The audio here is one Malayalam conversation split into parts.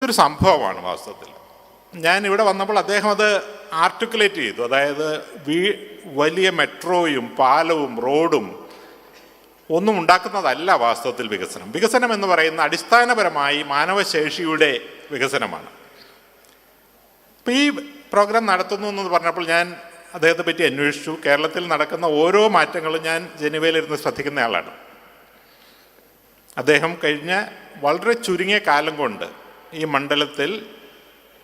ഒരു സംഭവമാണ് വാസ്തവത്തിൽ. ഞാൻ ഇവിടെ വന്നപ്പോൾ അദ്ദേഹം അത് ആർട്ടിക്കുലേറ്റ് ചെയ്തു. അതായത് വലിയ മെട്രോയും പാലവും റോഡും ഒന്നും ഉണ്ടാക്കുന്നതല്ല വാസ്തവത്തിൽ വികസനം. വികസനം എന്ന് പറയുന്ന അടിസ്ഥാനപരമായി മാനവശേഷിയുടെ വികസനമാണ്. ഇപ്പം ഈ പ്രോഗ്രാം നടത്തുന്നു എന്ന് പറഞ്ഞപ്പോൾ ഞാൻ അദ്ദേഹത്തെ പറ്റി അന്വേഷിച്ചു. കേരളത്തിൽ നടക്കുന്ന ഓരോ മാറ്റങ്ങളും ഞാൻ ജനീവയിലിരുന്ന് ശ്രദ്ധിക്കുന്ന ആളാണ്. അദ്ദേഹം കഴിഞ്ഞ വളരെ ചുരുങ്ങിയ കാലം കൊണ്ട് ഈ മണ്ഡലത്തിൽ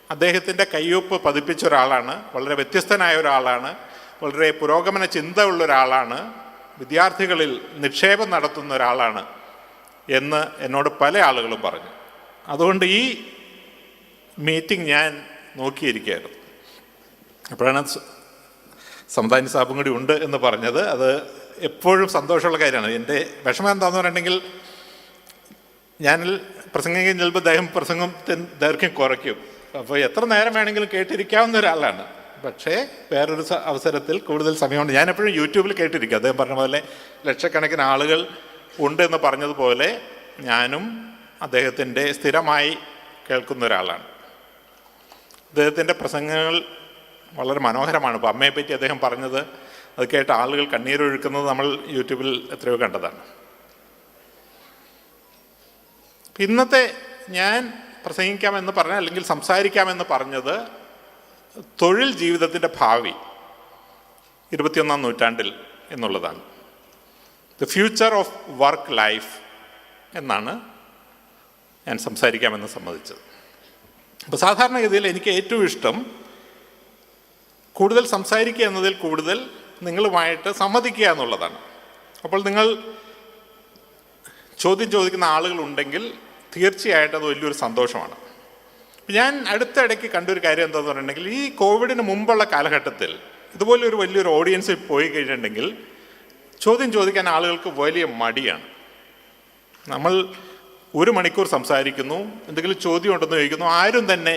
അദ്ദേഹത്തിൻ്റെ കയ്യൊപ്പ് പതിപ്പിച്ച ഒരാളാണ്. വളരെ വ്യത്യസ്തനായ ഒരാളാണ്. വളരെ പുരോഗമന ചിന്ത ഉള്ള ഒരാളാണ്. വിദ്യാർത്ഥികളിൽ നിക്ഷേപം നടത്തുന്ന ഒരാളാണ് എന്ന് എന്നോട് പല ആളുകളും പറഞ്ഞു. അതുകൊണ്ട് ഈ മീറ്റിംഗ് ഞാൻ നോക്കിയിരിക്കുകയായിരുന്നു. അപ്പോഴാണ് സമദാനി സാബും കൂടി ഉണ്ട് എന്ന് പറഞ്ഞത്. അത് എപ്പോഴും സന്തോഷമുള്ള കാര്യമാണ്. എൻ്റെ വിഷമം എന്താണെന്ന് പറഞ്ഞിട്ടുണ്ടെങ്കിൽ, ഞാൻ പ്രസംഗിക്കാൻ ചിലപ്പോൾ പ്രസംഗം ദൈർഘ്യം കുറയ്ക്കും. അപ്പോൾ എത്ര നേരം വേണമെങ്കിലും കേട്ടിരിക്കാവുന്ന ഒരാളാണ്. പക്ഷേ വേറൊരു അവസരത്തിൽ കൂടുതൽ സമയമുണ്ട്. ഞാൻ എപ്പോഴും യൂട്യൂബിൽ കേട്ടിരിക്കും. അദ്ദേഹം പറഞ്ഞ പോലെ ലക്ഷക്കണക്കിന് ആളുകൾ ഉണ്ട് എന്ന് പറഞ്ഞതുപോലെ ഞാനും അദ്ദേഹത്തിൻ്റെ സ്ഥിരമായി കേൾക്കുന്ന ഒരാളാണ്. അദ്ദേഹത്തിൻ്റെ പ്രസംഗങ്ങൾ വളരെ മനോഹരമാണ്. ഇപ്പോൾ അമ്മയെപ്പറ്റി അദ്ദേഹം പറഞ്ഞത്, അത് കേട്ട് ആളുകൾ കണ്ണീരൊഴുക്കുന്നത് നമ്മൾ യൂട്യൂബിൽ എത്രയോ കണ്ടതാണ്. ഇന്നത്തെ ഞാൻ പ്രസംഗിക്കാമെന്ന് പറഞ്ഞ, അല്ലെങ്കിൽ സംസാരിക്കാമെന്ന് പറഞ്ഞത് തൊഴിൽ ജീവിതത്തിൻ്റെ ഭാവി 21ാം നൂറ്റാണ്ടിൽ എന്നുള്ളതാണ്. The future of work life എന്നാണ് ഞാൻ സംസാരിക്കാമെന്ന് സമ്മതിച്ചത്. അപ്പോൾ സാധാരണഗതിയിൽ എനിക്ക് ഏറ്റവും ഇഷ്ടം കൂടുതൽ സംസാരിക്കുക എന്നതിൽ കൂടുതൽ നിങ്ങളുമായിട്ട് സംവദിക്കുക എന്നുള്ളതാണ്. അപ്പോൾ നിങ്ങൾ ചോദ്യം ചോദിക്കുന്ന ആളുകളുണ്ടെങ്കിൽ തീർച്ചയായിട്ടും അത് വലിയൊരു സന്തോഷമാണ്. ഞാൻ അടുത്തിടയ്ക്ക് കണ്ടൊരു കാര്യം എന്താണെന്ന് പറഞ്ഞിട്ടുണ്ടെങ്കിൽ, ഈ കോവിഡിന് മുമ്പുള്ള കാലഘട്ടത്തിൽ ഇതുപോലെ ഒരു വലിയൊരു ഓഡിയൻസിൽ പോയി കഴിഞ്ഞിട്ടുണ്ടെങ്കിൽ ചോദ്യം ചോദിക്കാൻ ആളുകൾക്ക് വലിയ മടിയാണ്. നമ്മൾ 1 മണിക്കൂർ സംസാരിക്കുന്നു, എന്തെങ്കിലും ചോദ്യം ഉണ്ടെന്ന് ചോദിക്കുന്നു, ആരും തന്നെ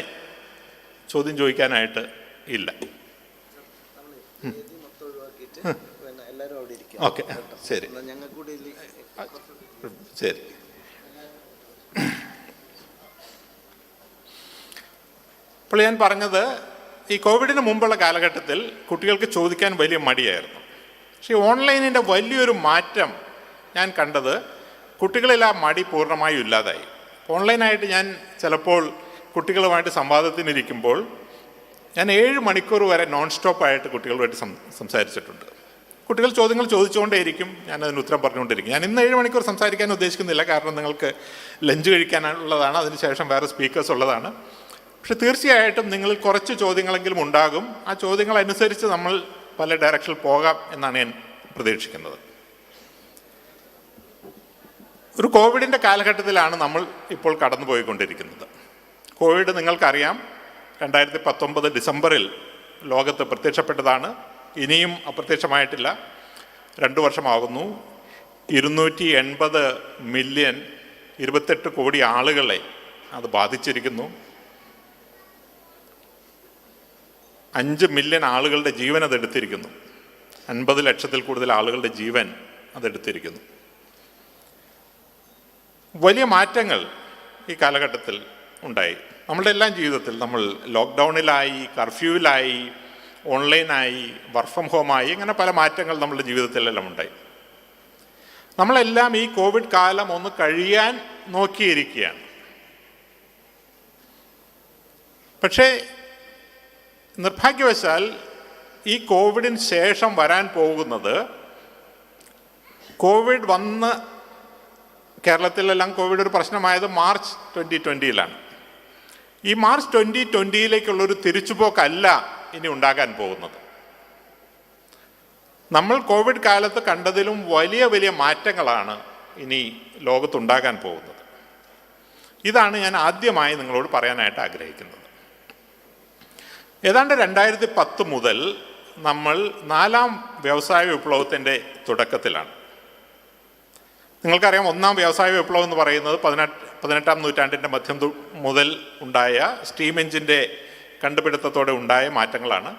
ചോദ്യം ചോദിക്കാനായിട്ട് ഇല്ല. ഓക്കെ, ശരി ശരി. അപ്പോൾ ഞാൻ പറഞ്ഞത്, ഈ കോവിഡിന് മുമ്പുള്ള കാലഘട്ടത്തിൽ കുട്ടികൾക്ക് ചോദിക്കാൻ വലിയ മടിയായിരുന്നു. പക്ഷേ ഓൺലൈനിൻ്റെ വലിയൊരു മാറ്റം ഞാൻ കണ്ടത്, കുട്ടികളിൽ ആ മടി പൂർണ്ണമായും ഇല്ലാതായി. ഓൺലൈനായിട്ട് ഞാൻ ചിലപ്പോൾ കുട്ടികളുമായിട്ട് സംവാദത്തിനിരിക്കുമ്പോൾ ഞാൻ 7 മണിക്കൂർ വരെ നോൺ സ്റ്റോപ്പായിട്ട് കുട്ടികളുമായിട്ട് സംസാരിച്ചിട്ടുണ്ട്. കുട്ടികൾ ചോദ്യങ്ങൾ ചോദിച്ചുകൊണ്ടേയിരിക്കും, ഞാനതിന് ഉത്തരം പറഞ്ഞുകൊണ്ടിരിക്കും. ഞാൻ ഇന്ന് 7 മണിക്കൂർ സംസാരിക്കാൻ ഉദ്ദേശിക്കുന്നില്ല, കാരണം നിങ്ങൾക്ക് ലഞ്ച് കഴിക്കാനുള്ളതാണ്, അതിനുശേഷം വേറെ സ്പീക്കേഴ്സ് ഉള്ളതാണ്. പക്ഷെ തീർച്ചയായിട്ടും നിങ്ങൾ കുറച്ച് ചോദ്യങ്ങളെങ്കിലും ഉണ്ടാകും. ആ ചോദ്യങ്ങളനുസരിച്ച് നമ്മൾ പല ഡയറക്ഷനിൽ പോകാം എന്നാണ് ഞാൻ പ്രതീക്ഷിക്കുന്നത്. ഒരു കോവിഡിൻ്റെ കാലഘട്ടത്തിലാണ് നമ്മൾ ഇപ്പോൾ കടന്നുപോയിക്കൊണ്ടിരിക്കുന്നത്. കോവിഡ് നിങ്ങൾക്കറിയാം, 2019 ഡിസംബറിൽ ലോകത്ത് പ്രത്യക്ഷപ്പെട്ടതാണ്. ഇനിയും അപ്രത്യക്ഷമായിട്ടില്ല. 2 വർഷമാകുന്നു. 280 മില്യൺ 28 കോടി ആളുകളെ അത് ബാധിച്ചിരിക്കുന്നു. 5 മില്യൺ ആളുകളുടെ ജീവൻ അതെടുത്തിരിക്കുന്നു. 50 ലക്ഷത്തിൽ കൂടുതൽ ആളുകളുടെ ജീവൻ അതെടുത്തിരിക്കുന്നു. വലിയ മാറ്റങ്ങൾ ഈ കാലഘട്ടത്തിൽ ഉണ്ടായി. നമ്മളുടെ എല്ലാം ജീവിതത്തിൽ നമ്മൾ ലോക്ക്ഡൗണിലായി, കർഫ്യൂവിലായി, ഓൺലൈനായി, വർക്ക് ഫ്രം ഹോമായി, ഇങ്ങനെ പല മാറ്റങ്ങൾ നമ്മളുടെ ജീവിതത്തിലെല്ലാം ഉണ്ടായി. നമ്മളെല്ലാം ഈ കോവിഡ് കാലം ഒന്ന് കഴിയാൻ നോക്കിയിരിക്കുകയാണ്. പക്ഷേ നിർഭാഗ്യവശാൽ ഈ കോവിഡിന് ശേഷം വരാൻ പോകുന്നത്, കോവിഡ് വന്ന് കേരളത്തിലെല്ലാം കോവിഡ് ഒരു പ്രശ്നമായത് മാർച്ച് 2020-ലാണ്. ഈ മാർച്ച് 2020-ലേക്കുള്ളൊരു തിരിച്ചുപോക്കല്ല ഇനി ഉണ്ടാകാൻ പോകുന്നത്. നമ്മൾ കോവിഡ് കാലത്ത് കണ്ടതിലും വലിയ വലിയ മാറ്റങ്ങളാണ് ഇനി ലോകത്തുണ്ടാകാൻ പോകുന്നത്. ഇതാണ് ഞാൻ ആദ്യമായി നിങ്ങളോട് പറയാനായിട്ട് ആഗ്രഹിക്കുന്നത്. ഏതാണ്ട് 2010 മുതൽ നമ്മൾ 4ാം വ്യവസായ വിപ്ലവത്തിൻ്റെ തുടക്കത്തിലാണ്. നിങ്ങൾക്കറിയാം, 1ാം വ്യവസായ വിപ്ലവം എന്ന് പറയുന്നത് 18ാം നൂറ്റാണ്ടിൻ്റെ മധ്യം മുതൽ ഉണ്ടായ സ്റ്റീം എഞ്ചിൻ്റെ കണ്ടുപിടുത്തത്തോടെ ഉണ്ടായ മാറ്റങ്ങളാണ്.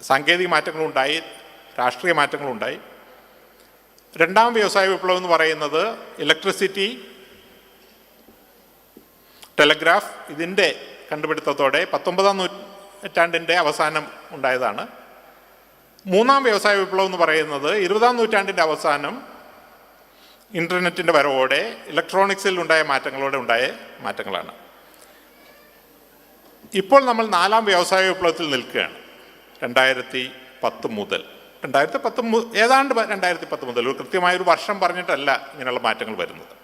സാങ്കേതിക മാറ്റങ്ങളുണ്ടായി, രാഷ്ട്രീയ മാറ്റങ്ങളുണ്ടായി. 2ാം വ്യവസായ വിപ്ലവം എന്ന് പറയുന്നത് ഇലക്ട്രിസിറ്റി, ടെലഗ്രാഫ് ഇതിൻ്റെ കണ്ടുപിടുത്തത്തോടെ 19-ാം നൂറ്റാണ്ടിൻ്റെ അവസാനം ഉണ്ടായതാണ്. മൂന്നാം വ്യവസായ വിപ്ലവം എന്ന് പറയുന്നത് 20-ാം നൂറ്റാണ്ടിൻ്റെ അവസാനം ഇൻ്റർനെറ്റിൻ്റെ വരവോടെ ഇലക്ട്രോണിക്സിൽ ഉണ്ടായ മാറ്റങ്ങളാണ്. ഇപ്പോൾ നമ്മൾ 4-ാം വ്യവസായ വിപ്ലവത്തിൽ നിൽക്കുകയാണ്. 2010 മുതൽ ഏതാണ്ട് 2010 മുതൽ, ഒരു കൃത്യമായൊരു വർഷം പറഞ്ഞിട്ടല്ല ഇങ്ങനെയുള്ള മാറ്റങ്ങൾ വരുന്നത്.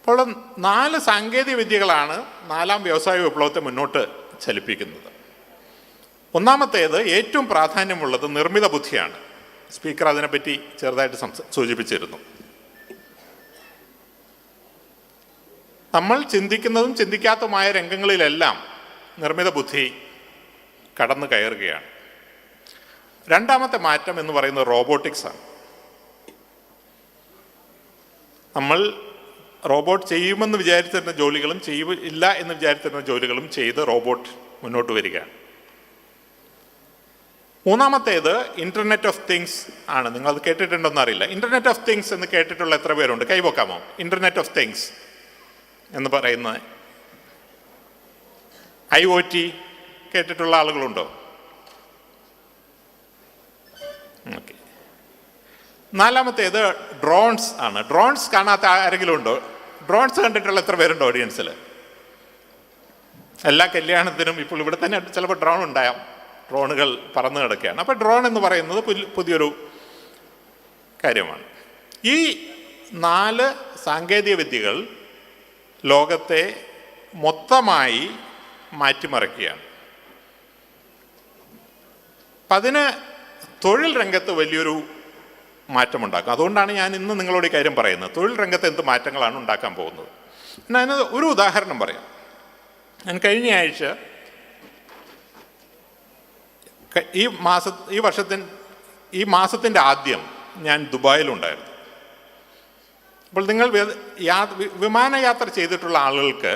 അപ്പോൾ 4 സാങ്കേതിക വിദ്യകളാണ് 4-ാം വ്യവസായ വിപ്ലവത്തെ മുന്നോട്ട് ചലിപ്പിക്കുന്നത്. ഒന്നാമത്തേത്, ഏറ്റവും പ്രാധാന്യമുള്ളത് നിർമ്മിത ബുദ്ധിയാണ്. സ്പീക്കർ അതിനെപ്പറ്റി ചെറുതായിട്ട് സൂചിപ്പിച്ചിരുന്നു. നമ്മൾ ചിന്തിക്കുന്നതും ചിന്തിക്കാത്തതുമായ രംഗങ്ങളിലെല്ലാം നിർമ്മിത ബുദ്ധി കടന്നു കയറുകയാണ്. രണ്ടാമത്തെ മാറ്റം എന്ന് പറയുന്നത് റോബോട്ടിക്സാണ്. നമ്മൾ റോബോട്ട് ചെയ്യുമെന്ന് വിചാരിച്ചിരുന്ന ജോലികളും ഇല്ല എന്ന് വിചാരിച്ചിരുന്ന ജോലികളും ചെയ്ത് റോബോട്ട് മുന്നോട്ട് വരികയാണ്. മൂന്നാമത്തേത് ഇൻ്റർനെറ്റ് ഓഫ് തിങ്സ് ആണ്. നിങ്ങളത് കേട്ടിട്ടുണ്ടോന്ന് അറിയില്ല. ഇൻ്റർനെറ്റ് ഓഫ് തിങ്സ് എന്ന് കേട്ടിട്ടുള്ള എത്ര പേരുണ്ട്? കൈവക്കാമോ? ഇൻ്റർനെറ്റ് ഓഫ് തിങ്സ് എന്ന് പറയുന്നത് IoT കേട്ടിട്ടുള്ള ആളുകളുണ്ടോ? ഓക്കെ. നാലാമത്തേത് ഡ്രോൺസ് ആണ്. ഡ്രോൺസ് കാണാത്ത ആരെങ്കിലും ഉണ്ടോ? ഡ്രോൺസ് കണ്ടിട്ടുള്ള എത്ര പേരുണ്ടോ ഓഡിയൻസിൽ? എല്ലാ കല്യാണത്തിനും ഇപ്പോൾ ഇവിടെ തന്നെ ചിലപ്പോൾ ഡ്രോൺ ഉണ്ടായാം. ഡ്രോണുകൾ പറന്നു കിടക്കുകയാണ്. അപ്പോൾ ഡ്രോൺ എന്ന് പറയുന്നത് പുതിയൊരു കാര്യമാണ്. ഈ 4 സാങ്കേതിക വിദ്യകൾ ലോകത്തെ മൊത്തമായി മാറ്റിമറിക്കുകയാണ്. അപ്പം അതിന് തൊഴിൽ രംഗത്ത് വലിയൊരു മാറ്റമുണ്ടാക്കും. അതുകൊണ്ടാണ് ഞാൻ ഇന്ന് നിങ്ങളോട് ഈ കാര്യം പറയുന്നത്. തൊഴിൽ രംഗത്ത് എന്ത് മാറ്റങ്ങളാണ് ഉണ്ടാക്കാൻ പോകുന്നത്. ഞാൻ ഒരു ഉദാഹരണം പറയാം. ഞാൻ കഴിഞ്ഞ ആഴ്ച ഈ മാസത്തിൻ്റെ ആദ്യം ഞാൻ ദുബായിലുണ്ടായിരുന്നു. അപ്പോൾ നിങ്ങൾ വിമാനയാത്ര ചെയ്തിട്ടുള്ള ആളുകൾക്ക്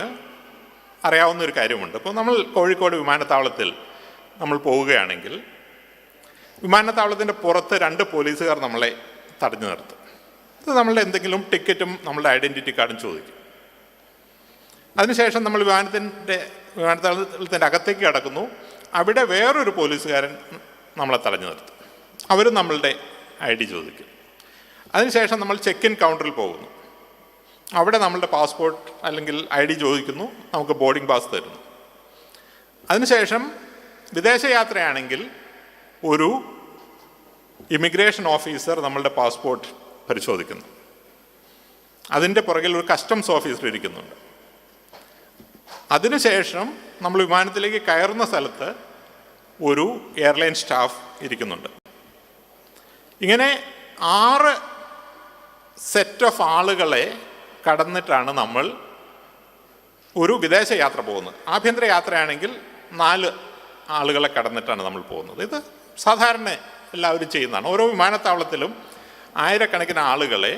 അറിയാവുന്ന ഒരു കാര്യമുണ്ട്. അപ്പോൾ നമ്മൾ കോഴിക്കോട് വിമാനത്താവളത്തിൽ നമ്മൾ പോവുകയാണെങ്കിൽ വിമാനത്താവളത്തിൻ്റെ പുറത്ത് 2 പോലീസുകാർ നമ്മളെ തടഞ്ഞു നിർത്തും. ഇത് നമ്മളുടെ എന്തെങ്കിലും ടിക്കറ്റും നമ്മളുടെ ഐഡൻറ്റിറ്റി കാർഡും ചോദിക്കും. അതിനുശേഷം നമ്മൾ വിമാനത്താവളത്തിൻ്റെ അകത്തേക്ക് കടക്കുന്നു. അവിടെ വേറൊരു പോലീസുകാരൻ നമ്മളെ തടഞ്ഞു നിർത്തും. അവരും നമ്മളുടെ ID ചോദിക്കും. അതിനുശേഷം നമ്മൾ ചെക്ക് ഇൻ കൗണ്ടറിൽ പോകുന്നു. അവിടെ നമ്മളുടെ പാസ്പോർട്ട് അല്ലെങ്കിൽ ID ചോദിക്കുന്നു. നമുക്ക് ബോർഡിംഗ് പാസ് തരുന്നു. അതിനുശേഷം വിദേശയാത്രയാണെങ്കിൽ ഒരു ഇമിഗ്രേഷൻ ഓഫീസർ നമ്മളുടെ പാസ്പോർട്ട് പരിശോധിക്കുന്നു. അതിൻ്റെ പുറകിൽ ഒരു കസ്റ്റംസ് ഓഫീസർ ഇരിക്കുന്നുണ്ട്. അതിനുശേഷം നമ്മൾ വിമാനത്തിലേക്ക് കയറുന്ന സ്ഥലത്ത് ഒരു എയർലൈൻ സ്റ്റാഫ് ഇരിക്കുന്നുണ്ട്. ഇങ്ങനെ 6 സെറ്റ് ഓഫ് ആളുകളെ കടന്നിട്ടാണ് നമ്മൾ ഒരു വിദേശ യാത്ര പോകുന്നത്. ആഭ്യന്തര യാത്രയാണെങ്കിൽ 4 ആളുകളെ കടന്നിട്ടാണ് നമ്മൾ പോകുന്നത്. ഇത് സാധാരണ എല്ലാവരും ചെയ്യുന്നതാണ്. ഓരോ വിമാനത്താവളത്തിലും ആയിരക്കണക്കിന് ആളുകളെ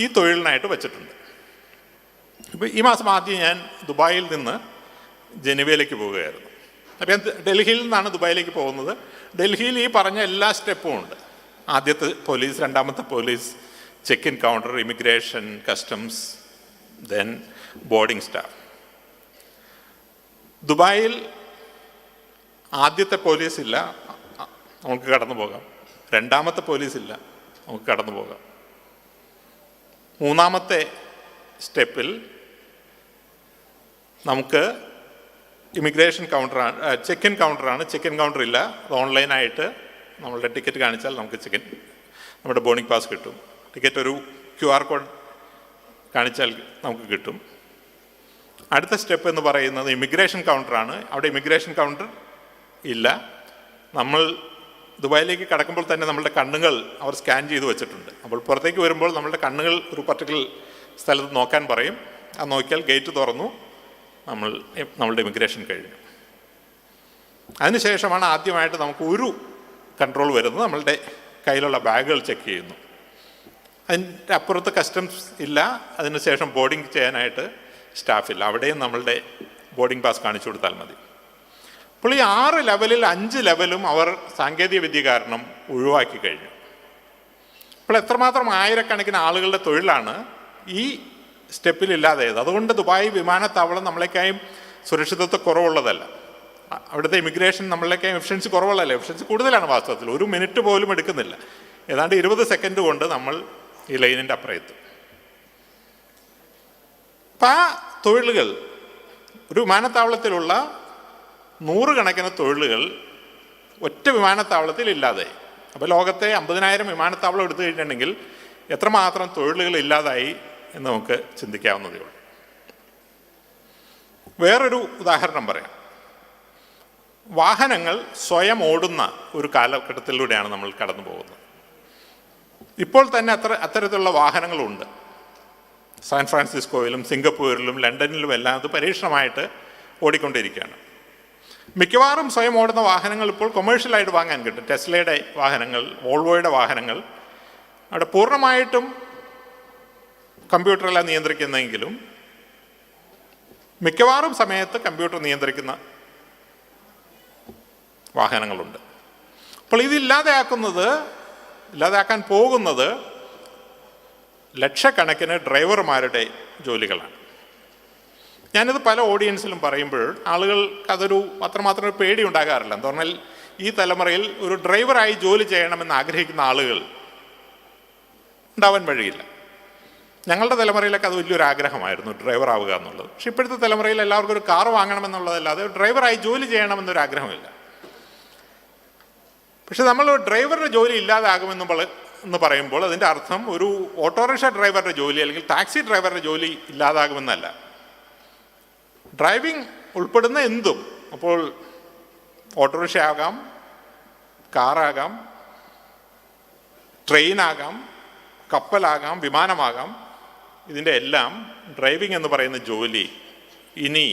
ഈ തൊഴിലിനായിട്ട് വച്ചിട്ടുണ്ട്. ഇപ്പോൾ ഈ മാസം ആദ്യം ഞാൻ ദുബായിൽ നിന്ന് ജനീവയിലേക്ക് പോവുകയായിരുന്നു. അപ്പോൾ ഞാൻ ഡൽഹിയിൽ നിന്നാണ് ദുബായിലേക്ക് പോകുന്നത്. ഡൽഹിയിൽ ഈ പറഞ്ഞ എല്ലാ സ്റ്റെപ്പും ഉണ്ട്. ആദ്യത്തെ പോലീസ്, രണ്ടാമത്തെ police, check in counter, immigration, customs, then boarding staff. ദുബായിൽ ആദ്യത്തെ പോലീസ് ഇല്ല, നമുക്ക് കടന്നു പോകാം. രണ്ടാമത്തെ പോലീസ് ഇല്ല, നമുക്ക് കടന്നു പോകാം. മൂന്നാമത്തെ സ്റ്റെപ്പിൽ നമുക്ക് ഇമിഗ്രേഷൻ കൗണ്ടറാണ്, ചെക്ക് ഇൻ കൗണ്ടറാണ്. ചെക്ക് ഇൻ കൗണ്ടർ ഇല്ല, അത് ഓൺലൈനായിട്ട് നമ്മളുടെ ടിക്കറ്റ് കാണിച്ചാൽ നമുക്ക് നമ്മുടെ ബോർഡിംഗ് പാസ് കിട്ടും. ടിക്കറ്റ് ഒരു QR കോഡ് കാണിച്ചാൽ നമുക്ക് കിട്ടും. അടുത്ത സ്റ്റെപ്പ് എന്ന് പറയുന്നത് ഇമിഗ്രേഷൻ കൗണ്ടറാണ്. അവിടെ ഇമിഗ്രേഷൻ കൗണ്ടർ ഇല്ല. നമ്മൾ ദുബായിലേക്ക് കടക്കുമ്പോൾ തന്നെ നമ്മളുടെ കണ്ണുകൾ അവർ സ്കാൻ ചെയ്ത് വെച്ചിട്ടുണ്ട്. അപ്പോൾ പുറത്തേക്ക് വരുമ്പോൾ നമ്മളുടെ കണ്ണുകൾ ഒരു പർട്ടിക്കുലർ സ്ഥലത്ത് നോക്കാൻ പറയും. അത് നോക്കിയാൽ ഗേറ്റ് തുറന്നു, നമ്മളുടെ ഇമിഗ്രേഷൻ കഴിഞ്ഞു. അതിനുശേഷമാണ് ആദ്യമായിട്ട് നമുക്ക് ഒരു കൺട്രോൾ വരുന്നത്. നമ്മളുടെ കയ്യിലുള്ള ബാഗുകൾ ചെക്ക് ചെയ്യുന്നു. അതിൻ്റെ അപ്പുറത്ത് കസ്റ്റംസ് ഇല്ല. അതിനുശേഷം ബോർഡിംഗ് ചെയ്യാനായിട്ട് സ്റ്റാഫില്ല. അവിടെയും നമ്മളുടെ ബോർഡിംഗ് പാസ് കാണിച്ചു കൊടുത്താൽ മതി. അപ്പോൾ ഈ 6 ലെവലിൽ 5 ലെവലും അവർ സാങ്കേതിക വിദ്യ കാരണം ഒഴിവാക്കി കഴിഞ്ഞു. അപ്പോൾ എത്രമാത്രം ആയിരക്കണക്കിന് ആളുകളുടെ തൊഴിലാണ് ഈ സ്റ്റെപ്പിലില്ലാതായത്. അതുകൊണ്ട് ദുബായ് വിമാനത്താവളം നമ്മളെക്കായും സുരക്ഷിതത്വം കുറവുള്ളതല്ല. അവിടുത്തെ ഇമിഗ്രേഷൻ നമ്മളെക്കായും എഫിഷ്യൻസി കുറവുള്ളതല്ല, എഫിഷ്യൻസി കൂടുതലാണ്. വാസ്തവത്തിൽ 1 മിനിറ്റ് പോലും എടുക്കുന്നില്ല. ഏതാണ്ട് 20 സെക്കൻഡ് കൊണ്ട് നമ്മൾ ഈ ലൈനിൻ്റെ അപ്പുറത്ത്. അപ്പം ആ തൊഴിലുകൾ, ഒരു വിമാനത്താവളത്തിലുള്ള 100 കണക്കിന് തൊഴിലുകൾ ഒറ്റ വിമാനത്താവളത്തിൽ ഇല്ലാതായി. അപ്പോൾ ലോകത്തെ 50,000 വിമാനത്താവളം എടുത്തു കഴിഞ്ഞിട്ടുണ്ടെങ്കിൽ എത്രമാത്രം തൊഴിലുകൾ ഇല്ലാതായി എന്ന് നമുക്ക് ചിന്തിക്കാവുന്നതേ ഉള്ളൂ. വേറൊരു ഉദാഹരണം പറയാം. വാഹനങ്ങൾ സ്വയം ഓടുന്ന ഒരു കാലഘട്ടത്തിലൂടെയാണ് നമ്മൾ കടന്നു പോകുന്നത്. ഇപ്പോൾ തന്നെ അത്തരത്തിലുള്ള വാഹനങ്ങളുണ്ട്. സാൻ ഫ്രാൻസിസ്കോയിലും സിംഗപ്പൂരിലും ലണ്ടനിലും എല്ലാം അത് പരീക്ഷണമായിട്ട് ഓടിക്കൊണ്ടിരിക്കുകയാണ്. മിക്കവാറും സ്വയം ഓടുന്ന വാഹനങ്ങൾ ഇപ്പോൾ കൊമേഴ്ഷ്യലായിട്ട് വാങ്ങാൻ കിട്ടും. ടെസ്ലയുടെ വാഹനങ്ങൾ, വോൾവോയുടെ വാഹനങ്ങൾ അവിടെ പൂർണ്ണമായിട്ടും കമ്പ്യൂട്ടറെല്ലാം നിയന്ത്രിക്കുന്നെങ്കിലും മിക്കവാറും സമയത്ത് കമ്പ്യൂട്ടർ നിയന്ത്രിക്കുന്ന വാഹനങ്ങളുണ്ട്. അപ്പോൾ ഇല്ലാതാക്കാൻ പോകുന്നത് ലക്ഷക്കണക്കിന് ഡ്രൈവർമാരുടെ ജോലികളാണ്. ഞാനിത് പല ഓഡിയൻസിലും പറയുമ്പോൾ ആളുകൾക്ക് അതൊരു അത്രമാത്രം ഒരു പേടി ഉണ്ടാകാറില്ല. എന്ന് പറഞ്ഞാൽ ഈ തലമുറയിൽ ഒരു ഡ്രൈവറായി ജോലി ചെയ്യണമെന്ന് ആഗ്രഹിക്കുന്ന ആളുകൾ ഉണ്ടാവാൻ വഴിയില്ല. ഞങ്ങളുടെ തലമുറയിലൊക്കെ അത് വലിയൊരു ആഗ്രഹമായിരുന്നു, ഡ്രൈവർ ആവുക എന്നുള്ളത്. പക്ഷെ ഇപ്പോഴത്തെ തലമുറയിൽ എല്ലാവർക്കും ഒരു കാർ വാങ്ങണമെന്നുള്ളതല്ലാതെ ഡ്രൈവറായി ജോലി ചെയ്യണമെന്നൊരു ആഗ്രഹമില്ല. പക്ഷെ നമ്മൾ ഡ്രൈവറുടെ ജോലി ഇല്ലാതാകുമെന്ന് പറയുമ്പോൾ അതിൻ്റെ അർത്ഥം ഒരു ഓട്ടോറിക്ഷ ഡ്രൈവറുടെ ജോലി അല്ലെങ്കിൽ ടാക്സി ഡ്രൈവറുടെ ജോലി ഇല്ലാതാകുമെന്നല്ല. ഡ്രൈവിംഗ് ഉൾപ്പെടുന്ന എന്തും, അപ്പോൾ ഓട്ടോറിക്ഷ ആകാം, കാറാകാം, ട്രെയിനാകാം, കപ്പലാകാം, വിമാനമാകാം, ഇതിൻ്റെ എല്ലാം ഡ്രൈവിംഗ് എന്ന് പറയുന്ന ജോലി ഇനി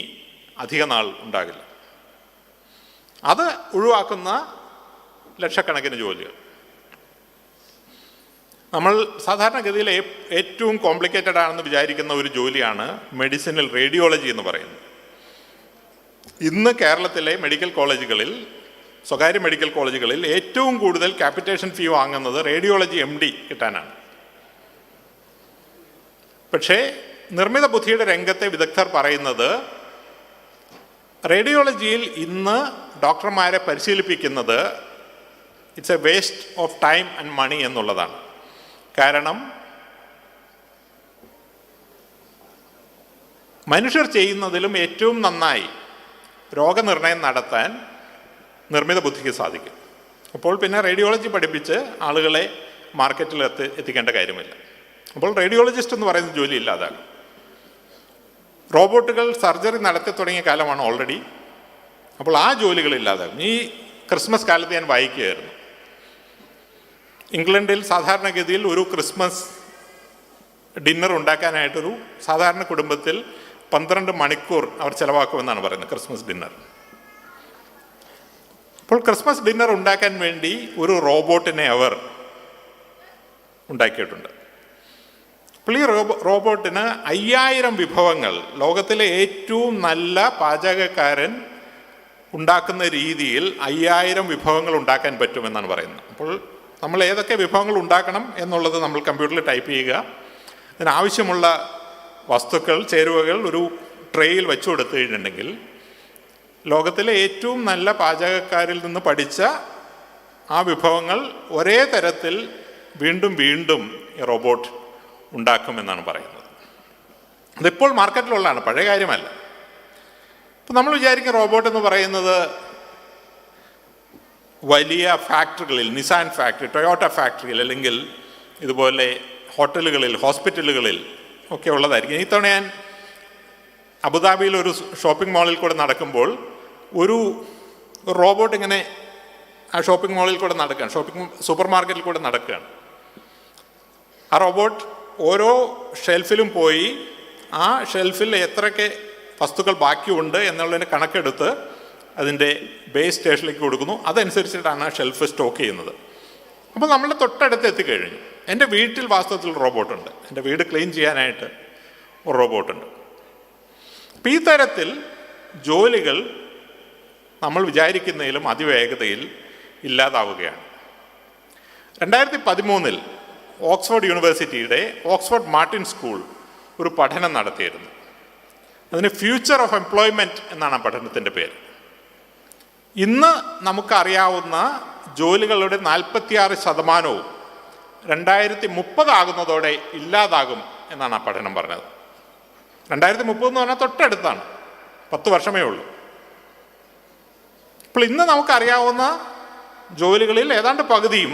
അധിക നാൾ ഉണ്ടാകില്ല. അത് ഒഴിവാക്കുന്ന ലക്ഷക്കണക്കിന് ജോലികൾ. നമ്മൾ സാധാരണഗതിയിൽ ഏറ്റവും കോംപ്ലിക്കേറ്റഡ് ആണെന്ന് വിചാരിക്കുന്ന ഒരു ജോലിയാണ് മെഡിസിനൽ റേഡിയോളജി എന്ന് പറയുന്നത്. ഇന്ന് കേരളത്തിലെ മെഡിക്കൽ കോളേജുകളിൽ, സ്വകാര്യ മെഡിക്കൽ കോളേജുകളിൽ ഏറ്റവും കൂടുതൽ ക്യാപിറ്റേഷൻ ഫീ വാങ്ങുന്നത് റേഡിയോളജി MD കിട്ടാനാണ്. പക്ഷേ നിർമ്മിത ബുദ്ധിയുടെ രംഗത്തെ വിദഗ്ധർ പറയുന്നത് റേഡിയോളജിയിൽ ഇന്ന് ഡോക്ടർമാരെ പരിശീലിപ്പിക്കുന്നത് it's a waste of time and money എന്നുള്ളതാണ്. കാരണം മനുഷ്യർ ചെയ്യുന്നതിലും ഏറ്റവും നന്നായി രോഗനിർണയം നടത്താൻ നിർമ്മിത ബുദ്ധിക്ക് സാധിക്കും. അപ്പോൾ പിന്നെ റേഡിയോളജി പഠിപ്പിച്ച് ആളുകളെ മാർക്കറ്റിൽ എത്തിക്കേണ്ട കാര്യമില്ല. അപ്പോൾ റേഡിയോളജിസ്റ്റ് എന്ന് പറയുന്ന ജോലി ഇല്ലാതാകും. റോബോട്ടുകൾ സർജറി നടത്തി തുടങ്ങിയ കാലമാണ് ഓൾറെഡി. അപ്പോൾ ആ ജോലികൾ ഇല്ലാതാകും. ഈ ക്രിസ്മസ് കാലത്ത് ഞാൻ വായിക്കുകയായിരുന്നു, ഇംഗ്ലണ്ടിൽ സാധാരണഗതിയിൽ ഒരു ക്രിസ്മസ് ഡിന്നർ ഉണ്ടാക്കാനായിട്ടൊരു സാധാരണ കുടുംബത്തിൽ 12 മണിക്കൂർ അവർ ചിലവാക്കുമെന്നാണ് പറയുന്നത്, ക്രിസ്മസ് ഡിന്നർ. അപ്പോൾ ക്രിസ്മസ് ഡിന്നർ ഉണ്ടാക്കാൻ വേണ്ടി ഒരു റോബോട്ടിനെ അവർ ഉണ്ടാക്കിയിട്ടുണ്ട്. അപ്പോൾ ഈ റോബോട്ടിന് 5000 വിഭവങ്ങൾ, ലോകത്തിലെ ഏറ്റവും നല്ല പാചകക്കാരൻ ഉണ്ടാക്കുന്ന രീതിയിൽ 5000 വിഭവങ്ങൾ ഉണ്ടാക്കാൻ പറ്റുമെന്നാണ് പറയുന്നത്. അപ്പോൾ നമ്മൾ ഏതൊക്കെ വിഭവങ്ങൾ ഉണ്ടാക്കണം എന്നുള്ളത് നമ്മൾ കമ്പ്യൂട്ടറിൽ ടൈപ്പ് ചെയ്യുക, അതിനാവശ്യമുള്ള വസ്തുക്കൾ, ചേരുവകൾ ഒരു ട്രേയിൽ വെച്ചു കൊടുത്തു കഴിഞ്ഞിട്ടുണ്ടെങ്കിൽ ലോകത്തിലെ ഏറ്റവും നല്ല പാചകക്കാരിൽ നിന്ന് പഠിച്ച ആ വിഭവങ്ങൾ ഒരേ തരത്തിൽ വീണ്ടും വീണ്ടും ഈ റോബോട്ട് ഉണ്ടാക്കുമെന്നാണ് പറയുന്നത്. അതിപ്പോൾ മാർക്കറ്റിലുള്ളതാണ്, പഴയ കാര്യമല്ല. ഇപ്പം നമ്മൾ വിചാരിക്കും റോബോട്ട് എന്ന് പറയുന്നത് വലിയ ഫാക്ടറികളിൽ, നിസാൻ ഫാക്ടറി, ടൊയോട്ട ഫാക്ടറിയിൽ, അല്ലെങ്കിൽ ഇതുപോലെ ഹോട്ടലുകളിൽ, ഹോസ്പിറ്റലുകളിൽ ഒക്കെ ഉള്ളതായിരിക്കും. ഇത്തവണ ഞാൻ അബുദാബിയിൽ ഒരു ഷോപ്പിംഗ് മാളിൽ കൂടെ നടക്കുമ്പോൾ ഒരു റോബോട്ട് ഇങ്ങനെ ആ ഷോപ്പിംഗ് മാളിൽ കൂടെ നടക്കുകയാണ്, സൂപ്പർ മാർക്കറ്റിൽ കൂടെ നടക്കുകയാണ്. ആ റോബോട്ട് ഓരോ ഷെൽഫിലും പോയി ആ ഷെൽഫിൽ എത്രയൊക്കെ വസ്തുക്കൾ ബാക്കിയുണ്ട് എന്നുള്ളതിന് കണക്കെടുത്ത് അതിൻ്റെ ബേസ് സ്റ്റേഷനിലേക്ക് കൊടുക്കുന്നു. അതനുസരിച്ചിട്ടാണ് ആ ഷെൽഫ് സ്റ്റോക്ക് ചെയ്യുന്നത്. അപ്പോൾ നമ്മളുടെ തൊട്ടടുത്ത് എത്തിക്കഴിഞ്ഞു. എൻ്റെ വീട്ടിൽ വാസ്തവത്തിൽ റോബോട്ടുണ്ട്, എൻ്റെ വീട് ക്ലീൻ ചെയ്യാനായിട്ട് ഒരു റോബോട്ടുണ്ട്. അപ്പോൾ ഈ തരത്തിൽ ജോലികൾ നമ്മൾ വിചാരിക്കുന്നതിലും അതിവേഗതയിൽ ഇല്ലാതാവുകയാണ്. 2013 ഓക്സ്ഫോർഡ് യൂണിവേഴ്സിറ്റിയുടെ ഓക്സ്ഫോർഡ് മാർട്ടിൻ സ്കൂൾ ഒരു പഠനം നടത്തിയിരുന്നു. അതിന് ഫ്യൂച്ചർ ഓഫ് എംപ്ലോയ്മെൻറ്റ് എന്നാണ് ആ പഠനത്തിൻ്റെ പേര്. ഇന്ന് നമുക്കറിയാവുന്ന ജോലികളുടെ 46% 2030 ആകുന്നതോടെ ഇല്ലാതാകും എന്നാണ് ആ പഠനം പറഞ്ഞത്. 2030 എന്ന് പറഞ്ഞാൽ തൊട്ടടുത്താണ്, 10 വർഷമേ ഉള്ളൂ. അപ്പോൾ ഇന്ന് നമുക്കറിയാവുന്ന ജോലികളിൽ ഏതാണ്ട് പകുതിയും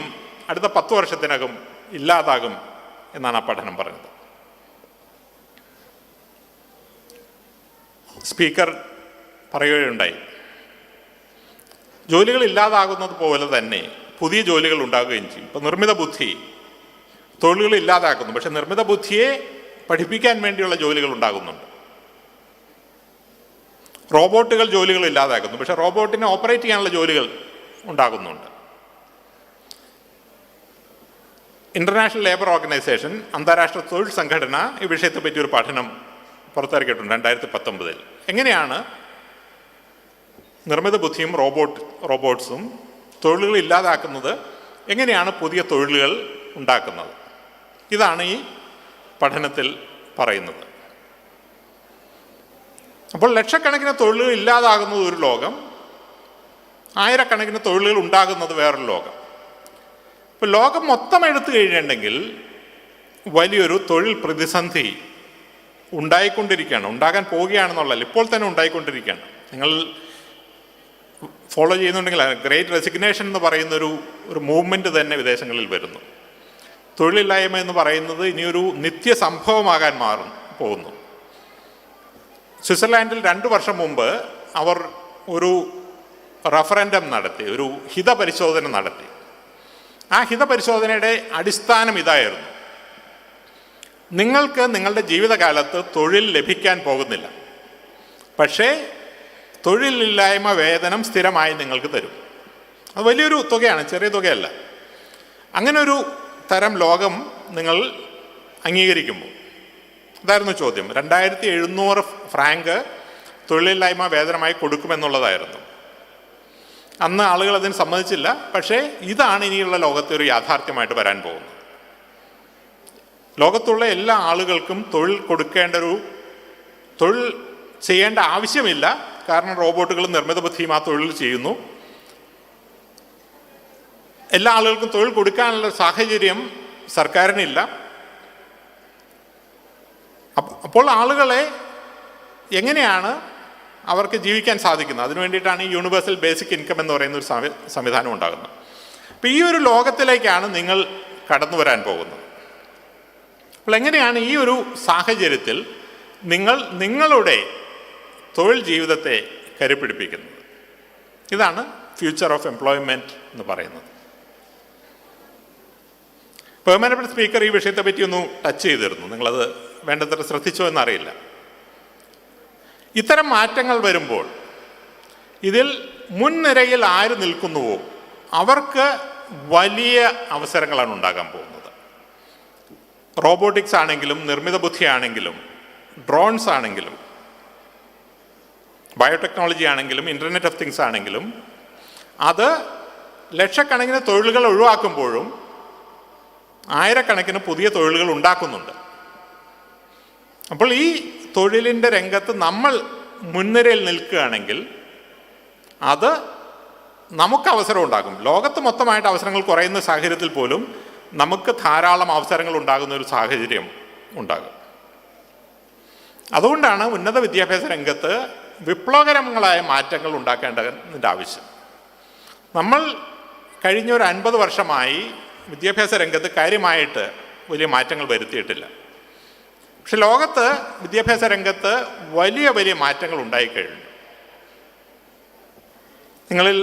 അടുത്ത 10 വർഷത്തിനകം ഇല്ലാതാകും എന്നാണ് ആ പഠനം പറഞ്ഞത്. സ്പീക്കർ പറയുകയുണ്ടായി, ജോലികൾ ഇല്ലാതാകുന്നത് പോലെ തന്നെ പുതിയ ജോലികൾ ഉണ്ടാകുകയും ചെയ്യും. ഇപ്പോൾ നിർമ്മിത ബുദ്ധി തൊഴിലുകൾ ഇല്ലാതാക്കുന്നു, പക്ഷെ നിർമ്മിത ബുദ്ധിയെ പഠിപ്പിക്കാൻ വേണ്ടിയുള്ള ജോലികൾ ഉണ്ടാകുന്നുണ്ട്. റോബോട്ടുകൾ ജോലികൾ ഇല്ലാതാക്കുന്നു, പക്ഷെ റോബോട്ടിനെ ഓപ്പറേറ്റ് ചെയ്യാനുള്ള ജോലികൾ ഉണ്ടാകുന്നുണ്ട്. ഇന്റർനാഷണൽ ലേബർ ഓർഗനൈസേഷൻ, അന്താരാഷ്ട്ര തൊഴിൽ സംഘടന ഈ വിഷയത്തെ പറ്റി ഒരു പഠനം പുറത്തിറക്കിയിട്ടുണ്ട് 2019. എങ്ങനെയാണ് നിർമ്മിത ബുദ്ധിയും റോബോട്ട്സും തൊഴിലുകൾ ഇല്ലാതാക്കുന്നത്, എങ്ങനെയാണ് പുതിയ തൊഴിലുകൾ ഉണ്ടാക്കുന്നത്, ഇതാണ് ഈ പഠനത്തിൽ പറയുന്നത്. അപ്പോൾ ലക്ഷക്കണക്കിന് തൊഴിലുകൾ ഇല്ലാതാകുന്നത് ഒരു ലോകം, ആയിരക്കണക്കിന് തൊഴിലുകൾ ഉണ്ടാകുന്നത് വേറൊരു ലോകം. ഇപ്പോൾ ലോകം മൊത്തം എടുത്തു കഴിഞ്ഞിട്ടുണ്ടെങ്കിൽ വലിയൊരു തൊഴിൽ പ്രതിസന്ധി ഉണ്ടാകാൻ പോവുകയാണെന്നുള്ളതല്ല, ഇപ്പോൾ തന്നെ ഉണ്ടായിക്കൊണ്ടിരിക്കുകയാണ്. നിങ്ങൾ ഫോളോ ചെയ്യുന്നുണ്ടെങ്കിൽ ഗ്രേറ്റ് റെസിഗ്നേഷൻ എന്ന് പറയുന്നൊരു മൂവ്മെൻറ്റ് തന്നെ വിദേശങ്ങളിൽ വരുന്നു. തൊഴിലില്ലായ്മ എന്ന് പറയുന്നത് ഇനിയൊരു നിത്യസംഭവമാകാൻ പോകുന്നു. സ്വിറ്റ്സർലാൻഡിൽ 2 വർഷം മുമ്പ് അവർ ഒരു റഫറൻഡം നടത്തി, ഒരു ഹിതപരിശോധന നടത്തി. ആ ഹിതപരിശോധനയുടെ അടിസ്ഥാനം ഇതായിരുന്നു: നിങ്ങൾക്ക് നിങ്ങളുടെ ജീവിതകാലത്ത് തൊഴിൽ ലഭിക്കാൻ പോകുന്നില്ല, പക്ഷേ തൊഴിലില്ലായ്മ വേതനം സ്ഥിരമായി നിങ്ങൾക്ക് തരും. അത് വലിയൊരു തുകയാണ്, ചെറിയ തുകയല്ല. അങ്ങനെ ഒരു തരം ലോകം നിങ്ങൾ അംഗീകരിക്കുമ്പോൾ, ഇതായിരുന്നു ചോദ്യം. 2700 ഫ്രാങ്ക് തൊഴിലില്ലായ്മ വേതനമായി കൊടുക്കുമെന്നുള്ളതായിരുന്നു. അന്ന് ആളുകൾ അതിന് സമ്മതിച്ചില്ല. പക്ഷേ ഇതാണ് ഇനിയുള്ള ലോകത്തെ ഒരു യാഥാർത്ഥ്യമായിട്ട് വരാൻ പോകുന്നത്. ലോകത്തുള്ള എല്ലാ ആളുകൾക്കും തൊഴിൽ ചെയ്യേണ്ട ആവശ്യമില്ല, കാരണം റോബോട്ടുകളും നിർമ്മിത ബുദ്ധിയും ആ തൊഴിൽ ചെയ്യുന്നു. എല്ലാ ആളുകൾക്കും തൊഴിൽ കൊടുക്കാനുള്ള സാഹചര്യം സർക്കാരിനില്ല. അപ്പോൾ ആളുകളെ എങ്ങനെയാണ് അവർക്ക് ജീവിക്കാൻ സാധിക്കുന്നത്? അതിനു വേണ്ടിയിട്ടാണ് ഈ യൂണിവേഴ്സൽ ബേസിക് ഇൻകം എന്ന് പറയുന്ന ഒരു സംവിധാനം ഉണ്ടാകുന്നത്. അപ്പോൾ ഈ ഒരു ലോകത്തിലേക്കാണ് നിങ്ങൾ കടന്നു വരാൻ പോകുന്നത്. അപ്പോൾ എങ്ങനെയാണ് ഈ ഒരു സാഹചര്യത്തിൽ നിങ്ങൾ നിങ്ങളുടെ തൊഴിൽ ജീവിതത്തെ കരുപിടിപ്പിക്കുന്നത്? ഇതാണ് ഫ്യൂച്ചർ ഓഫ് എംപ്ലോയ്മെൻറ്റ് എന്ന് പറയുന്നത്. ബഹുമാനപ്പെട്ട സ്പീക്കർ ഈ വിഷയത്തെ പറ്റി ഒന്ന് ടച്ച് ചെയ്തിരുന്നു. നിങ്ങളത് വേണ്ടത്ര ശ്രദ്ധിച്ചോ എന്നറിയില്ല. ഇത്തരം മാറ്റങ്ങൾ വരുമ്പോൾ ഇതിൽ മുൻനിരയിൽ ആര് നിൽക്കുന്നുവോ അവർക്ക് വലിയ അവസരങ്ങളാണ് ഉണ്ടാകാൻ പോകുന്നത്. റോബോട്ടിക്സ് ആണെങ്കിലും, നിർമ്മിത ബുദ്ധി ആണെങ്കിലും, ഡ്രോൺസ് ആണെങ്കിലും, ബയോടെക്നോളജി ആണെങ്കിലും, ഇൻ്റർനെറ്റ് ഓഫ് തിങ്സ് ആണെങ്കിലും, അത് ലക്ഷക്കണക്കിന് തൊഴിലുകൾ ഒഴിവാക്കുമ്പോഴും ആയിരക്കണക്കിന് പുതിയ തൊഴിലുകൾ ഉണ്ടാക്കുന്നുണ്ട്. അപ്പോൾ ഈ തൊഴിലിൻ്റെ രംഗത്ത് നമ്മൾ മുൻനിരയിൽ നിൽക്കുകയാണെങ്കിൽ അത് നമുക്ക് അവസരം ഉണ്ടാകും. ലോകത്ത് മൊത്തമായിട്ട് അവസരങ്ങൾ കുറയുന്ന സാഹചര്യത്തിൽ പോലും നമുക്ക് ധാരാളം അവസരങ്ങൾ ഉണ്ടാകുന്ന ഒരു സാഹചര്യം ഉണ്ടാകും. അതുകൊണ്ടാണ് ഉന്നത വിദ്യാഭ്യാസ രംഗത്ത് വിപ്ലവകരങ്ങളായ മാറ്റങ്ങൾ ഉണ്ടാക്കേണ്ടതിൻ്റെ ആവശ്യം. നമ്മൾ കഴിഞ്ഞ ഒരു 50 വർഷമായി വിദ്യാഭ്യാസ രംഗത്ത് കാര്യമായിട്ട് വലിയ മാറ്റങ്ങൾ വരുത്തിയിട്ടില്ല. പക്ഷെ ലോകത്ത് വിദ്യാഭ്യാസ രംഗത്ത് വലിയ വലിയ മാറ്റങ്ങൾ ഉണ്ടായിക്കഴിഞ്ഞു. നിങ്ങളിൽ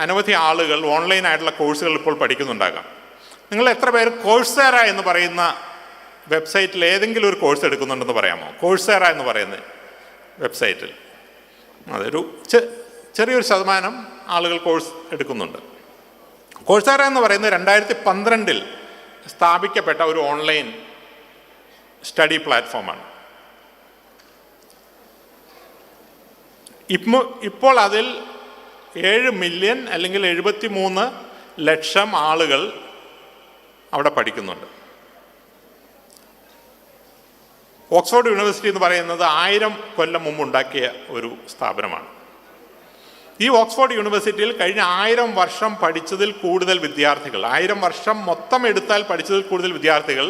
അനവധി ആളുകൾ ഓൺലൈനായിട്ടുള്ള കോഴ്സുകൾ ഇപ്പോൾ പഠിക്കുന്നുണ്ടാകാം. നിങ്ങൾ എത്ര പേര് കോഴ്സേറ എന്ന് പറയുന്ന വെബ്സൈറ്റിൽ ഏതെങ്കിലും ഒരു കോഴ്സ് എടുക്കുന്നുണ്ടെന്ന് പറയാമോ? കോഴ്സേറ എന്ന് പറയുന്ന വെബ്സൈറ്റിൽ അതൊരു ചെറിയൊരു ശതമാനം ആളുകൾ കോഴ്സ് എടുക്കുന്നുണ്ട്. കോഴ്സേറ എന്ന് പറയുന്നത് 2012 സ്ഥാപിക്കപ്പെട്ട ഒരു ഓൺലൈൻ സ്റ്റഡി പ്ലാറ്റ്ഫോമാണ്. ഇപ്പോൾ അതിൽ 7 മില്യൺ അല്ലെങ്കിൽ 73 ലക്ഷം ആളുകൾ അവിടെ പഠിക്കുന്നുണ്ട്. ഓക്സ്ഫോർഡ് യൂണിവേഴ്സിറ്റി എന്ന് പറയുന്നത് 1000 കൊല്ലം മുമ്പ് ഉണ്ടാക്കിയ ഒരു സ്ഥാപനമാണ്. ഈ ഓക്സ്ഫോർഡ് യൂണിവേഴ്സിറ്റിയിൽ കഴിഞ്ഞ 1000 വർഷം പഠിച്ചതിൽ കൂടുതൽ വിദ്യാർത്ഥികൾ, 1000 വർഷം മൊത്തം എടുത്താൽ പഠിച്ചതിൽ കൂടുതൽ വിദ്യാർത്ഥികൾ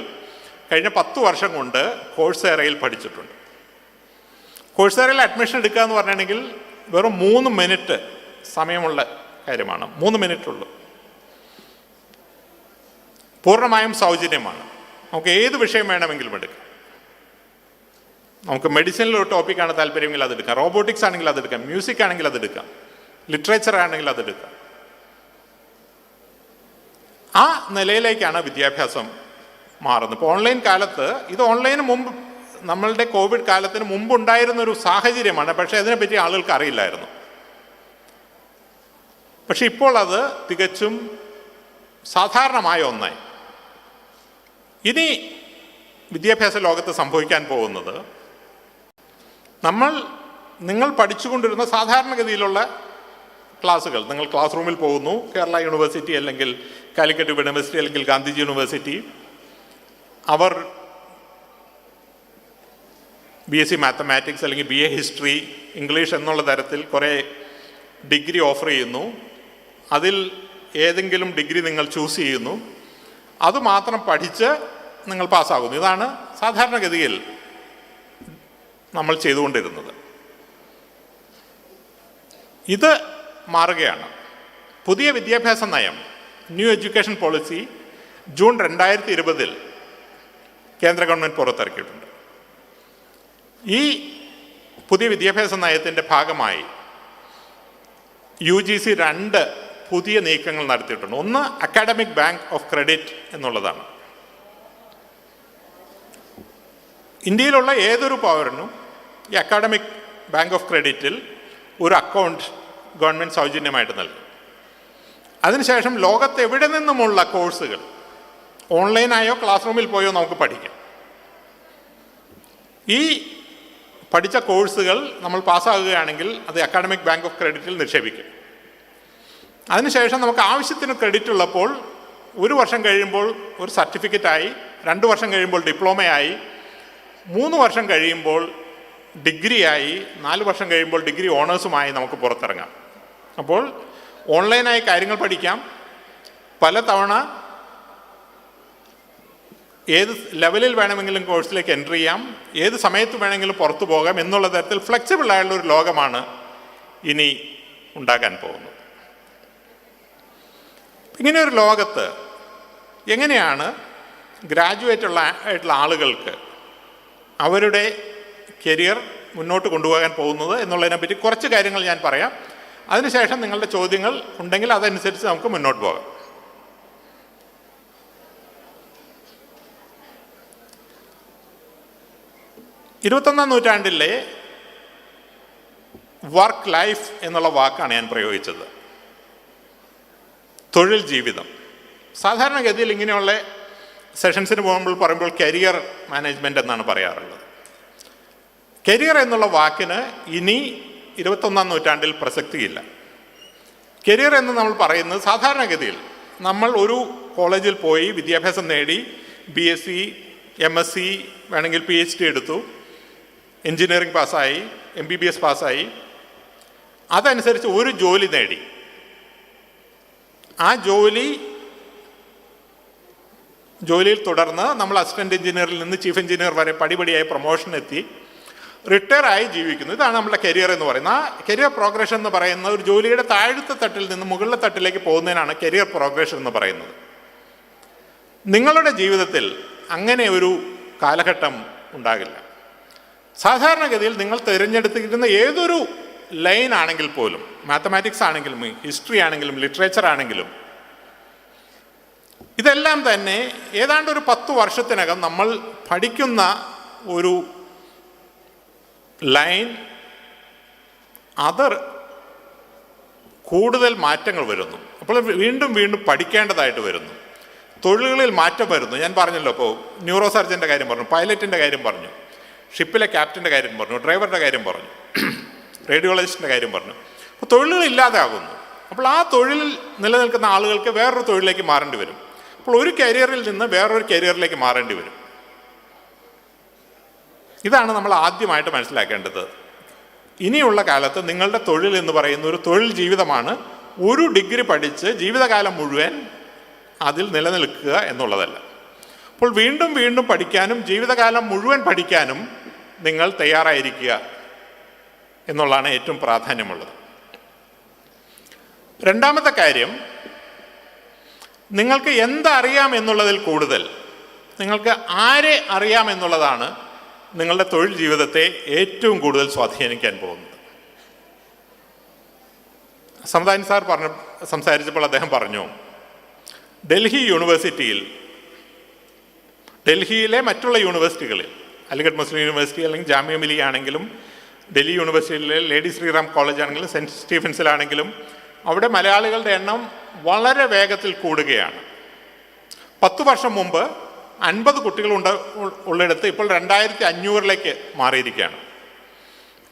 കഴിഞ്ഞ 10 വർഷം കൊണ്ട് കോഴ്സേറയിൽ പഠിച്ചിട്ടുണ്ട്. കോഴ്സേറയിൽ അഡ്മിഷൻ എടുക്കുക എന്ന് പറഞ്ഞിട്ടുണ്ടെങ്കിൽ വെറും 3 മിനിറ്റ് സമയമുള്ള കാര്യമാണ്. 3 മിനിറ്റ് ഉള്ളൂ. പൂർണ്ണമായും സൗജന്യമാണ്. നമുക്ക് ഏത് വിഷയം വേണമെങ്കിലും എടുക്കാം. നമുക്ക് മെഡിസിനിലൊരു ടോപ്പിക്കാണ് താല്പര്യമെങ്കിൽ അതെടുക്കാം, റോബോട്ടിക്സ് ആണെങ്കിൽ അതെടുക്കാം, മ്യൂസിക് ആണെങ്കിൽ അതെടുക്കാം, ലിറ്ററേച്ചർ ആണെങ്കിൽ അതെടുക്കാം. ആ നിലയിലേക്കാണ് വിദ്യാഭ്യാസം മാറുന്നത്. ഇപ്പോൾ ഓൺലൈൻ കാലത്ത്, ഇത് ഓൺലൈന് മുമ്പ്, നമ്മളുടെ കോവിഡ് കാലത്തിന് മുമ്പുണ്ടായിരുന്നൊരു സാഹചര്യമാണ്. പക്ഷേ അതിനെപ്പറ്റി ആളുകൾക്ക് അറിയില്ലായിരുന്നു. പക്ഷെ ഇപ്പോൾ അത് തികച്ചും സാധാരണമായ ഒന്നായി. ഇനി വിദ്യാഭ്യാസ ലോകത്ത് സംഭവിക്കാൻ പോകുന്നത്, നിങ്ങൾ പഠിച്ചുകൊണ്ടിരുന്ന സാധാരണഗതിയിലുള്ള ക്ലാസ്സുകൾ, നിങ്ങൾ ക്ലാസ് റൂമിൽ പോകുന്നു, കേരള യൂണിവേഴ്സിറ്റി അല്ലെങ്കിൽ കാലിക്കറ്റ് യൂണിവേഴ്സിറ്റി അല്ലെങ്കിൽ ഗാന്ധിജി യൂണിവേഴ്സിറ്റി, അവർ BSc മാത്തമാറ്റിക്സ് അല്ലെങ്കിൽ BA ഹിസ്റ്ററി, ഇംഗ്ലീഷ് എന്നുള്ള തരത്തിൽ കുറേ ഡിഗ്രി ഓഫർ ചെയ്യുന്നു. അതിൽ ഏതെങ്കിലും ഡിഗ്രി നിങ്ങൾ ചൂസ് ചെയ്യുന്നു, അതുമാത്രം പഠിച്ച് നിങ്ങൾ പാസ്സാകുന്നു. ഇതാണ് സാധാരണഗതിയിൽ നമ്മൾ ചെയ്തുകൊണ്ടിരുന്നത്. ഇത് മാറുകയാണ്. പുതിയ വിദ്യാഭ്യാസ നയം, ന്യൂ എഡ്യൂക്കേഷൻ പോളിസി ജൂൺ 2020 കേന്ദ്ര ഗവൺമെൻറ് പുറത്തിറക്കിയിട്ടുണ്ട്. ഈ പുതിയ വിദ്യാഭ്യാസ നയത്തിൻ്റെ ഭാഗമായി UGC 2 പുതിയ നീക്കങ്ങൾ നടത്തിയിട്ടുണ്ട്. ഒന്ന്, അക്കാഡമിക് ബാങ്ക് ഓഫ് ക്രെഡിറ്റ് എന്നുള്ളതാണ്. ഇന്ത്യയിലുള്ള ഏതൊരു പൗരനും ഈ അക്കാഡമിക് ബാങ്ക് ഓഫ് ക്രെഡിറ്റിൽ ഒരു അക്കൗണ്ട് ഗവൺമെൻറ് സൗജന്യമായിട്ട് നൽകും. അതിനുശേഷം ലോകത്ത് എവിടെ നിന്നുമുള്ള കോഴ്സുകൾ ഓൺലൈനായോ ക്ലാസ് റൂമിൽ പോയോ നമുക്ക് പഠിക്കാം. ഈ പഠിച്ച കോഴ്സുകൾ നമ്മൾ പാസ്സാകുകയാണെങ്കിൽ അത് അക്കാഡമിക് ബാങ്ക് ഓഫ് ക്രെഡിറ്റിൽ നിക്ഷേപിക്കും. അതിനുശേഷം നമുക്ക് ആവശ്യത്തിന് ക്രെഡിറ്റ് ഉള്ളപ്പോൾ 1 വർഷം കഴിയുമ്പോൾ ഒരു സർട്ടിഫിക്കറ്റായി, 2 വർഷം കഴിയുമ്പോൾ ഡിപ്ലോമയായി, 3 വർഷം കഴിയുമ്പോൾ ഡിഗ്രിയായി, 4 വർഷം കഴിയുമ്പോൾ ഡിഗ്രി ഓണേഴ്സുമായി നമുക്ക് പുറത്തിറങ്ങാം. അപ്പോൾ ഓൺലൈനായി കാര്യങ്ങൾ പഠിക്കാം, പലതവണ ഏത് ലെവലിൽ വേണമെങ്കിലും കോഴ്സിലേക്ക് എൻ്റർ ചെയ്യാം, ഏത് സമയത്ത് വേണമെങ്കിലും പുറത്തു പോകാം എന്നുള്ള തരത്തിൽ ഫ്ലെക്സിബിൾ ആയുള്ള ഒരു ലോകമാണ് ഇനി ഉണ്ടാകാൻ പോകുന്നത്. ഇങ്ങനെയൊരു ലോകത്ത് എങ്ങനെയാണ് ഗ്രാജുവേറ്റ് ആയിട്ടുള്ള ആളുകൾക്ക് അവരുടെ കരിയർ മുന്നോട്ട് കൊണ്ടുപോകാൻ പോകുന്നത് എന്നുള്ളതിനെപ്പറ്റി കുറച്ച് കാര്യങ്ങൾ ഞാൻ പറയാം. അതിനുശേഷം നിങ്ങളുടെ ചോദ്യങ്ങൾ ഉണ്ടെങ്കിൽ അതനുസരിച്ച് നമുക്ക് മുന്നോട്ട് പോകാം. ഇരുപത്തൊന്നാം നൂറ്റാണ്ടിലെ വർക്ക് ലൈഫ് എന്നുള്ള വാക്കാണ് ഞാൻ പ്രയോഗിച്ചത്. തൊഴിൽ ജീവിതം. സാധാരണഗതിയിൽ ഇങ്ങനെയുള്ള സെഷൻസിന് പറയുമ്പോൾ കരിയർ മാനേജ്മെൻറ്റ് എന്നാണ് പറയാറുള്ളത്. കരിയർ എന്നുള്ള വാക്കിന് ഇനി 21-ാം നൂറ്റാണ്ടിൽ പ്രസക്തിയില്ല. കരിയർ എന്ന് നമ്മൾ പറയുന്നത് സാധാരണഗതിയിൽ നമ്മൾ ഒരു കോളേജിൽ പോയി വിദ്യാഭ്യാസം നേടി BSc, MSc വേണമെങ്കിൽ PhD എടുത്തു, എൻജിനീയറിംഗ് പാസ്സായി, MBBS പാസ്സായി, അതനുസരിച്ച് ഒരു ജോലി നേടി. ആ ജോലിയിൽ തുടർന്ന് നമ്മൾ അസിസ്റ്റൻ്റ് എഞ്ചിനീയറിൽ നിന്ന് ചീഫ് എഞ്ചിനീയർ വരെ പടിപടിയായി പ്രൊമോഷൻ എത്തി റിട്ടയർ ആയി ജീവിക്കുന്നു. ഇതാണ് നമ്മുടെ കരിയർ എന്ന് പറയുന്നത്. ആ കരിയർ പ്രോഗ്രഷൻ എന്ന് പറയുന്നത് ഒരു ജോലിയുടെ താഴത്തെ തട്ടിൽ നിന്ന് മുകളിലെ തട്ടിലേക്ക് പോകുന്നതിനാണ് കരിയർ പ്രോഗ്രഷൻ എന്ന് പറയുന്നത്. നിങ്ങളുടെ ജീവിതത്തിൽ അങ്ങനെ ഒരു കാലഘട്ടം ഉണ്ടാകില്ല. സാധാരണഗതിയിൽ നിങ്ങൾ തിരഞ്ഞെടുത്തിരിക്കുന്ന ഏതൊരു ലൈൻ ആണെങ്കിൽ പോലും, മാത്തമാറ്റിക്സ് ആണെങ്കിലും ഹിസ്റ്ററി ആണെങ്കിലും ലിറ്ററേച്ചർ ആണെങ്കിലും, ഇതെല്ലാം തന്നെ ഏതാണ്ട് ഒരു 10 വർഷത്തിനകം നമ്മൾ പഠിക്കുന്ന ഒരു ലൈൻ, അത് കൂടുതൽ മാറ്റങ്ങൾ വരുന്നു. അപ്പോൾ വീണ്ടും വീണ്ടും പഠിക്കേണ്ടതായിട്ട് വരുന്നു. തൊഴിലുകളിൽ മാറ്റം വരുന്നു. ഞാൻ പറഞ്ഞല്ലോ, ഇപ്പോൾ ന്യൂറോ സർജൻ്റെ കാര്യം പറഞ്ഞു, പൈലറ്റിൻ്റെ കാര്യം പറഞ്ഞു, ഷിപ്പിലെ ക്യാപ്റ്റൻ്റെ കാര്യം പറഞ്ഞു, ഡ്രൈവറുടെ കാര്യം പറഞ്ഞു, റേഡിയോളജിസ്റ്റിൻ്റെ കാര്യം പറഞ്ഞു. അപ്പോൾ തൊഴിലുകൾ ഇല്ലാതാകുന്നു. അപ്പോൾ ആ തൊഴിലിൽ നിലനിൽക്കുന്ന ആളുകൾക്ക് വേറൊരു തൊഴിലിലേക്ക് മാറേണ്ടി വരും. അപ്പോൾ ഒരു കരിയറിൽ നിന്ന് വേറൊരു കരിയറിലേക്ക് മാറേണ്ടി വരും. ഇതാണ് നമ്മൾ ആദ്യമായിട്ട് മനസ്സിലാക്കേണ്ടത്. ഇനിയുള്ള കാലത്ത് നിങ്ങളുടെ തൊഴിൽ എന്ന് പറയുന്ന ഒരു തൊഴിൽ ജീവിതമാണ്. ഒരു ഡിഗ്രി പഠിച്ച് ജീവിതകാലം മുഴുവൻ അതിൽ നിലനിൽക്കുക എന്നുള്ളതല്ല. അപ്പോൾ വീണ്ടും വീണ്ടും പഠിക്കാനും ജീവിതകാലം മുഴുവൻ പഠിക്കാനും നിങ്ങൾ തയ്യാറായിരിക്കുക എന്നുള്ളതാണ് ഏറ്റവും പ്രാധാന്യമുള്ളത്. രണ്ടാമത്തെ കാര്യം, നിങ്ങൾക്ക് എന്തറിയാം എന്നുള്ളതിൽ കൂടുതൽ നിങ്ങൾക്ക് ആരെ അറിയാം എന്നുള്ളതാണ് നിങ്ങളുടെ തൊഴിൽ ജീവിതത്തെ ഏറ്റവും കൂടുതൽ സ്വാധീനിക്കാൻ പോകുന്നത്. സമദാനി സാർ സംസാരിച്ചപ്പോൾ അദ്ദേഹം പറഞ്ഞു, ഡൽഹി യൂണിവേഴ്സിറ്റിയിൽ, ഡൽഹിയിലെ മറ്റുള്ള യൂണിവേഴ്സിറ്റികളിൽ, അലിഗഡ് മുസ്ലിം യൂണിവേഴ്സിറ്റി അല്ലെങ്കിൽ ജാമിയ മിലിയ ആണെങ്കിലും, ഡൽഹി യൂണിവേഴ്സിറ്റിയിലെ ലേഡി ശ്രീറാം കോളേജ് ആണെങ്കിലും, സെൻറ്റ് സ്റ്റീഫൻസിലാണെങ്കിലും, അവിടെ മലയാളികളുടെ എണ്ണം വളരെ വേഗത്തിൽ കൂടുകയാണ്. 10 വർഷം മുമ്പ് 50 കുട്ടികൾ ഉള്ളിടത്ത് ഇപ്പോൾ 2500 മാറിയിരിക്കുകയാണ്.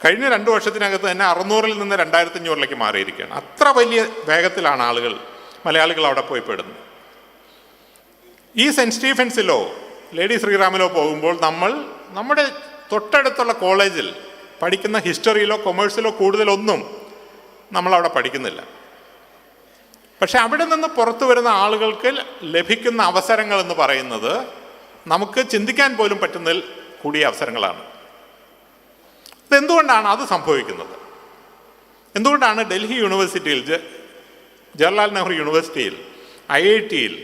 കഴിഞ്ഞ 2 വർഷത്തിനകത്ത് തന്നെ 600-ൽ നിന്ന് 2500 മാറിയിരിക്കുകയാണ്. അത്ര വലിയ വേഗത്തിലാണ് മലയാളികൾ അവിടെ പോയി പെടുന്നത്. ഈ സെൻറ്റ് സ്റ്റീഫൻസിലോ ലേഡി ശ്രീറാമിലോ പോകുമ്പോൾ നമ്മുടെ തൊട്ടടുത്തുള്ള കോളേജിൽ പഠിക്കുന്ന ഹിസ്റ്ററിയിലോ കൊമേഴ്സിലോ കൂടുതലൊന്നും നമ്മളവിടെ പഠിക്കുന്നില്ല. പക്ഷെ അവിടെ നിന്ന് പുറത്തു വരുന്ന ആളുകൾക്ക് ലഭിക്കുന്ന അവസരങ്ങൾ എന്ന് പറയുന്നത് നമുക്ക് ചിന്തിക്കാൻ പോലും പറ്റുന്നതിൽ കൂടിയ അവസരങ്ങളാണ്. ഇതെന്തുകൊണ്ടാണ് അത് സംഭവിക്കുന്നത്? എന്തുകൊണ്ടാണ് ഡൽഹി യൂണിവേഴ്സിറ്റിയിൽ, ജവഹർലാൽ നെഹ്റു യൂണിവേഴ്സിറ്റിയിൽ, IIT-യിൽ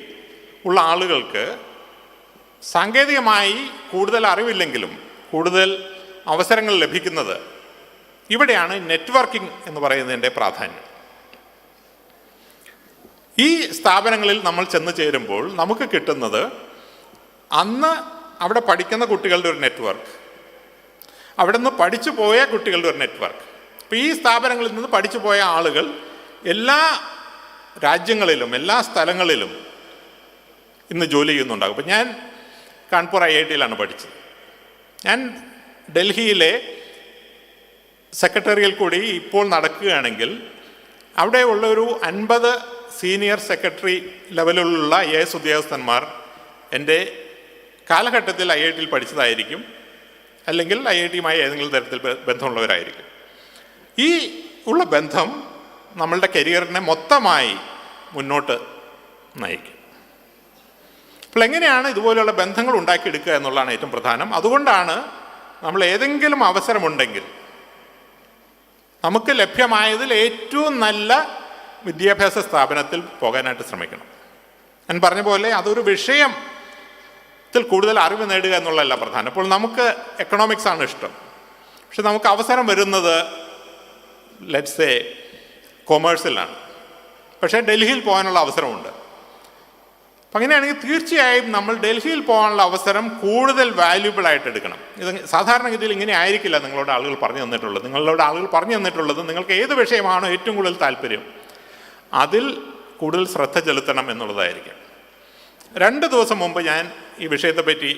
ഉള്ള ആളുകൾക്ക് സാങ്കേതികമായി കൂടുതൽ അറിവില്ലെങ്കിലും കൂടുതൽ അവസരങ്ങൾ ലഭിക്കുന്നത്? ഇവിടെയാണ് നെറ്റ്വർക്കിംഗ് എന്ന് പറയുന്നതിൻ്റെ പ്രാധാന്യം. ഈ സ്ഥാപനങ്ങളിൽ നമ്മൾ ചെന്ന് ചേരുമ്പോൾ നമുക്ക് കിട്ടുന്നത് അന്ന് അവിടെ പഠിക്കുന്ന കുട്ടികളുടെ ഒരു നെറ്റ്വർക്ക്, അവിടെ നിന്ന് പഠിച്ചു പോയ കുട്ടികളുടെ ഒരു നെറ്റ്വർക്ക്. അപ്പോൾ ഈ സ്ഥാപനങ്ങളിൽ നിന്ന് പഠിച്ചു പോയ ആളുകൾ എല്ലാ രാജ്യങ്ങളിലും എല്ലാ സ്ഥലങ്ങളിലും ഇന്ന് ജോലി ചെയ്യുന്നുണ്ടാകും. അപ്പോൾ ഞാൻ കാൺപൂർ IIT-യിലാണ് പഠിച്ചത്. ഞാൻ ഡൽഹിയിലെ സെക്രട്ടറിയിൽ കൂടി ഇപ്പോൾ നടക്കുകയാണെങ്കിൽ അവിടെ ഉള്ളൊരു 50 സീനിയർ സെക്രട്ടറി ലെവലിലുള്ള IAS ഉദ്യോഗസ്ഥന്മാർ എൻ്റെ കാലഘട്ടത്തിൽ IIT-യിൽ പഠിച്ചതായിരിക്കും, അല്ലെങ്കിൽ IIT-യുമായി ഏതെങ്കിലും തരത്തിൽ ബന്ധമുള്ളവരായിരിക്കും. ഈ ഉള്ള ബന്ധം നമ്മളുടെ കരിയറിനെ മൊത്തമായി മുന്നോട്ട് നയിക്കും. അപ്പോൾ എങ്ങനെയാണ് ഇതുപോലെയുള്ള ബന്ധങ്ങൾ ഉണ്ടാക്കിയെടുക്കുക എന്നുള്ളതാണ് ഏറ്റവും പ്രധാനം. അതുകൊണ്ടാണ് നമ്മൾ ഏതെങ്കിലും അവസരമുണ്ടെങ്കിൽ നമുക്ക് ലഭ്യമായതിൽ ഏറ്റവും നല്ല വിദ്യാഭ്യാസ സ്ഥാപനത്തിൽ പോകാനായിട്ട് ശ്രമിക്കണം. ഞാൻ പറഞ്ഞ പോലെ അതൊരു വിഷയത്തിൽ കൂടുതൽ അറിവ് നേടുക എന്നുള്ളതല്ല പ്രധാനം. അപ്പോൾ നമുക്ക് എക്കണോമിക്സ് ആണ് ഇഷ്ടം, പക്ഷെ നമുക്ക് അവസരം വരുന്നത് ലെറ്റ്സ് സേ കൊമേഴ്സിലാണ്, പക്ഷേ ഡൽഹിയിൽ പോകാനുള്ള അവസരമുണ്ട്. അപ്പം അങ്ങനെയാണെങ്കിൽ തീർച്ചയായും നമ്മൾ ഡൽഹിയിൽ പോകാനുള്ള അവസരം കൂടുതൽ വാല്യുബിൾ ആയിട്ട് എടുക്കണം. ഇത് സാധാരണഗതിയിൽ ഇങ്ങനെ ആയിരിക്കില്ല നിങ്ങളോട് ആളുകൾ പറഞ്ഞു തന്നിട്ടുള്ളത്. നിങ്ങൾക്ക് ഏത് വിഷയമാണോ ഏറ്റവും കൂടുതൽ താല്പര്യം അതിൽ കൂടുതൽ ശ്രദ്ധ ചെലുത്തണം എന്നുള്ളതായിരിക്കും. 2 ദിവസം മുമ്പ് ഞാൻ ഈ വിഷയത്തെപ്പറ്റി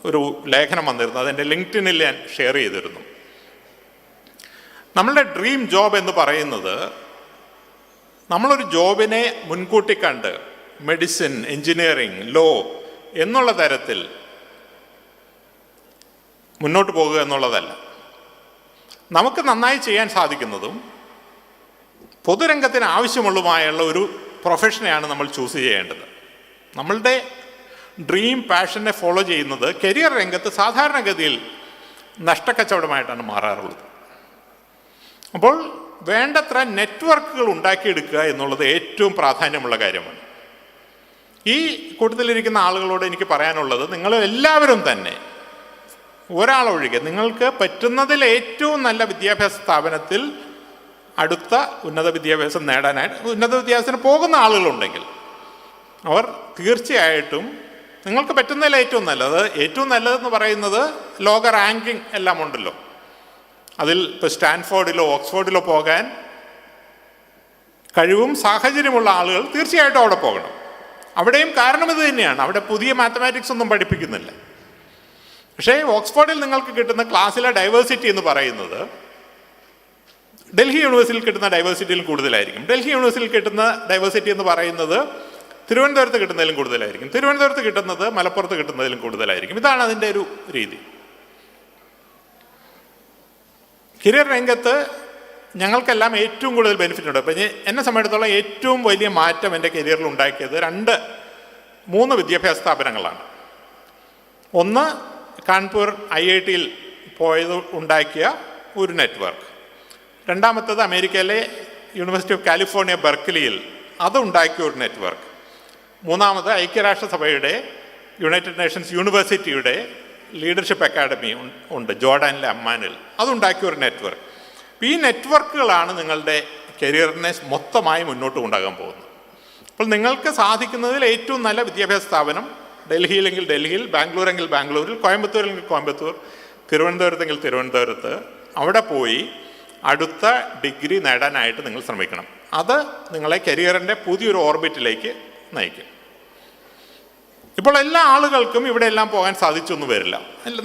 ഒരു ലേഖനം വന്നിരുന്നു. അതെൻ്റെ ലിങ്ക്ഡിനിൽ ഞാൻ ഷെയർ ചെയ്തിരുന്നു. നമ്മളുടെ ഡ്രീം ജോബ് എന്ന് പറയുന്നത് നമ്മളൊരു ജോബിനെ മുൻകൂട്ടി കണ്ട് മെഡിസിൻ, എൻജിനീയറിംഗ്, ലോ എന്നുള്ള തരത്തിൽ മുന്നോട്ട് പോകുക എന്നുള്ളതല്ല. നമുക്ക് നന്നായി ചെയ്യാൻ സാധിക്കുന്നതും പൊതുരംഗത്തിന് ആവശ്യമുള്ളതുമായുള്ള ഒരു പ്രൊഫഷനെയാണ് നമ്മൾ ചൂസ് ചെയ്യേണ്ടത്. നമ്മളുടെ ഡ്രീം പാഷനെ ഫോളോ ചെയ്യുന്നത് കരിയർ രംഗത്ത് സാധാരണഗതിയിൽ നഷ്ടക്കച്ചവടമായിട്ടാണ് മാറാറുള്ളത്. അപ്പോൾ വേണ്ടത്ര നെറ്റ്വർക്കുകൾ ഉണ്ടാക്കിയെടുക്കുക എന്നുള്ളത് ഏറ്റവും പ്രാധാന്യമുള്ള കാര്യമാണ്. ഈ കൂട്ടത്തിലിരിക്കുന്ന ആളുകളോട് എനിക്ക് പറയാനുള്ളത്, നിങ്ങൾ എല്ലാവരും തന്നെ ഒരാളൊഴികെ നിങ്ങൾക്ക് പറ്റുന്നതിൽ ഏറ്റവും നല്ല വിദ്യാഭ്യാസ സ്ഥാപനത്തിൽ അടുത്ത ഉന്നത വിദ്യാഭ്യാസം നേടാനായിട്ട് ഉന്നത വിദ്യാഭ്യാസത്തിന് പോകുന്ന ആളുകളുണ്ടെങ്കിൽ അവർ തീർച്ചയായിട്ടും നിങ്ങൾക്ക് പറ്റുന്നതിൽ ഏറ്റവും നല്ലതെന്ന് പറയുന്നത് ലോക റാങ്കിങ് എല്ലാം ഉണ്ടല്ലോ. അതിൽ ഇപ്പോൾ സ്റ്റാൻഫോർഡിലോ ഓക്സ്ഫോർഡിലോ പോകാൻ കഴിവും സാഹചര്യമുള്ള ആളുകൾ തീർച്ചയായിട്ടും അവിടെ പോകണം. അവിടെയും കാരണം ഇത് തന്നെയാണ്, അവിടെ പുതിയ മാത്തമാറ്റിക്സ് ഒന്നും പഠിപ്പിക്കുന്നില്ല. പക്ഷേ ഓക്സ്ഫോർഡിൽ നിങ്ങൾക്ക് കിട്ടുന്ന ക്ലാസ്സിലെ ഡൈവേഴ്സിറ്റി എന്ന് പറയുന്നത് ഡൽഹി യൂണിവേഴ്സിറ്റിയിൽ കിട്ടുന്ന ഡൈവേഴ്സിറ്റിയിൽ കൂടുതലായിരിക്കും. ഡൽഹി യൂണിവേഴ്സിറ്റിയിൽ കിട്ടുന്ന ഡൈവേഴ്സിറ്റി എന്ന് പറയുന്നത് തിരുവനന്തപുരത്ത് കിട്ടുന്നതിലും കൂടുതലായിരിക്കും. തിരുവനന്തപുരത്ത് കിട്ടുന്നത് മലപ്പുറത്ത് കിട്ടുന്നതിലും കൂടുതലായിരിക്കും. ഇതാണ് അതിൻ്റെ ഒരു രീതി. കരിയർ രംഗത്ത് ഞങ്ങൾക്കെല്ലാം ഏറ്റവും കൂടുതൽ ബെനിഫിറ്റ് ഉണ്ട്. അപ്പം എന്നെ സംബന്ധിച്ചിടത്തോളം ഏറ്റവും വലിയ മാറ്റം എൻ്റെ കരിയറിൽ ഉണ്ടാക്കിയത് 3 വിദ്യാഭ്യാസ സ്ഥാപനങ്ങളാണ്. ഒന്ന്, കാൺപൂർ IIT-യിൽ പോയത് ഉണ്ടാക്കിയ ഒരു നെറ്റ്വർക്ക്. രണ്ടാമത്തത് അമേരിക്കയിലെ യൂണിവേഴ്സിറ്റി ഓഫ് കാലിഫോർണിയ ബെർക്ക്ലിയിൽ അതുണ്ടാക്കിയ ഒരു നെറ്റ്വർക്ക്. മൂന്നാമത് ഐക്യരാഷ്ട്രസഭയുടെ യുണൈറ്റഡ് നേഷൻസ് യൂണിവേഴ്സിറ്റിയുടെ ലീഡർഷിപ്പ് അക്കാഡമി ഉണ്ട് ജോർഡാനിലെ അമ്മാനിൽ, അതുണ്ടാക്കിയ ഒരു നെറ്റ്വർക്ക്. ഈ നെറ്റ്വർക്കുകളാണ് നിങ്ങളുടെ കരിയറിനെ മൊത്തമായി മുന്നോട്ട് കൊണ്ടുപോകാൻ പോകുന്നത്. അപ്പോൾ നിങ്ങൾക്ക് സാധിക്കുന്നതിൽ ഏറ്റവും നല്ല വിദ്യാഭ്യാസ സ്ഥാപനം ഡൽഹിയിലെങ്കിൽ ഡൽഹിയിൽ, ബാംഗ്ലൂരെങ്കിൽ ബാംഗ്ലൂരിൽ, കോയമ്പത്തൂരെങ്കിൽ കോയമ്പത്തൂർ, തിരുവനന്തപുരത്തെങ്കിൽ തിരുവനന്തപുരത്ത്, അവിടെ പോയി അടുത്ത ഡിഗ്രി നേടാനായിട്ട് നിങ്ങൾ ശ്രമിക്കണം. അത് നിങ്ങളെ കരിയറിൻ്റെ പുതിയൊരു ഓർബിറ്റിലേക്ക് നയിക്കും. ഇപ്പോൾ എല്ലാ ആളുകൾക്കും ഇവിടെ എല്ലാം പോകാൻ സാധിച്ചൊന്നും വരില്ല.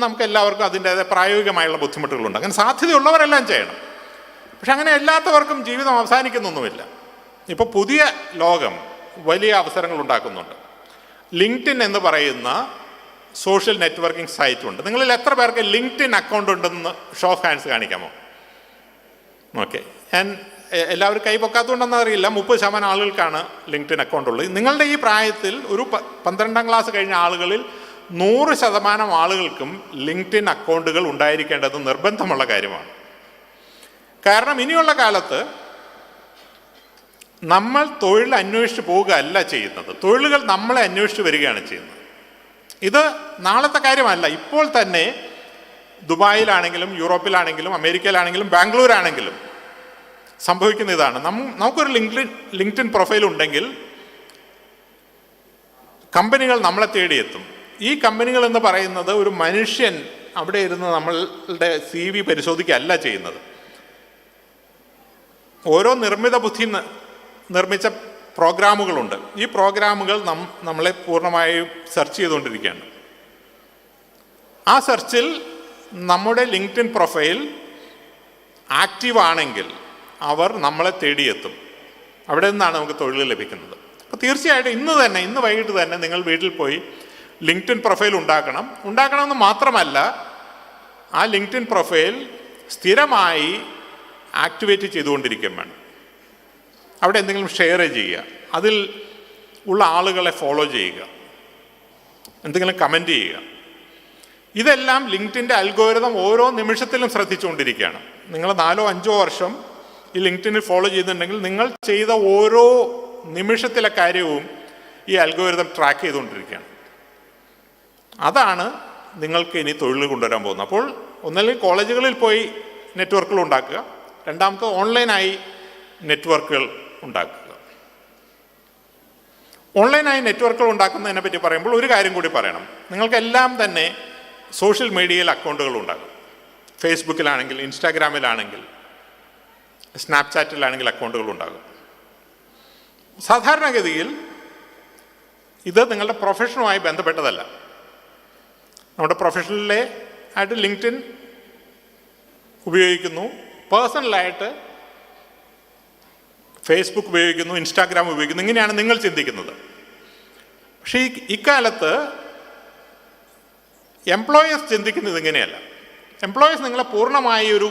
നമുക്ക് എല്ലാവർക്കും അതിൻ്റേതായ പ്രായോഗികമായുള്ള ബുദ്ധിമുട്ടുകളുണ്ട്. അങ്ങനെ സാധ്യതയുള്ളവരെല്ലാം ചെയ്യണം. പക്ഷെ അങ്ങനെ എല്ലാത്തവർക്കും ജീവിതം അവസാനിക്കുന്നൊന്നുമില്ല. ഇപ്പോൾ പുതിയ ലോകം വലിയ അവസരങ്ങൾ ഉണ്ടാക്കുന്നുണ്ട്. ലിങ്ക്ഡിൻ എന്ന് പറയുന്ന സോഷ്യൽ നെറ്റ്വർക്കിംഗ് സൈറ്റ് ഉണ്ട്. നിങ്ങളിൽ എത്ര പേർക്ക് ലിങ്ക്ഡിൻ അക്കൗണ്ട് ഉണ്ടെന്ന് ഷോ ഓഫ് ഹാൻഡ്സ് കാണിക്കാമോ? ഓക്കെ, ഞാൻ എല്ലാവരും കൈ പൊക്കാത്തതുകൊണ്ടെന്ന് അറിയില്ല. 30% ആളുകൾക്കാണ് ലിങ്ക്ഡിൻ അക്കൗണ്ട് ഉള്ളത്. നിങ്ങളുടെ ഈ പ്രായത്തിൽ ഒരു 12ാം ക്ലാസ് കഴിഞ്ഞ ആളുകളിൽ 100% ആളുകൾക്കും ലിങ്ക്ഡിൻ അക്കൗണ്ടുകൾ ഉണ്ടായിരിക്കേണ്ടത് നിർബന്ധമുള്ള കാര്യമാണ്. കാരണം ഇനിയുള്ള കാലത്ത് നമ്മൾ തൊഴിൽ അന്വേഷിച്ച് പോവുകയല്ല ചെയ്യുന്നത്, തൊഴിലുകൾ നമ്മളെ അന്വേഷിച്ച് വരികയാണ് ചെയ്യുന്നത്. ഇത് നാളത്തെ കാര്യമല്ല. ഇപ്പോൾ തന്നെ ദുബായിലാണെങ്കിലും യൂറോപ്പിലാണെങ്കിലും അമേരിക്കയിലാണെങ്കിലും ബാംഗ്ലൂരാണെങ്കിലും സംഭവിക്കുന്ന ഇതാണ്. നമുക്കൊരു ലിങ്ക്ഡിൻ പ്രൊഫൈൽ ഉണ്ടെങ്കിൽ കമ്പനികൾ നമ്മളെ തേടിയെത്തും. ഈ കമ്പനികൾ എന്ന് പറയുന്നത് ഒരു മനുഷ്യൻ അവിടെ ഇരുന്ന് നമ്മളുടെ CV പരിശോധിക്കുകയല്ല ചെയ്യുന്നത്. ഓരോ നിർമ്മിത ബുദ്ധി നിർമ്മിച്ച പ്രോഗ്രാമുകളുണ്ട്. ഈ പ്രോഗ്രാമുകൾ നമ്മളെ പൂർണ്ണമായും സെർച്ച് ചെയ്തുകൊണ്ടിരിക്കുകയാണ്. ആ സെർച്ചിൽ നമ്മുടെ ലിങ്ക്ഡിൻ പ്രൊഫൈൽ ആക്റ്റീവ് ആണെങ്കിൽ അവർ നമ്മളെ തേടിയെത്തും. അവിടെ നിന്നാണ് നമുക്ക് തൊഴിൽ ലഭിക്കുന്നത്. അപ്പോൾ തീർച്ചയായിട്ടും ഇന്ന് വൈകിട്ട് തന്നെ നിങ്ങൾ വീട്ടിൽ പോയി ലിങ്ക്ഡിൻ പ്രൊഫൈൽ ഉണ്ടാക്കണമെന്ന് മാത്രമല്ല, ആ ലിങ്ക്ഡിൻ പ്രൊഫൈൽ സ്ഥിരമായി ആക്ടിവേറ്റ് ചെയ്തുകൊണ്ടിരിക്കുകയും വേണം. അവിടെ എന്തെങ്കിലും ഷെയർ ചെയ്യുക, അതിൽ ഉള്ള ആളുകളെ ഫോളോ ചെയ്യുക, എന്തെങ്കിലും കമൻറ്റ് ചെയ്യുക. ഇതെല്ലാം ലിങ്ക്ഡിൻ്റെ അൽഗോരിതം ഓരോ നിമിഷത്തിലും ശ്രദ്ധിച്ചുകൊണ്ടിരിക്കുകയാണ്. നിങ്ങൾ 4-5 വർഷം ഈ ലിങ്ക്ഡിനിൽ ഫോളോ ചെയ്തിട്ടുണ്ടെങ്കിൽ നിങ്ങൾ ചെയ്ത ഓരോ നിമിഷത്തിലെ കാര്യവും ഈ അൽഗോരിതം ട്രാക്ക് ചെയ്തുകൊണ്ടിരിക്കുകയാണ്. അതാണ് നിങ്ങൾക്ക് ഇനി തൊഴിൽ കൊണ്ടുവരാൻ പോകുന്നത്. അപ്പോൾ ഒന്നല്ലെങ്കിൽ കോളേജുകളിൽ പോയി നെറ്റ്വർക്കുകൾ ഉണ്ടാക്കുക, രണ്ടാമത്തെ ഓൺലൈനായി നെറ്റ്വർക്കുകൾ ഉണ്ടാക്കുക. ഓൺലൈനായി നെറ്റ്വർക്കുകൾ ഉണ്ടാക്കുന്നതിനെ പറ്റി പറയുമ്പോൾ ഒരു കാര്യം കൂടി പറയണം. നിങ്ങൾക്കെല്ലാം തന്നെ സോഷ്യൽ മീഡിയയിൽ അക്കൗണ്ടുകൾ ഉണ്ടാകും. ഫേസ്ബുക്കിലാണെങ്കിൽ, ഇൻസ്റ്റാഗ്രാമിലാണെങ്കിൽ, സ്നാപ്ചാറ്റിലാണെങ്കിൽ അക്കൗണ്ടുകൾ ഉണ്ടാകും. സാധാരണഗതിയിൽ ഇത് നിങ്ങളുടെ പ്രൊഫഷനുമായി ബന്ധപ്പെട്ടതല്ല. നമ്മുടെ പ്രൊഫഷനിലെ ആയിട്ട് ലിങ്ക്ഡിൻ ഉപയോഗിക്കുന്നു, പേഴ്സണലായിട്ട് ഫേസ്ബുക്ക് ഉപയോഗിക്കുന്നു, ഇൻസ്റ്റാഗ്രാം ഉപയോഗിക്കുന്നു. ഇങ്ങനെയാണ് നിങ്ങൾ ചിന്തിക്കുന്നത്. പക്ഷേ ഇക്കാലത്ത് എംപ്ലോയേഴ്സ് ചിന്തിക്കുന്നത് ഇങ്ങനെയല്ല. എംപ്ലോയേഴ്സ് നിങ്ങളെ പൂർണ്ണമായി ഒരു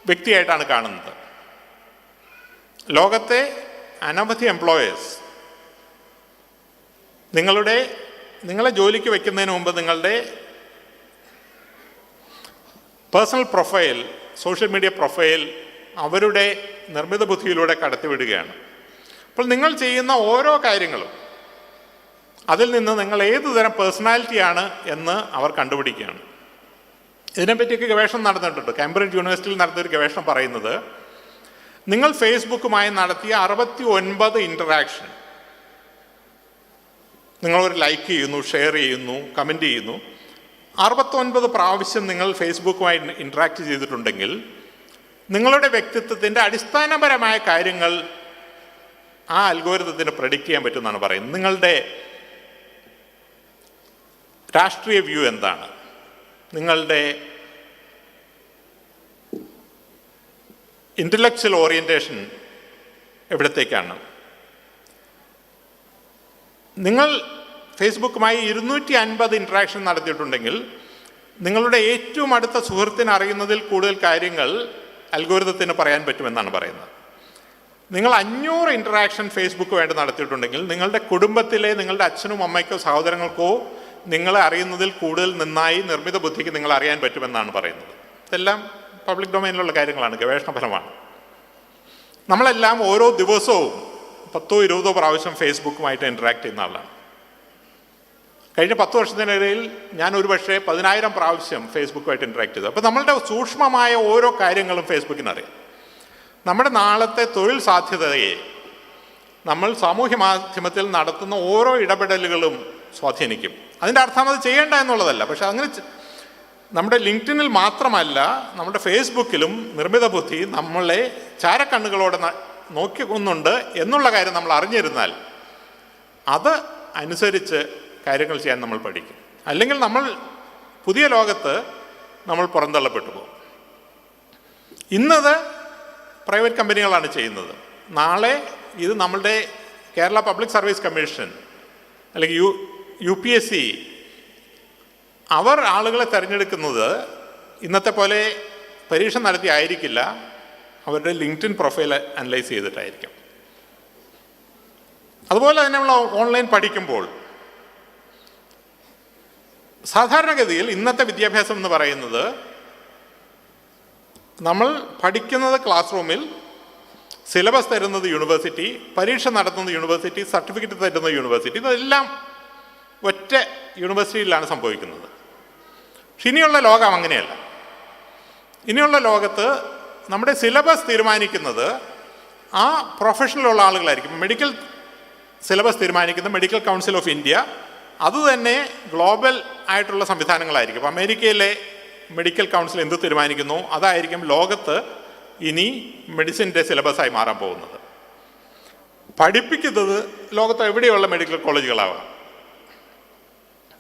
വ്യക്തിയായിട്ടാണ് കാണുന്നത്. ലോകത്തെ അനവധി എംപ്ലോയേഴ്സ് നിങ്ങളെ ജോലിക്ക് വയ്ക്കുന്നതിന് മുമ്പ് നിങ്ങളുടെ personal profile, social media profile അവരുടെ നിർമ്മിത ബുദ്ധിയിലൂടെ കടത്തിവിടുകയാണ്. അപ്പോൾ നിങ്ങൾ ചെയ്യുന്ന ഓരോ കാര്യങ്ങളും അതിൽ നിന്ന് നിങ്ങൾ ഏതു തരം പേഴ്സണാലിറ്റിയാണ് എന്ന് അവർ കണ്ടുപിടിക്കുകയാണ്. ഇതിനെപ്പറ്റിയൊക്കെ ഗവേഷണം നടന്നിട്ടുണ്ട്. കാംബ്രിഡ്ജ് യൂണിവേഴ്സിറ്റിയിൽ നടത്തിയൊരു ഗവേഷണം പറയുന്നത്, നിങ്ങൾ ഫേസ്ബുക്കുമായി നടത്തിയ 69 ഇൻറ്ററാക്ഷൻ, നിങ്ങളൊരു ലൈക്ക് ചെയ്യുന്നു, ഷെയർ ചെയ്യുന്നു, കമൻറ്റ് ചെയ്യുന്നു, 69 പ്രാവശ്യം നിങ്ങൾ ഫേസ്ബുക്കുമായി ഇൻറ്ററാക്ട് ചെയ്തിട്ടുണ്ടെങ്കിൽ നിങ്ങളുടെ വ്യക്തിത്വത്തിൻ്റെ അടിസ്ഥാനപരമായ കാര്യങ്ങൾ ആ അൽഗോരിതത്തിന് പ്രെഡിക്റ്റ് ചെയ്യാൻ പറ്റുമെന്നാണ് പറയുന്നത്. നിങ്ങളുടെ രാഷ്ട്രീയ വ്യൂ എന്താണ്, നിങ്ങളുടെ ഇൻ്റലക്ച്വൽ ഓറിയൻറ്റേഷൻ എവിടത്തേക്കാണ്. നിങ്ങൾ ഫേസ്ബുക്കുമായി 250 ഇൻട്രാക്ഷൻ നടത്തിയിട്ടുണ്ടെങ്കിൽ നിങ്ങളുടെ ഏറ്റവും അടുത്ത സുഹൃത്തിന് അറിയുന്നതിൽ കൂടുതൽ കാര്യങ്ങൾ അൽഗോരിതത്തിന് പറയാൻ പറ്റുമെന്നാണ് പറയുന്നത്. നിങ്ങൾ 500 ഇൻറ്ററാക്ഷൻ ഫേസ്ബുക്കുമായിട്ട് നടത്തിയിട്ടുണ്ടെങ്കിൽ നിങ്ങളുടെ കുടുംബത്തിലെ നിങ്ങളുടെ അച്ഛനും അമ്മയ്ക്കോ സഹോദരങ്ങൾക്കോ നിങ്ങളെ അറിയുന്നതിൽ കൂടുതൽ നന്നായി നിർമ്മിത ബുദ്ധിക്ക് നിങ്ങൾ അറിയാൻ പറ്റുമെന്നാണ് പറയുന്നത്. ഇതെല്ലാം പബ്ലിക് ഡൊമൈനിലുള്ള കാര്യങ്ങളാണ്, ഗവേഷണഫലമാണ്. നമ്മളെല്ലാം ഓരോ ദിവസവും 10-20 പ്രാവശ്യം ഫേസ്ബുക്കുമായിട്ട് ഇൻറ്ററാക്ട് ചെയ്യുന്ന ആളാണ്. കഴിഞ്ഞ 10 വർഷത്തിനിടയിൽ ഞാൻ ഒരുപക്ഷെ 10,000 പ്രാവശ്യം ഫേസ്ബുക്കുമായിട്ട് ഇൻറ്ററാക്ട് ചെയ്തു. അപ്പോൾ നമ്മളുടെ സൂക്ഷ്മമായ ഓരോ കാര്യങ്ങളും ഫേസ്ബുക്കിനറിയാം. നമ്മുടെ നാളത്തെ തൊഴിൽ സാധ്യതയെ നമ്മൾ സാമൂഹ്യ മാധ്യമത്തിൽ നടത്തുന്ന ഓരോ ഇടപെടലുകളും സ്വാധീനിക്കും. അതിൻ്റെ അർത്ഥം അത് ചെയ്യേണ്ട എന്നുള്ളതല്ല, പക്ഷെ അങ്ങനെ നമ്മുടെ ലിങ്ക്ഡിനിൽ മാത്രമല്ല നമ്മുടെ ഫേസ്ബുക്കിലും നിർമ്മിത ബുദ്ധി നമ്മളെ ചാരക്കണ്ണുകളോടെ നോക്കിക്കൊന്നുണ്ട് എന്നുള്ള കാര്യം നമ്മൾ അറിഞ്ഞിരുന്നാൽ അത് അനുസരിച്ച് കാര്യങ്ങൾ ചെയ്യാൻ നമ്മൾ പഠിക്കും. അല്ലെങ്കിൽ നമ്മൾ പുതിയ ലോകത്ത് നമ്മൾ പുറന്തള്ളപ്പെട്ടു പോകും. ഇന്നത് പ്രൈവറ്റ് കമ്പനികളാണ് ചെയ്യുന്നത്. നാളെ ഇത് നമ്മളുടെ കേരള പബ്ലിക് സർവീസ് കമ്മീഷൻ അല്ലെങ്കിൽ UPSC അവർ ആളുകളെ തിരഞ്ഞെടുക്കുന്നത് ഇന്നത്തെ പോലെ പരീക്ഷ നടത്തി ആയിരിക്കില്ല, അവരുടെ ലിങ്ക്ഡിൻ പ്രൊഫൈൽ അനലൈസ് ചെയ്തിട്ടായിരിക്കും. അതുപോലെ തന്നെ നമ്മൾ ഓൺലൈൻ പഠിക്കുമ്പോൾ സാധാരണഗതിയിൽ ഇന്നത്തെ വിദ്യാഭ്യാസം എന്ന് പറയുന്നത് നമ്മൾ പഠിക്കുന്നത് ക്ലാസ് റൂമിൽ, സിലബസ് തരുന്നത് യൂണിവേഴ്സിറ്റി, പരീക്ഷ നടത്തുന്നത് യൂണിവേഴ്സിറ്റി, സർട്ടിഫിക്കറ്റ് തരുന്നത് യൂണിവേഴ്സിറ്റി, ഇതെല്ലാം ഒറ്റ യൂണിവേഴ്സിറ്റിയിലാണ് സംഭവിക്കുന്നത്. പക്ഷെ ഇനിയുള്ള ലോകം അങ്ങനെയല്ല. ഇനിയുള്ള ലോകത്ത് നമ്മുടെ സിലബസ് തീരുമാനിക്കുന്നത് ആ പ്രൊഫഷനിലുള്ള ആളുകളായിരിക്കും. മെഡിക്കൽ സിലബസ് തീരുമാനിക്കുന്ന മെഡിക്കൽ കൗൺസിൽ ഓഫ് ഇന്ത്യ അതുതന്നെ ഗ്ലോബൽ ആയിട്ടുള്ള സംവിധാനങ്ങളായിരിക്കും. അപ്പോൾ അമേരിക്കയിലെ മെഡിക്കൽ കൗൺസിൽ എന്ത് തീരുമാനിക്കുന്നു അതായിരിക്കും ലോകത്ത് ഇനി മെഡിസിൻ്റെ സിലബസായി മാറാൻ പോകുന്നത്. പഠിപ്പിക്കുന്നത് ലോകത്ത് എവിടെയുള്ള മെഡിക്കൽ കോളേജുകളാവാം,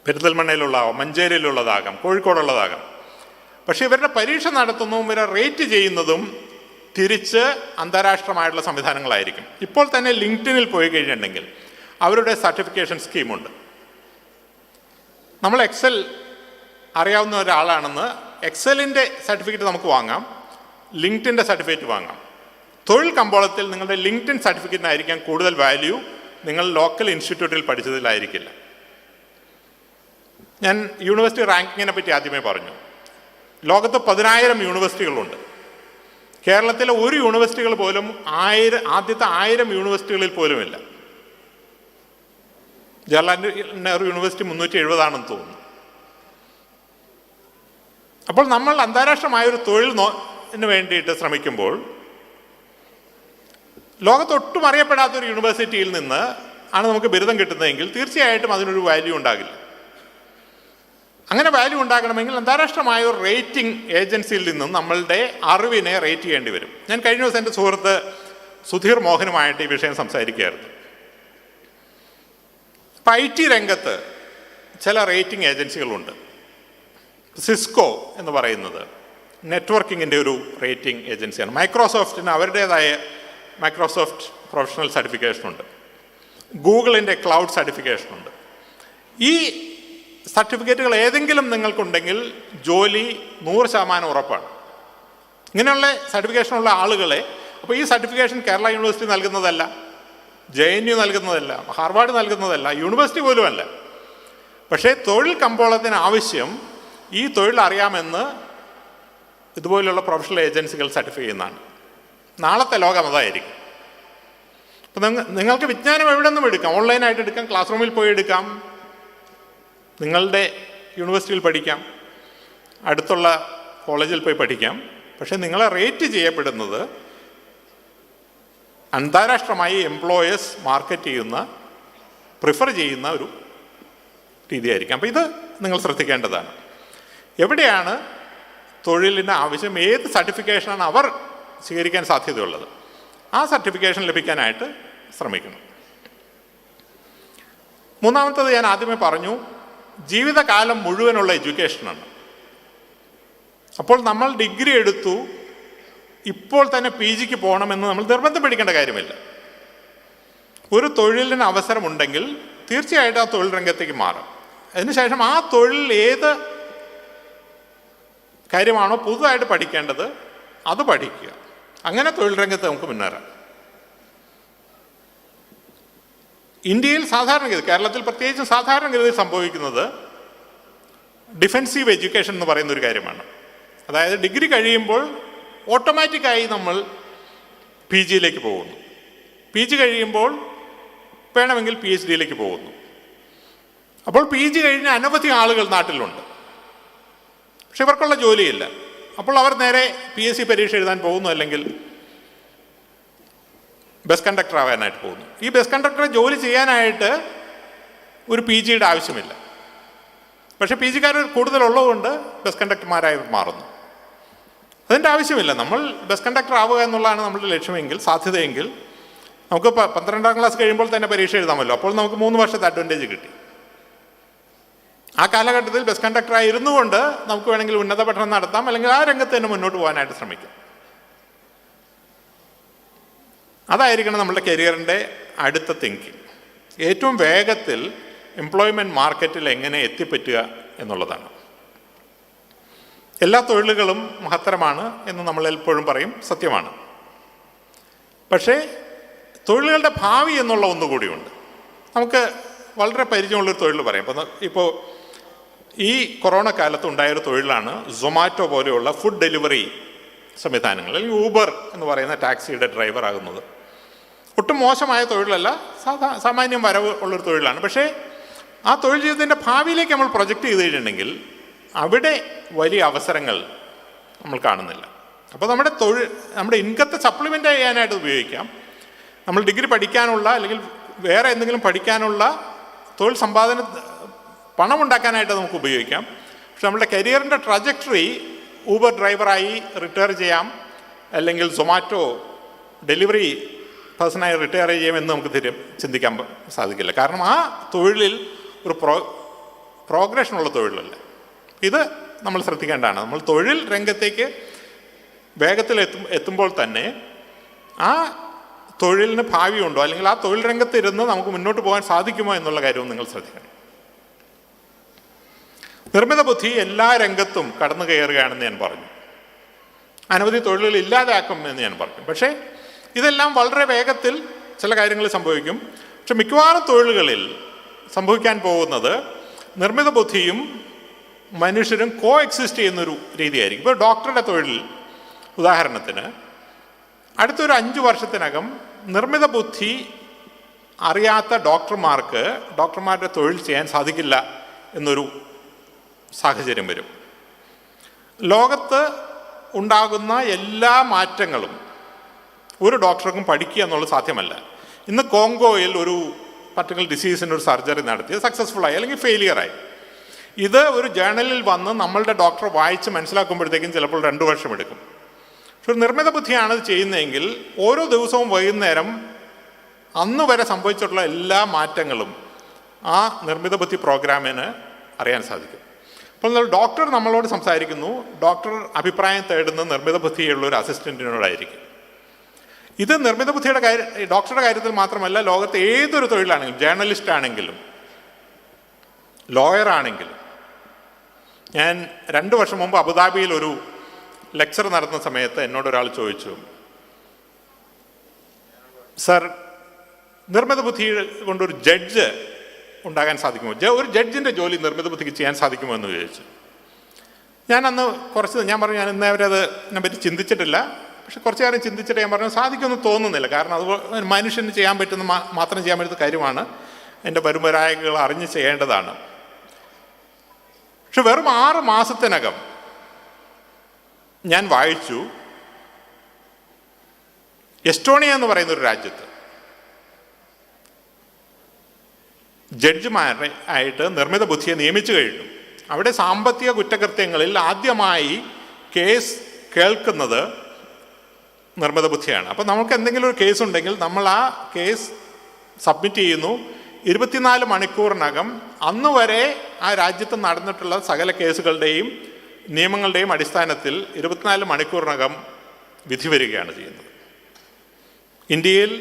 പെരിന്തൽമണ്ണയിലുള്ളതാവാം, മഞ്ചേരിയിലുള്ളതാകാം, കോഴിക്കോടുള്ളതാകാം. പക്ഷേ ഇവരുടെ പരീക്ഷ നടത്തുന്നതും ഇവരെ റേറ്റ് ചെയ്യുന്നതും തിരിച്ച് അന്താരാഷ്ട്രമായിട്ടുള്ള സംവിധാനങ്ങളായിരിക്കും. ഇപ്പോൾ തന്നെ ലിങ്ക്ഡിനിൽ പോയി കഴിഞ്ഞിട്ടുണ്ടെങ്കിൽ അവരുടെ സർട്ടിഫിക്കേഷൻ സ്കീമുണ്ട്. നമ്മൾ എക്സൽ അറിയാവുന്ന ഒരാളാണെന്ന് എക്സലിൻ്റെ സർട്ടിഫിക്കറ്റ് നമുക്ക് വാങ്ങാം, ലിങ്ക്ഡിൻ്റെ സർട്ടിഫിക്കറ്റ് വാങ്ങാം. തൊഴിൽ കമ്പോളത്തിൽ നിങ്ങളുടെ ലിങ്ക്ഡിൻ സർട്ടിഫിക്കറ്റിനായിരിക്കാം കൂടുതൽ വാല്യൂ, നിങ്ങൾ ലോക്കൽ ഇൻസ്റ്റിറ്റ്യൂട്ടിൽ പഠിച്ചതിലായിരിക്കില്ല. ഞാൻ യൂണിവേഴ്സിറ്റി റാങ്കിങ്ങിനെ പറ്റി ആദ്യമേ പറഞ്ഞു. ലോകത്ത് 10,000 യൂണിവേഴ്സിറ്റികളുണ്ട്. കേരളത്തിലെ ഒരു യൂണിവേഴ്സിറ്റികൾ പോലും ആദ്യത്തെ 1000 യൂണിവേഴ്സിറ്റികളിൽ പോലുമില്ല. ജവഹർലാൽ നെഹ്റു യൂണിവേഴ്സിറ്റി 370 തോന്നുന്നു. അപ്പോൾ നമ്മൾ അന്താരാഷ്ട്രമായൊരു തൊഴിലിന് വേണ്ടിയിട്ട് ശ്രമിക്കുമ്പോൾ ലോകത്തൊട്ടും അറിയപ്പെടാത്തൊരു യൂണിവേഴ്സിറ്റിയിൽ നിന്ന് ആണ് നമുക്ക് ബിരുദം കിട്ടുന്നതെങ്കിൽ തീർച്ചയായിട്ടും അതിനൊരു വാല്യൂ ഉണ്ടാകില്ല. അങ്ങനെ വാല്യൂ ഉണ്ടാകണമെങ്കിൽ അന്താരാഷ്ട്രമായ ഒരു റേറ്റിംഗ് ഏജൻസിയിൽ നിന്നും നമ്മളുടെ അറിവിനെ റേറ്റ് ചെയ്യേണ്ടി വരും. ഞാൻ കഴിഞ്ഞ ദിവസം എൻ്റെ സുഹൃത്ത് സുധീർ മോഹനുമായിട്ട് ഈ വിഷയം സംസാരിക്കുകയായിരുന്നു. ഇപ്പം IT രംഗത്ത് ചില റേറ്റിംഗ് ഏജൻസികളുണ്ട്. സിസ്കോ എന്ന് പറയുന്നത് നെറ്റ്വർക്കിങ്ങിൻ്റെ ഒരു റേറ്റിംഗ് ഏജൻസിയാണ്. മൈക്രോസോഫ്റ്റിന് അവരുടേതായ മൈക്രോസോഫ്റ്റ് പ്രൊഫഷണൽ സർട്ടിഫിക്കേഷനുണ്ട്. ഗൂഗിളിൻ്റെ ക്ലൗഡ് സർട്ടിഫിക്കേഷനുണ്ട്. ഈ സർട്ടിഫിക്കറ്റുകൾ ഏതെങ്കിലും നിങ്ങൾക്കുണ്ടെങ്കിൽ ജോലി 100% ഉറപ്പാണ്. ഇങ്ങനെയുള്ള സർട്ടിഫിക്കേഷനുള്ള ആളുകളെ, അപ്പോൾ ഈ സർട്ടിഫിക്കേഷൻ കേരള യൂണിവേഴ്സിറ്റി നൽകുന്നതല്ല, JNU നൽകുന്നതല്ല, ഹാർവാർഡ് നൽകുന്നതല്ല, യൂണിവേഴ്സിറ്റി പോലുമല്ല. പക്ഷേ തൊഴിൽ കമ്പോളത്തിന് ആവശ്യം ഈ തൊഴിൽ അറിയാമെന്ന് ഇതുപോലുള്ള പ്രൊഫഷണൽ ഏജൻസികൾ സർട്ടിഫൈ ചെയ്യുന്നതാണ്. നാളത്തെ ലോകം അതായിരിക്കും. അപ്പം നിങ്ങൾക്ക് വിജ്ഞാനം എവിടെ നിന്നും എടുക്കാം, ഓൺലൈനായിട്ട് എടുക്കാം, ക്ലാസ് റൂമിൽ പോയി എടുക്കാം, നിങ്ങളുടെ യൂണിവേഴ്സിറ്റിയിൽ പഠിക്കാം, അടുത്തുള്ള കോളേജിൽ പോയി പഠിക്കാം. പക്ഷേ നിങ്ങളെ റേറ്റ് ചെയ്യപ്പെടുന്നത് അന്താരാഷ്ട്രമായി എംപ്ലോയേഴ്സ് മാർക്കറ്റ് ചെയ്യുന്ന, പ്രിഫർ ചെയ്യുന്ന ഒരു രീതിയായിരിക്കും. അപ്പോൾ ഇത് നിങ്ങൾ ശ്രദ്ധിക്കേണ്ടതാണ്. എവിടെയാണ് തൊഴിലിന് ആവശ്യം, ഏത് സർട്ടിഫിക്കേഷനാണ് അവർ സ്വീകരിക്കാൻ സാധ്യതയുള്ളത്, ആ സർട്ടിഫിക്കേഷൻ ലഭിക്കാനായിട്ട് ശ്രമിക്കണം. മൂന്നാമത്തത് ഞാൻ ആദ്യമേ പറഞ്ഞു, ജീവിതകാലം മുഴുവനുള്ള എഡ്യൂക്കേഷനാണ്. അപ്പോൾ നമ്മൾ ഡിഗ്രി എടുത്തു, ഇപ്പോൾ തന്നെ PGക്ക് പോകണമെന്ന് നമ്മൾ നിർബന്ധം പിടിക്കേണ്ട കാര്യമില്ല. ഒരു തൊഴിലിന് അവസരമുണ്ടെങ്കിൽ തീർച്ചയായിട്ടും ആ തൊഴിൽ രംഗത്തേക്ക് മാറും. അതിനുശേഷം ആ തൊഴിൽ ഏത് കാര്യമാണോ പുതുതായിട്ട് പഠിക്കേണ്ടത് അത് പഠിക്കുക. അങ്ങനെ തൊഴിൽ രംഗത്ത് നമുക്ക് മുന്നേറാം. ഇന്ത്യയിൽ സാധാരണഗതി, കേരളത്തിൽ പ്രത്യേകിച്ച് സാധാരണഗതി സംഭവിക്കുന്നത് ഡിഫെൻസീവ് എഡ്യൂക്കേഷൻ എന്ന് പറയുന്ന ഒരു കാര്യമാണ്. അതായത് ഡിഗ്രി കഴിയുമ്പോൾ ഓട്ടോമാറ്റിക്കായി നമ്മൾ പി ജിയിലേക്ക് പോകുന്നു. പി ജി കഴിയുമ്പോൾ വേണമെങ്കിൽ പി എച്ച് ഡിയിലേക്ക് പോകുന്നു. അപ്പോൾ പി ജി കഴിഞ്ഞ അനവധി ആളുകൾ നാട്ടിലുണ്ട്, പക്ഷെ ഇവർക്കുള്ള ജോലിയില്ല. അപ്പോൾ അവർ നേരെ പി എസ് സി പരീക്ഷ എഴുതാൻ പോകുന്നു, അല്ലെങ്കിൽ ബസ് കണ്ടക്ടർ ആവാനായിട്ട് പോകുന്നു. ഈ ബസ് കണ്ടക്ടറെ ജോലി ചെയ്യാനായിട്ട് ഒരു പി ജിയുടെ ആവശ്യമില്ല, പക്ഷേ പി ജിക്കാർ കൂടുതലുള്ളതുകൊണ്ട് ബസ് കണ്ടക്ടർമാരായി മാറുന്നു. അതിൻ്റെ ആവശ്യമില്ല. നമ്മൾ ബസ് കണ്ടക്ടർ ആവുക എന്നുള്ളതാണ് നമ്മുടെ ലക്ഷ്യമെങ്കിൽ, സാധ്യതയെങ്കിൽ നമുക്ക് 12ാം ക്ലാസ് കഴിയുമ്പോൾ തന്നെ പരീക്ഷ എഴുതാമല്ലോ. അപ്പോൾ നമുക്ക് 3 വർഷത്തെ അഡ്വാൻറ്റേജ് കിട്ടി. ആ കാലഘട്ടത്തിൽ ബസ് കണ്ടക്ടറായി ഇരുന്നു കൊണ്ട് നമുക്ക് വേണമെങ്കിൽ ഉന്നത പഠനം നടത്താം, അല്ലെങ്കിൽ ആ രംഗത്ത് തന്നെ മുന്നോട്ട് പോകാനായിട്ട് ശ്രമിക്കാം. അതായിരിക്കണം നമ്മുടെ കരിയറിൻ്റെ അടുത്ത തിങ്കിങ്. ഏറ്റവും വേഗത്തിൽ എംപ്ലോയ്മെൻറ്റ് മാർക്കറ്റിൽ എങ്ങനെ എത്തിപ്പറ്റുക എന്നുള്ളതാണ്. എല്ലാ തൊഴിലുകളും മഹത്തരമാണ് എന്ന് നമ്മൾ എപ്പോഴും പറയും, സത്യമാണ്. പക്ഷേ തൊഴിലുകളുടെ ഭാവി എന്നുള്ള ഒന്നുകൂടിയുണ്ട്. നമുക്ക് വളരെ പരിചയമുള്ളൊരു തൊഴിൽ പറയാം. ഇപ്പോൾ ഈ കൊറോണ കാലത്ത് ഉണ്ടായൊരു തൊഴിലാണ് സൊമാറ്റോ പോലെയുള്ള ഫുഡ് ഡെലിവറി സംവിധാനങ്ങൾ, അല്ലെങ്കിൽ ഊബർ എന്ന് പറയുന്ന ടാക്സിയുടെ ഡ്രൈവർ ആകുന്നത്. ഒട്ടും മോശമായ തൊഴിലല്ല, സാമാന്യം വരവ് ഉള്ളൊരു തൊഴിലാണ്. പക്ഷേ ആ തൊഴിൽ ജീവിതത്തിൻ്റെ ഭാവിയിലേക്ക് നമ്മൾ പ്രൊജക്റ്റ് ചെയ്ത് കഴിഞ്ഞിട്ടുണ്ടെങ്കിൽ അവിടെ വലിയ അവസരങ്ങൾ നമ്മൾ കാണുന്നില്ല. അപ്പോൾ നമ്മുടെ ഇൻകത്തെ സപ്ലിമെൻ്റ് ചെയ്യാനായിട്ട് ഉപയോഗിക്കാം. നമ്മൾ ഡിഗ്രി പഠിക്കാനുള്ള, അല്ലെങ്കിൽ വേറെ എന്തെങ്കിലും പഠിക്കാനുള്ള തൊഴിൽ സമ്പാദന പണം ഉണ്ടാക്കാനായിട്ട് നമുക്ക് ഉപയോഗിക്കാം. പക്ഷെ നമ്മുടെ കരിയറിൻ്റെ ട്രജക്ടറി ഊബർ ഡ്രൈവറായി റിട്ടയർ ചെയ്യാം, അല്ലെങ്കിൽ സൊമാറ്റോ ഡെലിവറി പേഴ്സണായി റിട്ടയർ ചെയ്യാമെന്ന് നമുക്ക് ചിന്തിക്കാൻ സാധിക്കില്ല. കാരണം ആ തൊഴിലിൽ ഒരു പ്രോഗ്രഷനുള്ള തൊഴിലല്ല. ഇത് നമ്മൾ ശ്രദ്ധിക്കേണ്ടതാണ്. നമ്മൾ തൊഴിൽ രംഗത്തേക്ക് വേഗത്തിൽ എത്തുമ്പോൾ തന്നെ ആ തൊഴിലിന് ഭാവിയുണ്ടോ, അല്ലെങ്കിൽ ആ തൊഴിൽ രംഗത്തിരുന്ന് നമുക്ക് മുന്നോട്ട് പോകാൻ സാധിക്കുമോ എന്നുള്ള കാര്യവും നിങ്ങൾ ശ്രദ്ധിക്കണം. നിർമ്മിത ബുദ്ധി എല്ലാ രംഗത്തും കടന്നു കയറുകയാണെന്ന് ഞാൻ പറഞ്ഞു. അനവധി തൊഴിലുകൾ ഇല്ലാതാക്കുമെന്ന് ഞാൻ പറഞ്ഞു. പക്ഷേ ഇതെല്ലാം വളരെ വേഗത്തിൽ ചില കാര്യങ്ങൾ സംഭവിക്കും. പക്ഷെ മിക്കവാറും തൊഴിലുകളിൽ സംഭവിക്കാൻ പോകുന്നത് നിർമ്മിത ബുദ്ധിയും മനുഷ്യരും കോ എക്സിസ്റ്റ് ചെയ്യുന്നൊരു രീതിയായിരിക്കും. ഇപ്പോൾ ഡോക്ടറുടെ തൊഴിൽ ഉദാഹരണത്തിന് അടുത്തൊരു 5 വർഷത്തിനകം നിർമ്മിത ബുദ്ധി അറിയാത്ത ഡോക്ടർമാരുടെ തൊഴിൽ ചെയ്യാൻ സാധിക്കില്ല എന്നൊരു സാഹചര്യം വരും. ലോകത്ത് ഉണ്ടാകുന്ന എല്ലാ മാറ്റങ്ങളും ഒരു ഡോക്ടർക്കും പഠിക്കുക എന്നുള്ളത് സാധ്യമല്ല. ഇന്ന് കോങ്കോയിൽ ഒരു പർട്ടിക്കുലർ ഡിസീസിന് ഒരു സർജറി നടത്തി സക്സസ്ഫുള്ളായി അല്ലെങ്കിൽ ഫെയിലിയറായി. ഇത് ഒരു ജേർണലിൽ വന്ന് നമ്മളുടെ ഡോക്ടർ വായിച്ച് മനസ്സിലാക്കുമ്പോഴത്തേക്കും ചിലപ്പോൾ 2 വർഷം എടുക്കും. പക്ഷെ ഒരു നിർമ്മിത ബുദ്ധിയാണ് ഇത് ചെയ്യുന്നതെങ്കിൽ ഓരോ ദിവസവും വൈകുന്നേരം അന്ന് വരെ സംഭവിച്ചിട്ടുള്ള എല്ലാ മാറ്റങ്ങളും ആ നിർമ്മിത ബുദ്ധി പ്രോഗ്രാമിന് അറിയാൻ സാധിക്കും. അപ്പോൾ ഡോക്ടർ നമ്മളോട് സംസാരിക്കുന്നു, ഡോക്ടർ അഭിപ്രായം തേടുന്ന നിർമ്മിത ബുദ്ധിയുള്ള ഒരു അസിസ്റ്റൻറ്റിനോടായിരിക്കും. ഇത് നിർമ്മിത ബുദ്ധിയുടെ ഡോക്ടറുടെ കാര്യത്തിൽ മാത്രമല്ല, ലോകത്തെ ഏതൊരു തൊഴിലാണെങ്കിലും, ജേർണലിസ്റ്റ് ആണെങ്കിലും ലോയർ ആണെങ്കിലും. ഞാൻ 2 വർഷം മുമ്പ് അബുദാബിയിൽ ഒരു ലെക്ചർ നടത്തുന്ന സമയത്ത് എന്നോടൊരാൾ ചോദിച്ചു, സർ, നിർമ്മിത ബുദ്ധി കൊണ്ടൊരു ജഡ്ജ് ഉണ്ടാകാൻ സാധിക്കുമോ, ഒരു ജഡ്ജിൻ്റെ ജോലി നിർമ്മിത ബുദ്ധിക്ക് ചെയ്യാൻ സാധിക്കുമോ എന്ന് ചോദിച്ചു. ഞാൻ പറഞ്ഞു ഞാൻ ഇന്നേ വരെ അതിനെ പറ്റി ചിന്തിച്ചിട്ടില്ല. പക്ഷെ കുറച്ച് കാര്യം ചിന്തിച്ചിട്ട് ഞാൻ പറഞ്ഞു സാധിക്കുമെന്ന് തോന്നുന്നില്ല. കാരണം അത് മനുഷ്യന് ചെയ്യാൻ പറ്റുന്ന മാത്രം ചെയ്യാൻ പറ്റുന്ന കാര്യമാണ്, എൻ്റെ വരുമരായകൾ അറിഞ്ഞ് ചെയ്യേണ്ടതാണ്. പക്ഷെ വെറും 6 മാസത്തിനകം ഞാൻ വായിച്ചു, എസ്റ്റോണിയ എന്ന് പറയുന്നൊരു രാജ്യത്ത് ജഡ്ജിമാരെ ആയിട്ട് നിർമ്മിത ബുദ്ധിയെ നിയമിച്ചു കഴിഞ്ഞു. അവിടെ സാമ്പത്തിക കുറ്റകൃത്യങ്ങളിൽ ആദ്യമായി കേസ് കേൾക്കുന്നത് നിർമ്മിത ബുദ്ധിയാണ്. അപ്പോൾ നമുക്ക് എന്തെങ്കിലും ഒരു കേസ് ഉണ്ടെങ്കിൽ നമ്മൾ ആ കേസ് സബ്മിറ്റ് ചെയ്യുന്നു. 24 മണിക്കൂറിനകം അന്ന് വരെ ആ രാജ്യത്ത് നടന്നിട്ടുള്ള സകല കേസുകളുടെയും നിയമങ്ങളുടെയും അടിസ്ഥാനത്തിൽ 24 മണിക്കൂറിനകം വിധി വരികയാണ് ചെയ്യുന്നത്. ഇന്ത്യയിൽ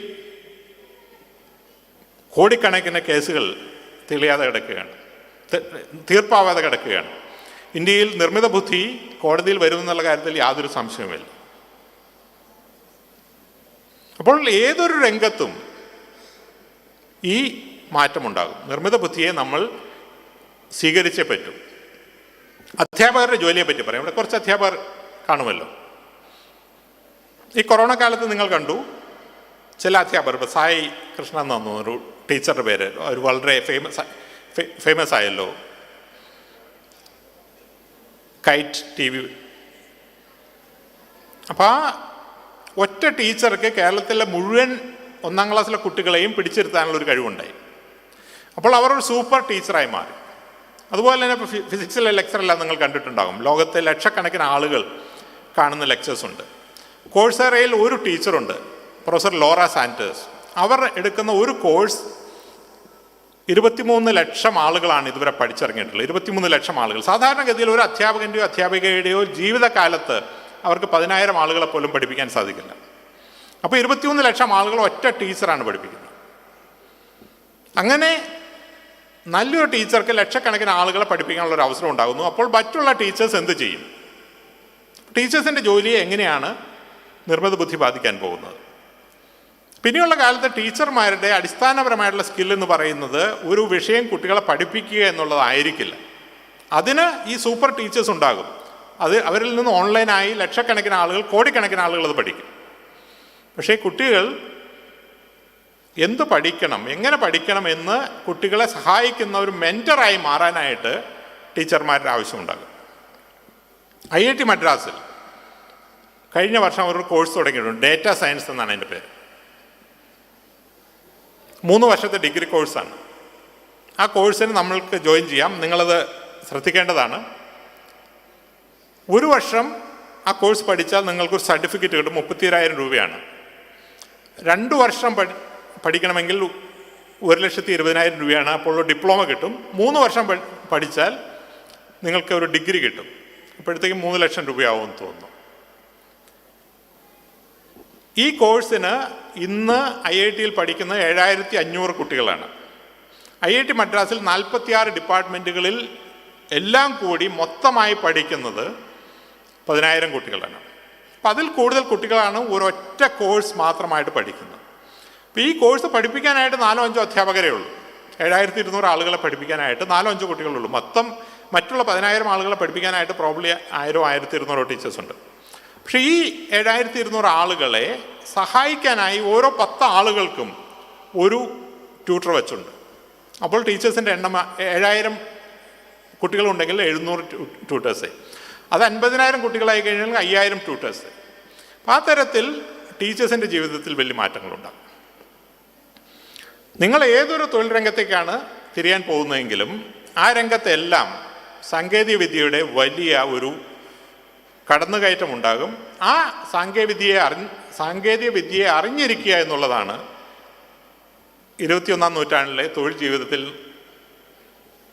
കോടിക്കണക്കിന് കേസുകൾ തെളിയാതെ കിടക്കുകയാണ്, തീർപ്പാവാതെ കിടക്കുകയാണ്. ഇന്ത്യയിൽ നിർമ്മിത ബുദ്ധി കോടതിയിൽ വരുമെന്നുള്ള കാര്യത്തിൽ യാതൊരു സംശയവുമില്ല. അപ്പോൾ ഏതൊരു രംഗത്തും ഈ മാറ്റമുണ്ടാകും. നിർമ്മിത ബുദ്ധിയെ നമ്മൾ സ്വീകരിച്ചേ പറ്റും. അധ്യാപകരുടെ ജോലിയെ പറ്റി പറയാം. ഇവിടെ കുറച്ച് അധ്യാപകർ കാണുമല്ലോ. ഈ കൊറോണ കാലത്ത് നിങ്ങൾ കണ്ടു ചില അധ്യാപകർ, ഇപ്പോൾ സായി കൃഷ്ണൻ എന്ന് തോന്നുന്നു ഒരു ടീച്ചറുടെ പേര്, ഒരു വളരെ ഫേമസ് ആയല്ലോ, കൈറ്റ് TV. അപ്പോൾ ആ ഒറ്റ ടീച്ചർക്ക് കേരളത്തിലെ മുഴുവൻ 1ാം ക്ലാസ്സിലെ കുട്ടികളെയും പിടിച്ചിരുത്താനുള്ളൊരു കഴിവുണ്ടായി. അപ്പോൾ അവർ ഒരു സൂപ്പർ ടീച്ചറായി മാറി. അതുപോലെ തന്നെ ഇപ്പോൾ ഫിസിക്സിലെ ലെക്ചറെല്ലാം നിങ്ങൾ കണ്ടിട്ടുണ്ടാകും. ലോകത്തെ ലക്ഷക്കണക്കിന് ആളുകൾ കാണുന്ന ലെക്ചേഴ്സ് ഉണ്ട്. കോഴ്സറയിൽ ഒരു ടീച്ചറുണ്ട്, പ്രൊഫസർ ലോറ സാന്റേഴ്സ്. അവർ എടുക്കുന്ന ഒരു കോഴ്സ് 23 ലക്ഷം ആളുകളാണ് ഇതുവരെ പഠിച്ചിറങ്ങിയിട്ടുള്ളത്. 23 ലക്ഷം ആളുകൾ. സാധാരണഗതിയിൽ ഒരു അധ്യാപകൻ്റെയോ അധ്യാപികയുടെയോ ജീവിതകാലത്ത് അവർക്ക് 10,000 ആളുകളെ പോലും പഠിപ്പിക്കാൻ സാധിക്കില്ല. അപ്പോൾ 23 ലക്ഷം ആളുകൾ ഒറ്റ ടീച്ചറാണ് പഠിപ്പിക്കുന്നത്. അങ്ങനെ നല്ലൊരു ടീച്ചർക്ക് ലക്ഷക്കണക്കിന് ആളുകളെ പഠിപ്പിക്കാനുള്ള ഒരു അവസരം ഉണ്ടാകുന്നു. അപ്പോൾ മറ്റുള്ള ടീച്ചേഴ്സ് എന്ത് ചെയ്യും? ടീച്ചേഴ്സിൻ്റെ ജോലിയെ എങ്ങനെയാണ് നിർമ്മിത ബുദ്ധി ബാധിക്കാൻ പോകുന്നത്? പിന്നെയുള്ള കാലത്ത് ടീച്ചർമാരുടെ അടിസ്ഥാനപരമായിട്ടുള്ള സ്കിൽ എന്ന് പറയുന്നത് ഒരു വിഷയം കുട്ടികളെ പഠിപ്പിക്കുക എന്നുള്ളതായിരിക്കില്ല. അതിന് ഈ സൂപ്പർ ടീച്ചേഴ്സ് ഉണ്ടാകും. അത് അവരിൽ നിന്ന് ഓൺലൈനായി ലക്ഷക്കണക്കിന് ആളുകൾ, കോടിക്കണക്കിന് ആളുകൾ അത് പഠിക്കും. പക്ഷേ കുട്ടികൾ എന്ത് പഠിക്കണം, എങ്ങനെ പഠിക്കണം എന്ന് കുട്ടികളെ സഹായിക്കുന്ന ഒരു മെൻറ്ററായി മാറാനായിട്ട് ടീച്ചർമാരുടെ ആവശ്യമുണ്ടാകും. IIT മദ്രാസിൽ കഴിഞ്ഞ വർഷം അവർ കോഴ്സ് തുടങ്ങിയിട്ടുണ്ട്. ഡേറ്റ സയൻസ് എന്നാണ് അതിൻ്റെ പേര്. 3 വർഷത്തെ ഡിഗ്രി കോഴ്സാണ്. ആ കോഴ്സിന് നമ്മൾക്ക് ജോയിൻ ചെയ്യാം. നിങ്ങളത് ശ്രദ്ധിക്കേണ്ടതാണ്. 1 വർഷം ആ കോഴ്സ് പഠിച്ചാൽ നിങ്ങൾക്കൊരു സർട്ടിഫിക്കറ്റ് കിട്ടും. 32,000 രൂപയാണ്. 2 വർഷം പഠിക്കണമെങ്കിൽ 1,20,000 രൂപയാണ്. അപ്പോൾ ഡിപ്ലോമ കിട്ടും. 3 വർഷം പഠിച്ചാൽ നിങ്ങൾക്ക് ഒരു ഡിഗ്രി കിട്ടും. അപ്പോഴത്തേക്കും 3 ലക്ഷം രൂപയാവുമെന്ന് തോന്നുന്നു. ഈ കോഴ്സിന് ഇന്ന് IIT-യിൽ പഠിക്കുന്ന 7,500 കുട്ടികളാണ്. IIT മദ്രാസിൽ 46 ഡിപ്പാർട്ട്മെൻറ്റുകളിൽ എല്ലാം കൂടി മൊത്തമായി പഠിക്കുന്നത് 10,000 കുട്ടികളാണ്. അപ്പം അതിൽ കൂടുതൽ കുട്ടികളാണ് ഒരൊറ്റ കോഴ്സ് മാത്രമായിട്ട് പഠിക്കുന്നത്. അപ്പോൾ ഈ കോഴ്സ് പഠിപ്പിക്കാനായിട്ട് 4-5 അധ്യാപകരേ ഉള്ളൂ. 7,200 ആളുകളെ പഠിപ്പിക്കാനായിട്ട് 4-5 കുട്ടികളുള്ളൂ. മറ്റുള്ള 10,000 ആളുകളെ പഠിപ്പിക്കാനായിട്ട് പ്രോബ്ലി 1,000-1,200 ടീച്ചേഴ്സ് ഉണ്ട്. പക്ഷേ ഈ 7,200 ആളുകളെ സഹായിക്കാനായി ഓരോ 10 ആളുകൾക്കും ഒരു ട്യൂട്ടർ വെച്ചുണ്ട്. അപ്പോൾ ടീച്ചേഴ്സിൻ്റെ എണ്ണം 7,000 കുട്ടികളുണ്ടെങ്കിൽ 700 ട്യൂട്ടേഴ്സ്. അത് 50,000 കുട്ടികളായി കഴിഞ്ഞാൽ 5,000 ട്യൂട്ടേഴ്സ്. ആ തരത്തിൽ ടീച്ചേഴ്സിൻ്റെ ജീവിതത്തിൽ വലിയ മാറ്റങ്ങളുണ്ടാകും. നിങ്ങൾ ഏതൊരു തൊഴിൽ രംഗത്തേക്കാണ് തിരിയാൻ പോകുന്നതെങ്കിലും ആ രംഗത്തെല്ലാം സാങ്കേതിക വിദ്യയുടെ വലിയ ഒരു കടന്നുകയറ്റം ഉണ്ടാകും. ആ സാങ്കേതിക വിദ്യയെ അറിഞ്ഞിരിക്കുക എന്നുള്ളതാണ് 21-ാം നൂറ്റാണ്ടിലെ തൊഴിൽ ജീവിതത്തിൽ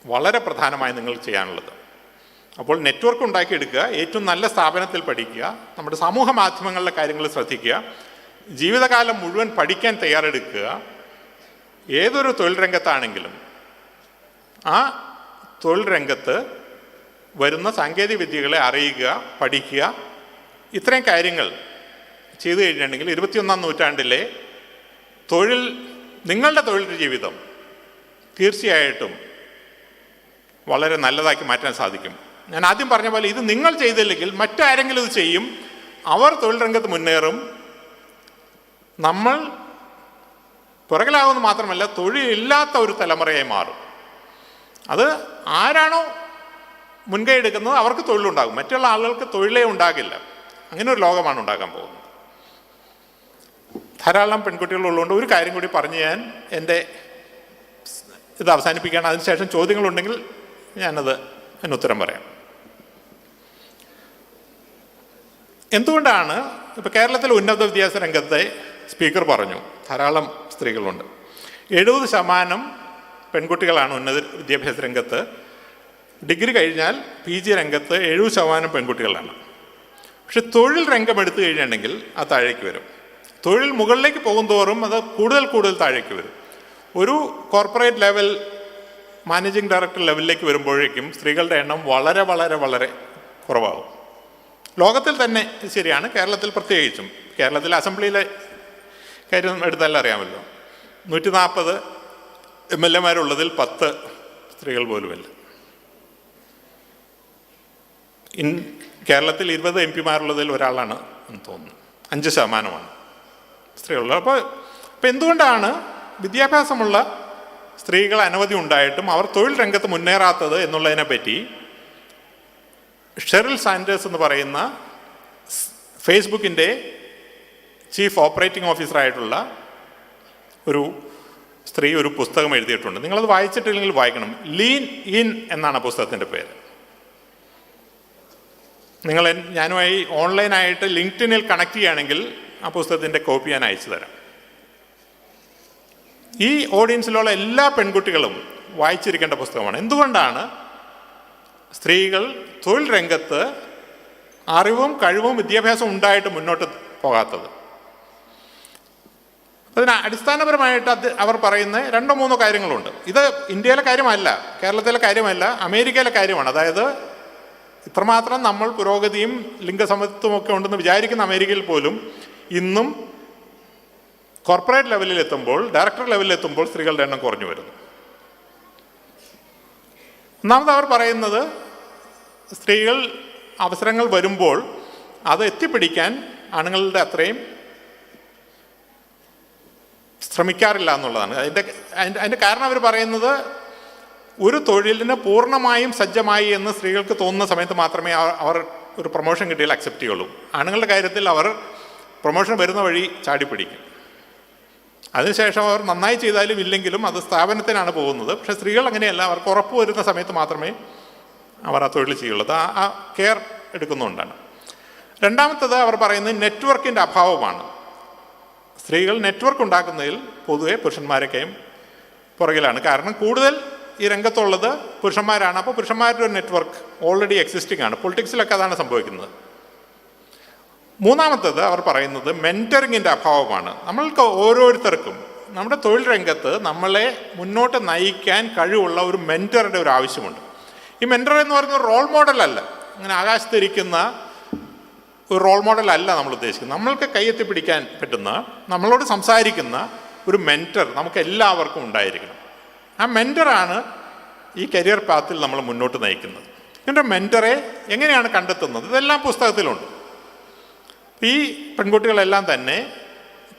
വളരെ പ്രധാനമായി നിങ്ങൾ ചെയ്യാനുള്ളത്. അപ്പോൾ നെറ്റ്വർക്ക് ഉണ്ടാക്കിയെടുക്കുക, ഏറ്റവും നല്ല സ്ഥാപനത്തിൽ പഠിക്കുക, നമ്മുടെ സമൂഹ മാധ്യമങ്ങളിലെ കാര്യങ്ങൾ ശ്രദ്ധിക്കുക, ജീവിതകാലം മുഴുവൻ പഠിക്കാൻ തയ്യാറെടുക്കുക. ഏതൊരു തൊഴിൽ രംഗത്താണെങ്കിലും ആ തൊഴിൽ രംഗത്ത് വരുന്ന സാങ്കേതിക വിദ്യകളെ അറിയുക, പഠിക്കുക. ഇത്രയും കാര്യങ്ങൾ ചെയ്തു കഴിഞ്ഞിട്ടുണ്ടെങ്കിൽ 21-ാം നൂറ്റാണ്ടിലെ നിങ്ങളുടെ തൊഴിൽ ജീവിതം തീർച്ചയായിട്ടും വളരെ നല്ലതാക്കി മാറ്റാൻ സാധിക്കും. ഞാൻ ആദ്യം പറഞ്ഞ പോലെ ഇത് നിങ്ങൾ ചെയ്തില്ലെങ്കിൽ മറ്റാരെങ്കിലും ഇത് ചെയ്യും. അവർ തൊഴിൽ രംഗത്ത് മുന്നേറും. നമ്മൾ പുറകിലാകുമെന്ന് മാത്രമല്ല, തൊഴിലില്ലാത്ത ഒരു തലമുറയായി മാറും. അത് ആരാണോ മുൻകൈ എടുക്കുന്നത് അവർക്ക് തൊഴിലുണ്ടാകും, മറ്റുള്ള ആളുകൾക്ക് തൊഴിലേ ഉണ്ടാകില്ല. അങ്ങനെ ഒരു ലോകമാണ് ഉണ്ടാക്കാൻ പോകുന്നത്. ധാരാളം പെൺകുട്ടികളുള്ളതുകൊണ്ട് ഒരു കാര്യം കൂടി പറഞ്ഞ് ഞാൻ എൻ്റെ ഇത് അവസാനിപ്പിക്കുകയാണ്. അതിനുശേഷം ചോദ്യങ്ങളുണ്ടെങ്കിൽ അതിന് ഉത്തരം പറയാം. എന്തുകൊണ്ടാണ് ഇപ്പോൾ കേരളത്തിലെ ഉന്നത വിദ്യാഭ്യാസ രംഗത്തെ സ്പീക്കർ പറഞ്ഞു ധാരാളം സ്ത്രീകളുണ്ട്. 70% പെൺകുട്ടികളാണ് ഉന്നത വിദ്യാഭ്യാസ രംഗത്ത്. ഡിഗ്രി കഴിഞ്ഞാൽ PG രംഗത്ത് 70% പെൺകുട്ടികളാണ്. പക്ഷെ തൊഴിൽ രംഗം എടുത്തു കഴിഞ്ഞിട്ടുണ്ടെങ്കിൽ അത് താഴേക്ക് വരും. തൊഴിൽ മുകളിലേക്ക് പോകും തോറും അത് കൂടുതൽ താഴേക്ക് വരും. ഒരു കോർപ്പറേറ്റ് ലെവൽ മാനേജിംഗ് ഡയറക്ടർ ലെവലിലേക്ക് വരുമ്പോഴേക്കും സ്ത്രീകളുടെ എണ്ണം വളരെ വളരെ വളരെ കുറവാകും. ലോകത്തിൽ തന്നെ ശരിയാണ്, കേരളത്തിൽ പ്രത്യേകിച്ചും. കേരളത്തിലെ അസംബ്ലിയിലെ കാര്യം എടുത്താലും അറിയാമല്ലോ, 140 MLA മാരുള്ളതിൽ 10 സ്ത്രീകൾ പോലുമല്ല. കേരളത്തിൽ 20 MP മാരുള്ളതിൽ ഒരാളാണ് എന്ന് തോന്നുന്നു, 5% സ്ത്രീകളുള്ളത്. അപ്പോൾ എന്തുകൊണ്ടാണ് വിദ്യാഭ്യാസമുള്ള സ്ത്രീകൾ അനവധി ഉണ്ടായിട്ടും അവർ തൊഴിൽ രംഗത്ത് മുന്നേറാത്തത് എന്നുള്ളതിനെ പറ്റി ഷെറിൽ സാൻഡേഴ്സ് എന്ന് പറയുന്ന ഫേസ്ബുക്കിൻ്റെ ചീഫ് ഓപ്പറേറ്റിംഗ് ഓഫീസറായിട്ടുള്ള ഒരു സ്ത്രീ ഒരു പുസ്തകം എഴുതിയിട്ടുണ്ട്. നിങ്ങളത് വായിച്ചിട്ടില്ലെങ്കിൽ വായിക്കണം. ലീൻ ഇൻ എന്നാണ് പുസ്തകത്തിൻ്റെ പേര്. നിങ്ങൾ ഞാനുമായി ഓൺലൈനായിട്ട് ലിങ്ക്ഡിനിൽ കണക്ട് ചെയ്യുകയാണെങ്കിൽ ആ പുസ്തകത്തിൻ്റെ കോപ്പി ഞാൻ അയച്ചു തരാം. ഈ ഓഡിയൻസിലുള്ള എല്ലാ പെൺകുട്ടികളും വായിച്ചിരിക്കേണ്ട പുസ്തകമാണ്. എന്തുകൊണ്ടാണ് സ്ത്രീകൾ തൊഴിൽ രംഗത്ത് അറിവും കഴിവും വിദ്യാഭ്യാസവും ഉണ്ടായിട്ട് മുന്നോട്ട് പോകാത്തത്? അതിന് അടിസ്ഥാനപരമായിട്ട് അവർ പറയുന്ന 2-3 കാര്യങ്ങളുണ്ട്. ഇത് ഇന്ത്യയിലെ കാര്യമല്ല, കേരളത്തിലെ കാര്യമല്ല, അമേരിക്കയിലെ കാര്യമാണ്. അതായത് ഇത്രമാത്രം നമ്മൾ പുരോഗതിയും ലിംഗസമത്വമൊക്കെ ഉണ്ടെന്ന് വിചാരിക്കുന്ന അമേരിക്കയിൽ പോലും ഇന്നും കോർപ്പറേറ്റ് ലെവലിലെത്തുമ്പോൾ, ഡയറക്ടർ ലെവലിലെത്തുമ്പോൾ സ്ത്രീകളുടെ എണ്ണം കുറഞ്ഞു വരുന്നു. ഒന്നാമത് അവർ പറയുന്നത് സ്ത്രീകൾ അവസരങ്ങൾ വരുമ്പോൾ അത് എത്തിപ്പിടിക്കാൻ ആണുങ്ങളുടെ അത്രയും ശ്രമിക്കാറില്ല എന്നുള്ളതാണ്. അതിൻ്റെ കാരണം അവർ പറയുന്നത് ഒരു തൊഴിലിന് പൂർണ്ണമായും സജ്ജമായി എന്ന് സ്ത്രീകൾക്ക് തോന്നുന്ന സമയത്ത് മാത്രമേ അവർ ഒരു പ്രൊമോഷൻ കിട്ടിയാൽ അക്സെപ്റ്റ് ചെയ്യുള്ളൂ. ആണുങ്ങളുടെ കാര്യത്തിൽ അവർ പ്രൊമോഷൻ വരുന്ന വഴി ചാടിപ്പിടിക്കും. അതിനുശേഷം അവർ നന്നായി ചെയ്താലും ഇല്ലെങ്കിലും അത് സ്ഥാപനത്തിനാണ് പോകുന്നത്. പക്ഷേ സ്ത്രീകൾ അങ്ങനെയല്ല, അവർക്ക് ഉറപ്പ് വരുന്ന സമയത്ത് മാത്രമേ അവർ ആ തൊഴിൽ ചെയ്യുള്ളൂ. ആ കെയർ എടുക്കുന്നതുകൊണ്ടാണ്. രണ്ടാമത്തത് അവർ പറയുന്നത് നെറ്റ്വർക്കിൻ്റെ അഭാവമാണ്. സ്ത്രീകൾ നെറ്റ്വർക്ക് ഉണ്ടാക്കുന്നതിൽ പൊതുവെ പുരുഷന്മാരൊക്കെയും പുറകിലാണ്. കാരണം കൂടുതൽ ഈ രംഗത്തുള്ളത് പുരുഷന്മാരാണ്. അപ്പോൾ പുരുഷന്മാരുടെ ഒരു നെറ്റ്വർക്ക് ഓൾറെഡി എക്സിസ്റ്റിംഗ് ആണ്. പൊളിറ്റിക്സിലൊക്കെ അതാണ് സംഭവിക്കുന്നത്. മൂന്നാമത്തത് അവർ പറയുന്നത് മെൻറ്ററിങ്ങിൻ്റെ അഭാവമാണ്. നമ്മൾക്ക് ഓരോരുത്തർക്കും നമ്മുടെ തൊഴിൽ രംഗത്ത് നമ്മളെ മുന്നോട്ട് നയിക്കാൻ കഴിവുള്ള ഒരു മെൻറ്ററുടെ ഒരു ആവശ്യമുണ്ട്. ഈ മെൻറ്റർ എന്ന് പറയുന്ന ഒരു റോൾ മോഡലല്ല, അങ്ങനെ ആകാശത്തിരിക്കുന്ന ഒരു റോൾ മോഡലല്ല നമ്മൾ ഉദ്ദേശിക്കുന്നത്. നമ്മൾക്ക് കൈയെത്തി പിടിക്കാൻ പറ്റുന്ന, നമ്മളോട് സംസാരിക്കുന്ന ഒരു മെൻറ്റർ നമുക്ക് എല്ലാവർക്കും ഉണ്ടായിരിക്കണം. ആ മെൻറ്ററാണ് ഈ കരിയർ പാത്തിൽ നമ്മൾ മുന്നോട്ട് നയിക്കുന്നത്. ഇതിൻ്റെ മെൻറ്ററെ എങ്ങനെയാണ് കണ്ടെത്തുന്നത്? ഇതെല്ലാം പുസ്തകത്തിലുണ്ട്. ഈ പെൺകുട്ടികളെല്ലാം തന്നെ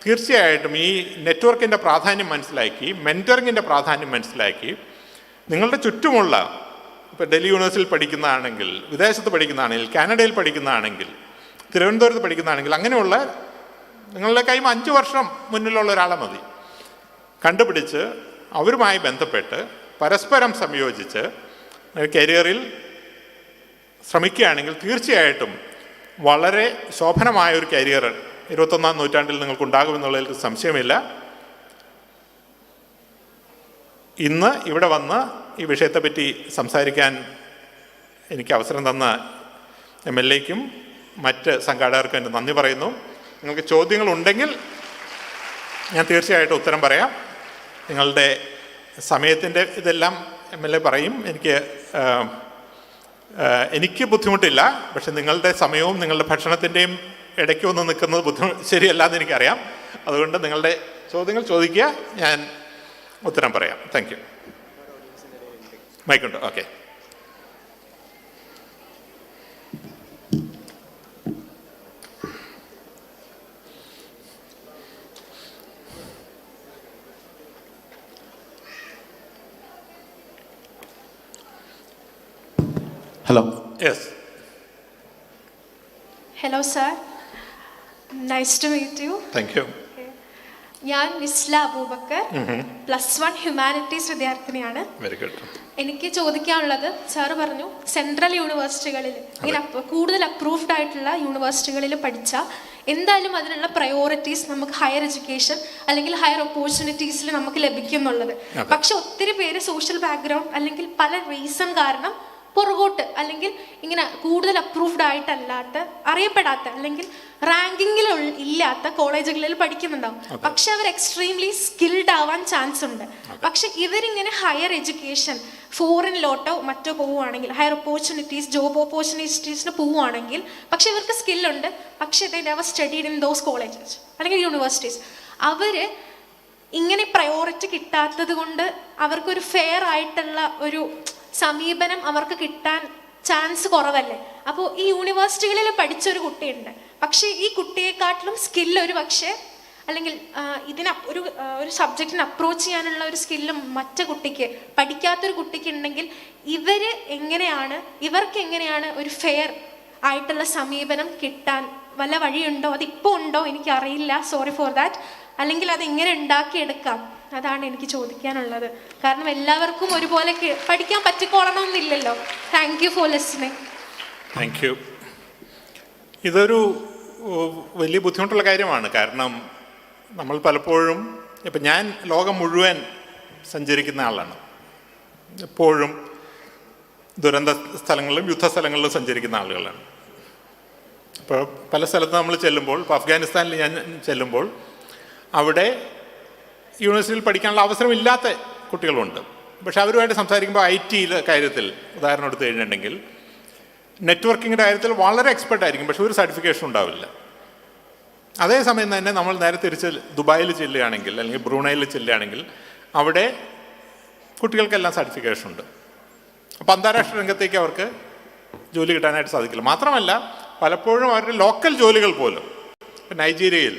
തീർച്ചയായിട്ടും ഈ നെറ്റ്വർക്കിൻ്റെ പ്രാധാന്യം മനസ്സിലാക്കി, മെൻറ്ററിങ്ങിൻ്റെ പ്രാധാന്യം മനസ്സിലാക്കി, നിങ്ങളുടെ ചുറ്റുമുള്ള, ഇപ്പോൾ ഡൽഹി യൂണിവേഴ്സിറ്റിയിൽ പഠിക്കുന്നതാണെങ്കിൽ, വിദേശത്ത് പഠിക്കുന്നതാണെങ്കിൽ, കാനഡയിൽ പഠിക്കുന്നതാണെങ്കിൽ, തിരുവനന്തപുരത്ത് പഠിക്കുന്നതാണെങ്കിൽ, അങ്ങനെയുള്ള നിങ്ങളുടെ കൈ 5 വർഷം മുന്നിലുള്ള ഒരാളെ മതി കണ്ടുപിടിച്ച് അവരുമായി ബന്ധപ്പെട്ട് പരസ്പരം സംയോജിച്ച് കരിയറിൽ ശ്രമിക്കുകയാണെങ്കിൽ തീർച്ചയായിട്ടും വളരെ ശോഭനമായ ഒരു കരിയർ 21-ാം നൂറ്റാണ്ടിൽ നിങ്ങൾക്കുണ്ടാകുമെന്നുള്ളതിൽ സംശയമില്ല. ഇന്ന് ഇവിടെ വന്ന് ഈ വിഷയത്തെപ്പറ്റി സംസാരിക്കാൻ എനിക്ക് അവസരം തന്ന MLAയ്ക്കും മറ്റ് സംഘാടകർക്കും എൻ്റെ നന്ദി പറയുന്നു. നിങ്ങൾക്ക് ചോദ്യങ്ങളുണ്ടെങ്കിൽ ഞാൻ തീർച്ചയായിട്ടും ഉത്തരം പറയാം. നിങ്ങളുടെ സമയത്തിൻ്റെ ഇതെല്ലാം MLA പറയും. എനിക്ക് ബുദ്ധിമുട്ടില്ല. പക്ഷെ നിങ്ങളുടെ സമയവും നിങ്ങളുടെ ഭക്ഷണത്തിൻ്റെയും ഇടയ്ക്ക് വന്ന് നിൽക്കുന്നത് ശരിയല്ലാന്ന് എനിക്കറിയാം. അതുകൊണ്ട് നിങ്ങളുടെ ചോദ്യങ്ങൾ ചോദിക്കുക, ഞാൻ ഉത്തരം പറയാം. Thank you. മൈക്കുണ്ടോ? Okay. Hello. Yes. Hello, sir. Nice to meet you. Thank you. ഞാൻ നിസ്ല അബൂബക്കർ, +1 ഹ്യൂമാനിറ്റീസ് വിദ്യാർത്ഥിനിയാണ്. Very good. എനിക്ക് ചോദിക്കാനുള്ളത്, സാറ് പറഞ്ഞു സെൻട്രൽ യൂണിവേഴ്സിറ്റികളിൽ, ഇങ്ങനെ കൂടുതൽ അപ്രൂവ്ഡ് ആയിട്ടുള്ള യൂണിവേഴ്സിറ്റികളിൽ പഠിച്ചാൽ എന്തായാലും അതിനുള്ള പ്രയോറിറ്റീസ് നമുക്ക് ഹയർ എഡ്യൂക്കേഷൻ അല്ലെങ്കിൽ ഹയർ ഓപ്പർച്യൂണിറ്റീസിൽ നമുക്ക് ലഭിക്കും എന്നുള്ളത്. പക്ഷെ ഒത്തിരി പേര് സോഷ്യൽ ബാക്ക്ഗ്രൗണ്ട് അല്ലെങ്കിൽ പല റീസൺ കാരണം പുറകോട്ട് അല്ലെങ്കിൽ ഇങ്ങനെ കൂടുതൽ അപ്രൂവ്ഡ് ആയിട്ടല്ലാത്ത, അറിയപ്പെടാത്ത അല്ലെങ്കിൽ റാങ്കിങ്ങിൽ ഇല്ലാത്ത കോളേജുകളിൽ പഠിക്കുന്നുണ്ടാവും. പക്ഷെ അവർ എക്സ്ട്രീംലി സ്കിൽഡ് ആവാൻ ചാൻസ് ഉണ്ട്. പക്ഷെ ഇവരിങ്ങനെ ഹയർ എഡ്യൂക്കേഷൻ ഫോറിനിലോട്ടോ മറ്റോ പോവുകയാണെങ്കിൽ, ഹയർ ഓപ്പർച്യൂണിറ്റീസ്, ജോബ് ഓപ്പർച്യൂണിറ്റീസിന് പോവുകയാണെങ്കിൽ, പക്ഷെ ഇവർക്ക് സ്കില്ലുണ്ട്, പക്ഷേ they never studied in those colleges അല്ലെങ്കിൽ യൂണിവേഴ്സിറ്റീസ്. അവർ ഇങ്ങനെ പ്രയോറിറ്റി കിട്ടാത്തത് കൊണ്ട് അവർക്കൊരു ഫെയർ ആയിട്ടുള്ള ഒരു സമീപനം അവർക്ക് കിട്ടാൻ ചാൻസ് കുറവല്ലേ. അപ്പോൾ ഈ യൂണിവേഴ്സിറ്റികളിൽ പഠിച്ചൊരു കുട്ടിയുണ്ട്, പക്ഷേ ഈ കുട്ടിയെക്കാട്ടിലും സ്കില്ല് ഒരു പക്ഷേ അല്ലെങ്കിൽ ഒരു സബ്ജക്റ്റിനെ അപ്രോച്ച് ചെയ്യാനുള്ള ഒരു സ്കില്ലും മറ്റു കുട്ടിക്ക്, പഠിക്കാത്തൊരു കുട്ടിക്ക് ഉണ്ടെങ്കിൽ ഇവർക്ക് എങ്ങനെയാണ് ഒരു ഫെയർ ആയിട്ടുള്ള സമീപനം കിട്ടാൻ വല്ല വഴിയുണ്ടോ? അതിപ്പോൾ ഉണ്ടോ എനിക്കറിയില്ല, സോറി ഫോർ ദാറ്റ്. അല്ലെങ്കിൽ അതെങ്ങനെ ഉണ്ടാക്കിയെടുക്കാം, അതാണ് എനിക്ക് ചോദിക്കാനുള്ളത്. കാരണം എല്ലാവർക്കും ഒരുപോലെ പഠിക്കാൻ പറ്റിക്കോളണമെന്നില്ലല്ലോ. Thank you for listening. Thank you. ഇതൊരു വലിയ ബുദ്ധിമുട്ടുള്ള കാര്യമാണ്. കാരണം നമ്മൾ പലപ്പോഴും, ഇപ്പം ഞാൻ ലോകം മുഴുവൻ സഞ്ചരിക്കുന്ന ആളാണ്. എപ്പോഴും ദുരന്ത സ്ഥലങ്ങളിലും യുദ്ധസ്ഥലങ്ങളിലും സഞ്ചരിക്കുന്ന ആളുകളാണ്. അപ്പോൾ പല സ്ഥലത്ത് നമ്മൾ ചെല്ലുമ്പോൾ, ഇപ്പോൾ അഫ്ഗാനിസ്ഥാനിൽ ഞാൻ ചെല്ലുമ്പോൾ അവിടെ യൂണിവേഴ്സിറ്റിയിൽ പഠിക്കാനുള്ള അവസരമില്ലാത്ത കുട്ടികളുണ്ട്. പക്ഷെ അവരുമായിട്ട് സംസാരിക്കുമ്പോൾ IT കാര്യത്തിൽ ഉദാഹരണം എടുത്തു കഴിഞ്ഞിട്ടുണ്ടെങ്കിൽ നെറ്റ്വർക്കിങ്ങിൻ്റെ കാര്യത്തിൽ വളരെ എക്സ്പെർട്ട് ആയിരിക്കും, പക്ഷെ ഒരു സർട്ടിഫിക്കേഷൻ ഉണ്ടാവില്ല. അതേസമയം തന്നെ നമ്മൾ നേരെ തിരിച്ച് ദുബായിൽ ചെല്ലുകയാണെങ്കിൽ അല്ലെങ്കിൽ ബ്രൂണൈയിൽ ചെല്ലുകയാണെങ്കിൽ അവിടെ കുട്ടികൾക്കെല്ലാം സർട്ടിഫിക്കേഷൻ ഉണ്ട്. അപ്പോൾ അന്താരാഷ്ട്ര രംഗത്തേക്ക് അവർക്ക് ജോലി കിട്ടാനായിട്ട് സാധിക്കില്ല. മാത്രമല്ല പലപ്പോഴും അവരുടെ ലോക്കൽ ജോലികൾ പോലും, ഇപ്പം നൈജീരിയയിൽ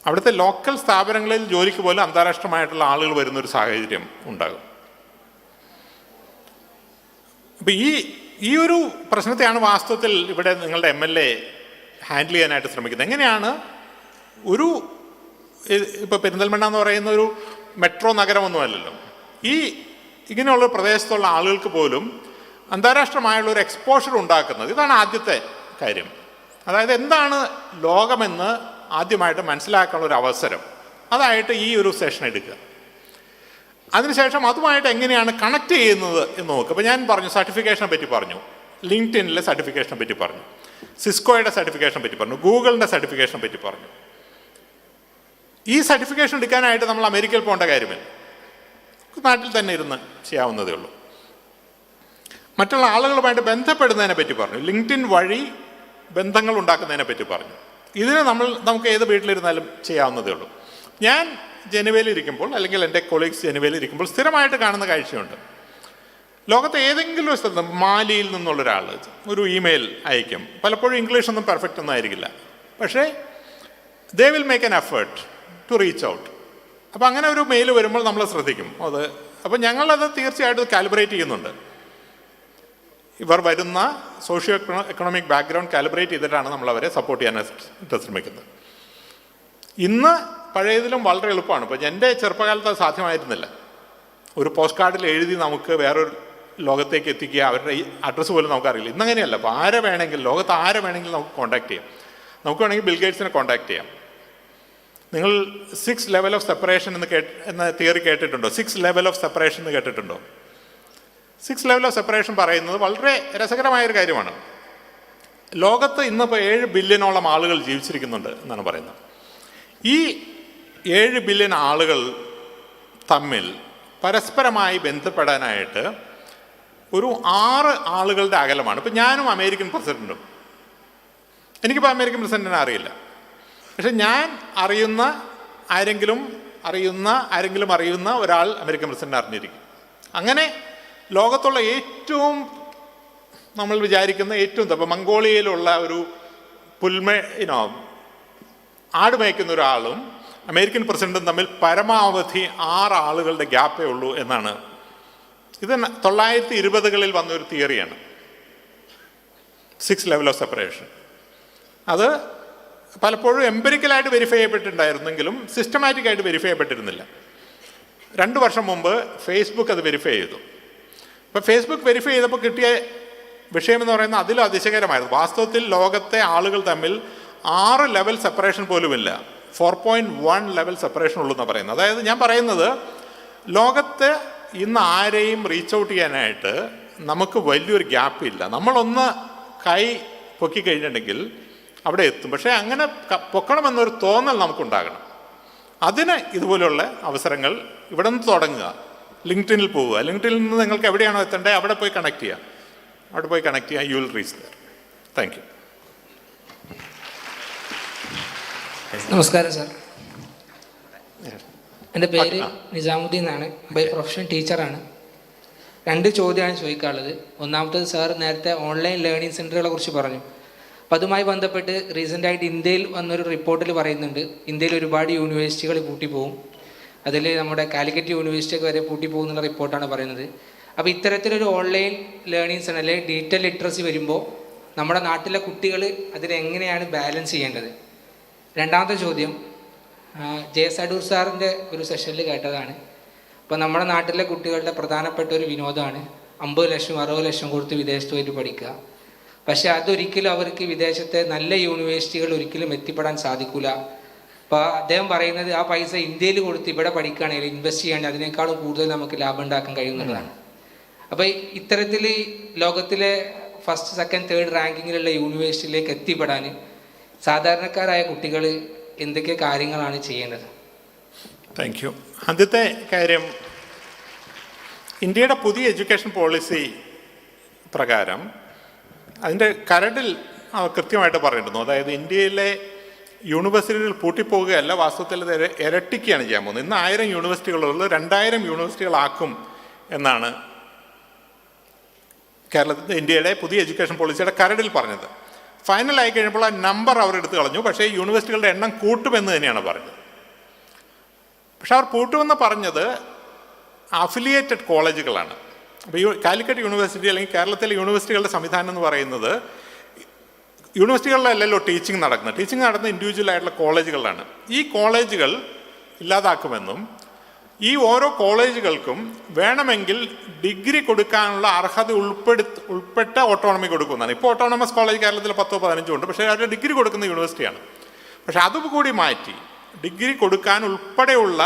അവിടുത്തെ ലോക്കൽ സ്ഥാപനങ്ങളിൽ ജോലിക്ക് പോലും അന്താരാഷ്ട്രമായിട്ടുള്ള ആളുകൾ വരുന്നൊരു സാഹചര്യം ഉണ്ടാകും. അപ്പം ഈ ഒരു പ്രശ്നത്തെയാണ് വാസ്തവത്തിൽ ഇവിടെ നിങ്ങളുടെ MLA ഹാൻഡിൽ ചെയ്യാനായിട്ട് ശ്രമിക്കുന്നത്. എങ്ങനെയാണ് ഇപ്പോൾ പെരിന്തൽമണ്ണ എന്ന് പറയുന്ന ഒരു മെട്രോ നഗരമൊന്നുമല്ലല്ലോ. ഇങ്ങനെയുള്ള പ്രദേശത്തുള്ള ആളുകൾക്ക് പോലും അന്താരാഷ്ട്രമായുള്ള ഒരു എക്സ്പോഷർ ഉണ്ടാക്കുന്നത്. ഇതാണ് ആദ്യത്തെ കാര്യം. അതായത് എന്താണ് ലോകമെന്ന് ആദ്യമായിട്ട് മനസ്സിലാക്കാനുള്ള ഒരു അവസരം, അതായിട്ട് ഈ ഒരു സെഷൻ എടുക്കുക. അതിനുശേഷം അതുമായിട്ട് എങ്ങനെയാണ് കണക്ട് ചെയ്യുന്നത് എന്ന് നോക്കുക. അപ്പോൾ ഞാൻ പറഞ്ഞു, സർട്ടിഫിക്കേഷനെ പറ്റി പറഞ്ഞു, ലിങ്ക്ഡിനിലെ സർട്ടിഫിക്കേഷനെ പറ്റി പറഞ്ഞു, സിസ്കോയുടെ സർട്ടിഫിക്കേഷനെ പറ്റി പറഞ്ഞു, ഗൂഗിളിൻ്റെ സർട്ടിഫിക്കേഷനെ പറ്റി പറഞ്ഞു. ഈ സർട്ടിഫിക്കേഷൻ എടുക്കാനായിട്ട് നമ്മൾ അമേരിക്കയിൽ പോകേണ്ട കാര്യമില്ല, നാട്ടിൽ തന്നെ ഇരുന്ന് ചെയ്യാവുന്നതേ ഉള്ളൂ. മറ്റുള്ള ആളുകളുമായിട്ട് ബന്ധപ്പെടുന്നതിനെ പറ്റി പറഞ്ഞു, ലിങ്ക്ഡിൻ വഴി ബന്ധങ്ങൾ ഉണ്ടാക്കുന്നതിനെ പറ്റി പറഞ്ഞു. ഇതിന് നമുക്ക് ഏത് വീട്ടിലിരുന്നാലും ചെയ്യാവുന്നതേ ഉള്ളൂ. ഞാൻ ജനുവയിലിരിക്കുമ്പോൾ അല്ലെങ്കിൽ എൻ്റെ കൊളീഗ്സ് ജനുവയിലിരിക്കുമ്പോൾ സ്ഥിരമായിട്ട് കാണുന്ന കാഴ്ചയുണ്ട്. ലോകത്തെ ഏതെങ്കിലും ഒരു സ്ഥലത്ത് മാലിയിൽ നിന്നുള്ളൊരാൾ ഒരു ഇമെയിൽ അയക്കും. പലപ്പോഴും ഇംഗ്ലീഷൊന്നും പെർഫെക്റ്റ് ഒന്നും ആയിരിക്കില്ല, പക്ഷേ they will make an effort to reach out. അപ്പോൾ അങ്ങനെ ഒരു മെയിൽ വരുമ്പോൾ നമ്മൾ ശ്രദ്ധിക്കും അത്. അപ്പോൾ ഞങ്ങളത് തീർച്ചയായിട്ടും കാലിബ്രേറ്റ് ചെയ്യുന്നുണ്ട്. ഇവർ വരുന്ന സോഷ്യോ എക്കണോമിക് ബാക്ക്ഗ്രൗണ്ട് കാലിബ്രേറ്റ് ചെയ്തിട്ടാണ് നമ്മൾ അവരെ സപ്പോർട്ട് ചെയ്യാനായിട്ട് ശ്രമിക്കുന്നത്. ഇന്ന് പഴയതിലും വളരെ എളുപ്പമാണ്. ഇപ്പോൾ എൻ്റെ ചെറുപ്പകാലത്ത് അത് സാധ്യമായിരുന്നില്ല. ഒരു പോസ്റ്റ് കാർഡിൽ എഴുതി നമുക്ക് വേറൊരു ലോകത്തേക്ക് എത്തിക്കുക, അവരുടെ ഈ അഡ്രസ്സ് പോലും നമുക്കറിയില്ല. ഇന്നങ്ങനെയല്ല. അപ്പോൾ ലോകത്ത് ആരെ വേണമെങ്കിലും നമുക്ക് കോൺടാക്ട് ചെയ്യാം. നമുക്ക് വേണമെങ്കിൽ ബിൽഗേറ്റ്സിനെ കോൺടാക്ട് ചെയ്യാം. നിങ്ങൾ 6 ലെവൽ ഓഫ് സെപ്പറേഷൻ എന്ന തിയറി കേട്ടിട്ടുണ്ടോ? 6 ലെവൽ ഓഫ് സെപ്പറേഷൻ എന്ന് കേട്ടിട്ടുണ്ടോ? 6 ലെവൽ ഓഫ് സെപ്പറേഷൻ പറയുന്നത് വളരെ രസകരമായൊരു കാര്യമാണ്. ലോകത്ത് ഇന്നിപ്പോൾ 7 ബില്യണോളം ആളുകൾ ജീവിച്ചിരിക്കുന്നുണ്ട് എന്നാണ് പറയുന്നത്. ഈ 7 ബില്യൺ ആളുകൾ തമ്മിൽ പരസ്പരമായി ബന്ധപ്പെടാനായിട്ട് ഒരു 6 ആളുകളുടെ അകലമാണ്. ഇപ്പം ഞാനും അമേരിക്കൻ പ്രസിഡൻറ്റും, എനിക്കിപ്പോൾ അമേരിക്കൻ പ്രസിഡൻറ്റിനെ അറിയില്ല, പക്ഷെ ഞാൻ ആരെങ്കിലും അറിയുന്ന ഒരാൾ അമേരിക്കൻ പ്രസിഡന്റ് അറിഞ്ഞിരിക്കും. അങ്ങനെ ലോകത്തുള്ള ഏറ്റവും നമ്മൾ വിചാരിക്കുന്ന ഇപ്പോൾ മംഗോളിയയിലുള്ള ഒരു ആട് മേയ്ക്കുന്ന ഒരാളും അമേരിക്കൻ പ്രസിഡന്റും തമ്മിൽ പരമാവധി 6 ആളുകളുടെ ഗ്യാപ്പേ ഉള്ളൂ എന്നാണ്. ഇത് 1920കളിൽ വന്നൊരു തിയറിയാണ്, 6 ലെവൽ ഓഫ് സെപ്പറേഷൻ. അത് പലപ്പോഴും എംപിരിക്കലായിട്ട് വെരിഫൈ ചെയ്യപ്പെട്ടിട്ടുണ്ടായിരുന്നെങ്കിലും സിസ്റ്റമാറ്റിക്കായിട്ട് വെരിഫൈ ചെയ്യപ്പെട്ടിരുന്നില്ല. 2 വർഷം മുമ്പ് ഫേസ്ബുക്ക് അത് വെരിഫൈ ചെയ്തു. അപ്പോൾ ഫേസ്ബുക്ക് വെരിഫൈ ചെയ്തപ്പോൾ കിട്ടിയ വിഷയമെന്ന് പറയുന്നത് അതിലും അതിശയകരമായിരുന്നു. വാസ്തവത്തിൽ ലോകത്തെ ആളുകൾ തമ്മിൽ 6 ലെവൽ സെപ്പറേഷൻ പോലുമില്ല, 4.1 ലെവൽ സെപ്പറേഷൻ ഉള്ളൂ എന്നാണ് പറയുന്നത്. അതായത് ഞാൻ പറയുന്നത് ലോകത്തെ ഇന്ന് ആരെയും റീച്ച് ഔട്ട് ചെയ്യാനായിട്ട് നമുക്ക് വലിയൊരു ഗ്യാപ്പില്ല. നമ്മളൊന്ന് കൈ പൊക്കി കഴിഞ്ഞിട്ടുണ്ടെങ്കിൽ അവിടെ എത്തും. പക്ഷേ അങ്ങനെ പൊക്കണമെന്നൊരു തോന്നൽ നമുക്കുണ്ടാകണം. അതിന് ഇതുപോലെയുള്ള അവസരങ്ങൾ ഇവിടെ നിന്ന് തുടങ്ങുക. ലിങ്ക്ഡിനിൽ പോവുക. ലിങ്ക്ഡിനിൽ നിന്ന് നിങ്ങൾക്ക് എവിടെയാണോ എത്തേണ്ടത് അവിടെ പോയി കണക്ട് ചെയ്യുക. അവിടെ പോയി കണക്ട് ചെയ്യുക. You will reach there. Thank you. നമസ്കാരം സാർ. എൻ്റെ പേര് നിസാമുദ്ദീൻ എന്നാണ്. ബൈ പ്രൊഫഷൻ ടീച്ചറാണ്. 2 ചോദ്യമാണ് ചോദിക്കാനുള്ളത്. ഒന്നാമത്തത്, സാർ നേരത്തെ ഓൺലൈൻ ലേണിംഗ് സെൻറ്ററുകളെ കുറിച്ച് പറഞ്ഞു. അപ്പം അതുമായി ബന്ധപ്പെട്ട് റീസെൻ്റായിട്ട് ഇന്ത്യയിൽ വന്നൊരു റിപ്പോർട്ടിൽ പറയുന്നുണ്ട്, ഇന്ത്യയിൽ ഒരുപാട് യൂണിവേഴ്സിറ്റികൾ പൂട്ടിപ്പോവും. അതിൽ നമ്മുടെ കാലിക്കറ്റ് യൂണിവേഴ്സിറ്റിയൊക്കെ വരെ പൂട്ടിപ്പോകും എന്നുള്ള റിപ്പോർട്ടാണ് പറയുന്നത്. അപ്പോൾ ഇത്തരത്തിലൊരു ഓൺലൈൻ ലേണിംഗ് സെൻ്റർ അല്ലെങ്കിൽ ഡിജിറ്റൽ ലിറ്ററസി വരുമ്പോൾ നമ്മുടെ നാട്ടിലെ കുട്ടികൾ അതിനെങ്ങനെയാണ് ബാലൻസ് ചെയ്യേണ്ടത്? രണ്ടാമത്തെ ചോദ്യം, ജെ.എസ്. അടൂർ സാറിൻ്റെ ഒരു സെഷനിൽ കേട്ടതാണ്. അപ്പോൾ നമ്മുടെ നാട്ടിലെ കുട്ടികളുടെ പ്രധാനപ്പെട്ട ഒരു വിനോദമാണ് 50 ലക്ഷം 60 ലക്ഷം കൊടുത്ത് വിദേശത്ത് പോയിട്ട് പഠിക്കുക. പക്ഷേ അതൊരിക്കലും അവർക്ക് വിദേശത്തെ നല്ല യൂണിവേഴ്സിറ്റികൾ ഒരിക്കലും എത്തിപ്പെടാൻ സാധിക്കില്ല. അപ്പോൾ അദ്ദേഹം പറയുന്നത് ആ പൈസ ഇന്ത്യയിൽ കൊടുത്ത് ഇവിടെ പഠിക്കുകയാണെങ്കിൽ ഇൻവെസ്റ്റ് ചെയ്യുകയാണെങ്കിൽ അതിനേക്കാളും കൂടുതൽ നമുക്ക് ലാഭം ഉണ്ടാക്കാൻ കഴിയുന്നതാണ്. അപ്പോൾ ഇത്തരത്തിൽ ലോകത്തിലെ ഫസ്റ്റ്, സെക്കൻഡ്, തേർഡ് റാങ്കിങ്ങിലുള്ള യൂണിവേഴ്സിറ്റിയിലേക്ക് എത്തിപ്പെടാൻ സാധാരണക്കാരായ കുട്ടികൾ എന്തൊക്കെ കാര്യങ്ങളാണ് ചെയ്യേണ്ടത്? Thank you. ആദ്യത്തെ കാര്യം, ഇന്ത്യയുടെ പുതിയ എഡ്യൂക്കേഷൻ പോളിസി പ്രകാരം അതിൻ്റെ കരടിൽ കൃത്യമായിട്ട് പറഞ്ഞിരുന്നു. അതായത് ഇന്ത്യയിലെ യൂണിവേഴ്സിറ്റികൾ പൂട്ടിപ്പോവുകയല്ല, വാസ്തവത്തിൽ ഇത് ഇരട്ടിക്കുകയാണ് ചെയ്യാൻ പോകുന്നത്. ഇന്ന് 1000 യൂണിവേഴ്സിറ്റികളുള്ളത് 2000 യൂണിവേഴ്സിറ്റികളാക്കും എന്നാണ് ഇന്ത്യയുടെ പുതിയ എഡ്യൂക്കേഷൻ പോളിസിയുടെ കരടിൽ പറഞ്ഞത്. ഫൈനലായി കഴിഞ്ഞപ്പോൾ ആ നമ്പർ അവർ എടുത്തു കളഞ്ഞു. പക്ഷേ യൂണിവേഴ്സിറ്റികളുടെ എണ്ണം കൂട്ടുമെന്ന് തന്നെയാണ് പറഞ്ഞത്. പക്ഷെ അവർ കൂട്ടുമെന്ന് പറഞ്ഞത് അഫിലിയേറ്റഡ് കോളേജുകളാണ്. അപ്പോൾ കാലിക്കറ്റ് യൂണിവേഴ്സിറ്റി അല്ലെങ്കിൽ കേരളത്തിലെ യൂണിവേഴ്സിറ്റികളുടെ സംവിധാനം എന്ന് പറയുന്നത് യൂണിവേഴ്സിറ്റികളിലല്ലല്ലോ ടീച്ചിങ് നടക്കുന്നത്. ടീച്ചിങ് നടക്കുന്ന ഇൻഡിവിജ്വൽ ആയിട്ടുള്ള കോളേജുകളിലാണ്. ഈ കോളേജുകൾ ഇല്ലാതാക്കുമെന്നും ഈ ഓരോ കോളേജുകൾക്കും വേണമെങ്കിൽ ഡിഗ്രി കൊടുക്കാനുള്ള അർഹത ഉൾപ്പെട്ട ഓട്ടോണമി കൊടുക്കുന്നതാണ്. ഇപ്പോൾ ഓട്ടോണമസ് കോളേജ് കേരളത്തിൽ 10-15 ഉണ്ട്. പക്ഷേ അവരുടെ ഡിഗ്രി കൊടുക്കുന്ന യൂണിവേഴ്സിറ്റിയാണ്. പക്ഷെ അതുകൂടി മാറ്റി ഡിഗ്രി കൊടുക്കാൻ ഉൾപ്പെടെയുള്ള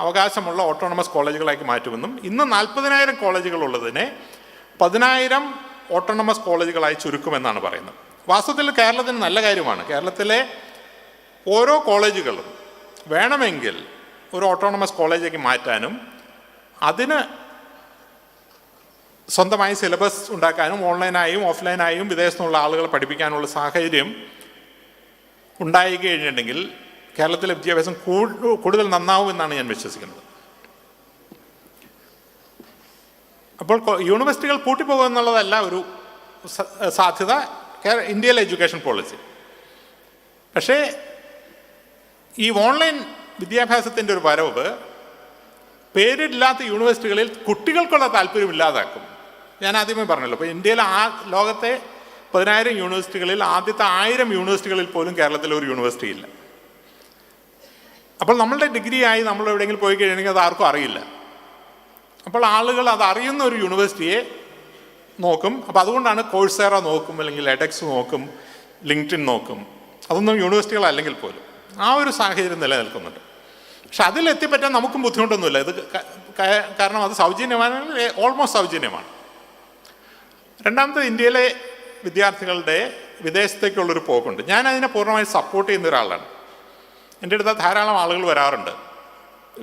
അവകാശമുള്ള ഓട്ടോണമസ് കോളേജുകളാക്കി മാറ്റുമെന്നും ഇന്ന് 40,000 കോളേജുകളുള്ളതിനെ 10,000 ഓട്ടോണമസ് കോളേജുകളായി ചുരുക്കുമെന്നാണ് പറയുന്നത്. വാസ്തവത്തിൽ കേരളത്തിന് നല്ല കാര്യമാണ്. കേരളത്തിലെ ഓരോ കോളേജുകളും വേണമെങ്കിൽ ഒരു ഓട്ടോണമസ് കോളേജാക്കി മാറ്റാനും അതിന് സ്വന്തമായി സിലബസ് ഉണ്ടാക്കാനും ഓൺലൈനായും ഓഫ്ലൈനായും വിദേശത്തുനിന്നുള്ള ആളുകളെ പഠിപ്പിക്കാനുള്ള സാഹചര്യം ഉണ്ടായി കഴിഞ്ഞിട്ടുണ്ടെങ്കിൽ കേരളത്തിലെ വിദ്യാഭ്യാസം കൂടുതൽ നന്നാവുമെന്നാണ് ഞാൻ വിശ്വസിക്കുന്നത്. അപ്പോൾ യൂണിവേഴ്സിറ്റികൾ പൂട്ടിപ്പോകുക എന്നുള്ളതല്ല ഒരു സാധ്യത ഇന്ത്യയിലെ എഡ്യൂക്കേഷൻ പോളിസി. പക്ഷേ ഈ ഓൺലൈൻ വിദ്യാഭ്യാസത്തിൻ്റെ ഒരു വരവ് പേരില്ലാത്ത യൂണിവേഴ്സിറ്റികളിൽ കുട്ടികൾക്കുള്ള താല്പര്യം ഇല്ലാതാക്കും. ഞാൻ ആദ്യമേ പറഞ്ഞല്ലോ, ഇപ്പോൾ ഇന്ത്യയിലെ ലോകത്തെ 10,000 യൂണിവേഴ്സിറ്റികളിൽ ആദ്യത്തെ 1000 യൂണിവേഴ്സിറ്റികളിൽ പോലും കേരളത്തിൽ ഒരു യൂണിവേഴ്സിറ്റി ഇല്ല. അപ്പോൾ നമ്മളുടെ ഡിഗ്രിയായി നമ്മൾ എവിടെയെങ്കിലും പോയി കഴിയണമെങ്കിൽ അത് ആർക്കും അറിയില്ല. അപ്പോൾ ആളുകൾ അത് അറിയുന്ന ഒരു യൂണിവേഴ്സിറ്റിയെ നോക്കും. അപ്പോൾ അതുകൊണ്ടാണ് കോഴ്സേറ നോക്കും, അല്ലെങ്കിൽ എഡെക്സ് നോക്കും, ലിങ്ക്ഡിൻ നോക്കും. അതൊന്നും യൂണിവേഴ്സിറ്റികളല്ലെങ്കിൽ പോലും ആ ഒരു സാഹചര്യം നിലനിൽക്കുന്നുണ്ട്. പക്ഷെ അതിലെത്തിപ്പറ്റാൻ നമുക്കും ബുദ്ധിമുട്ടൊന്നുമില്ല. ഇത് കാരണം അത് സൗജന്യമാണ്, ഓൾമോസ്റ്റ് സൗജന്യമാണ്. രണ്ടാമത്, ഇന്ത്യയിലെ വിദ്യാർത്ഥികളുടെ വിദേശത്തേക്കുള്ളൊരു പോക്കുണ്ട്. ഞാൻ അതിനെ പൂർണ്ണമായി സപ്പോർട്ട് ചെയ്യുന്ന ഒരാളാണ്. എൻ്റെ അടുത്ത് ധാരാളം ആളുകൾ വരാറുണ്ട്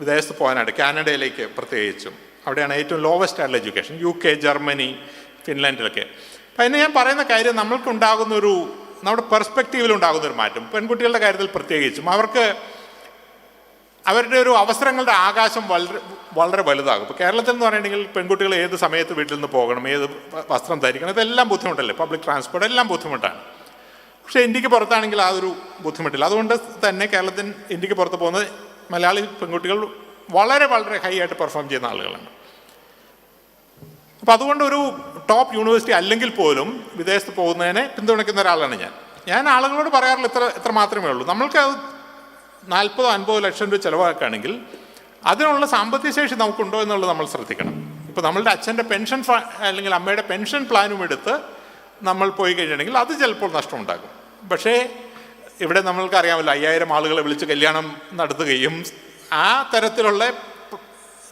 വിദേശത്ത് പോകാനായിട്ട്, കാനഡയിലേക്ക് പ്രത്യേകിച്ചും. അവിടെയാണ് ഏറ്റവും ലോവസ്റ്റ് ആയിട്ടുള്ള എഡ്യൂക്കേഷൻ. UK, Germany, ഫിൻലാൻഡിലൊക്കെ. അപ്പം അതിന് ഞാൻ പറയുന്ന കാര്യം, നമ്മുടെ പെർസ്പെക്റ്റീവിലുണ്ടാകുന്നൊരു മാറ്റം, പെൺകുട്ടികളുടെ കാര്യത്തിൽ പ്രത്യേകിച്ചും, അവരുടെ ഒരു അവസരങ്ങളുടെ ആകാശം വളരെ വലുതാകും. ഇപ്പോൾ കേരളത്തിൽ എന്ന് പറയുകയാണെങ്കിൽ പെൺകുട്ടികൾ ഏത് സമയത്ത് വീട്ടിൽ നിന്ന് പോകണം, ഏത് വസ്ത്രം ധരിക്കണം, ഇതെല്ലാം ബുദ്ധിമുട്ടല്ലേ. പബ്ലിക് ട്രാൻസ്പോർട്ട് എല്ലാം ബുദ്ധിമുട്ടാണ്. പക്ഷേ ഇന്ത്യക്ക് പുറത്താണെങ്കിൽ അതൊരു ബുദ്ധിമുട്ടില്ല. അതുകൊണ്ട് തന്നെ ഇന്ത്യക്ക് പുറത്ത് പോകുന്ന മലയാളി പെൺകുട്ടികൾ വളരെ വളരെ ഹൈ ആയിട്ട് പെർഫോം ചെയ്യുന്ന ആളുകളാണ്. അപ്പോൾ അതുകൊണ്ട് ഒരു ടോപ്പ് യൂണിവേഴ്സിറ്റി അല്ലെങ്കിൽ പോലും വിദേശത്ത് പോകുന്നതിനെ പിന്തുണയ്ക്കുന്ന ഒരാളാണ് ഞാൻ ആളുകളോട് പറയാറുള്ള ഇത്ര മാത്രമേ ഉള്ളൂ. നമ്മൾക്ക് അത് 40-50 ലക്ഷം രൂപ ചിലവാക്കുകയാണെങ്കിൽ അതിനുള്ള സാമ്പത്തിക ശേഷി നമുക്കുണ്ടോ എന്നുള്ളത് നമ്മൾ ശ്രദ്ധിക്കണം. ഇപ്പോൾ നമ്മളുടെ അച്ഛൻ്റെ പെൻഷൻ അല്ലെങ്കിൽ അമ്മയുടെ പെൻഷൻ പ്ലാനും എടുത്ത് നമ്മൾ പോയി കഴിഞ്ഞിട്ടുണ്ടെങ്കിൽ അത് ചിലപ്പോൾ നഷ്ടമുണ്ടാകും. പക്ഷേ ഇവിടെ നമ്മൾക്കറിയാമല്ലോ, 5000 ആളുകളെ വിളിച്ച് കല്യാണം നടത്തുകയും ആ തരത്തിലുള്ള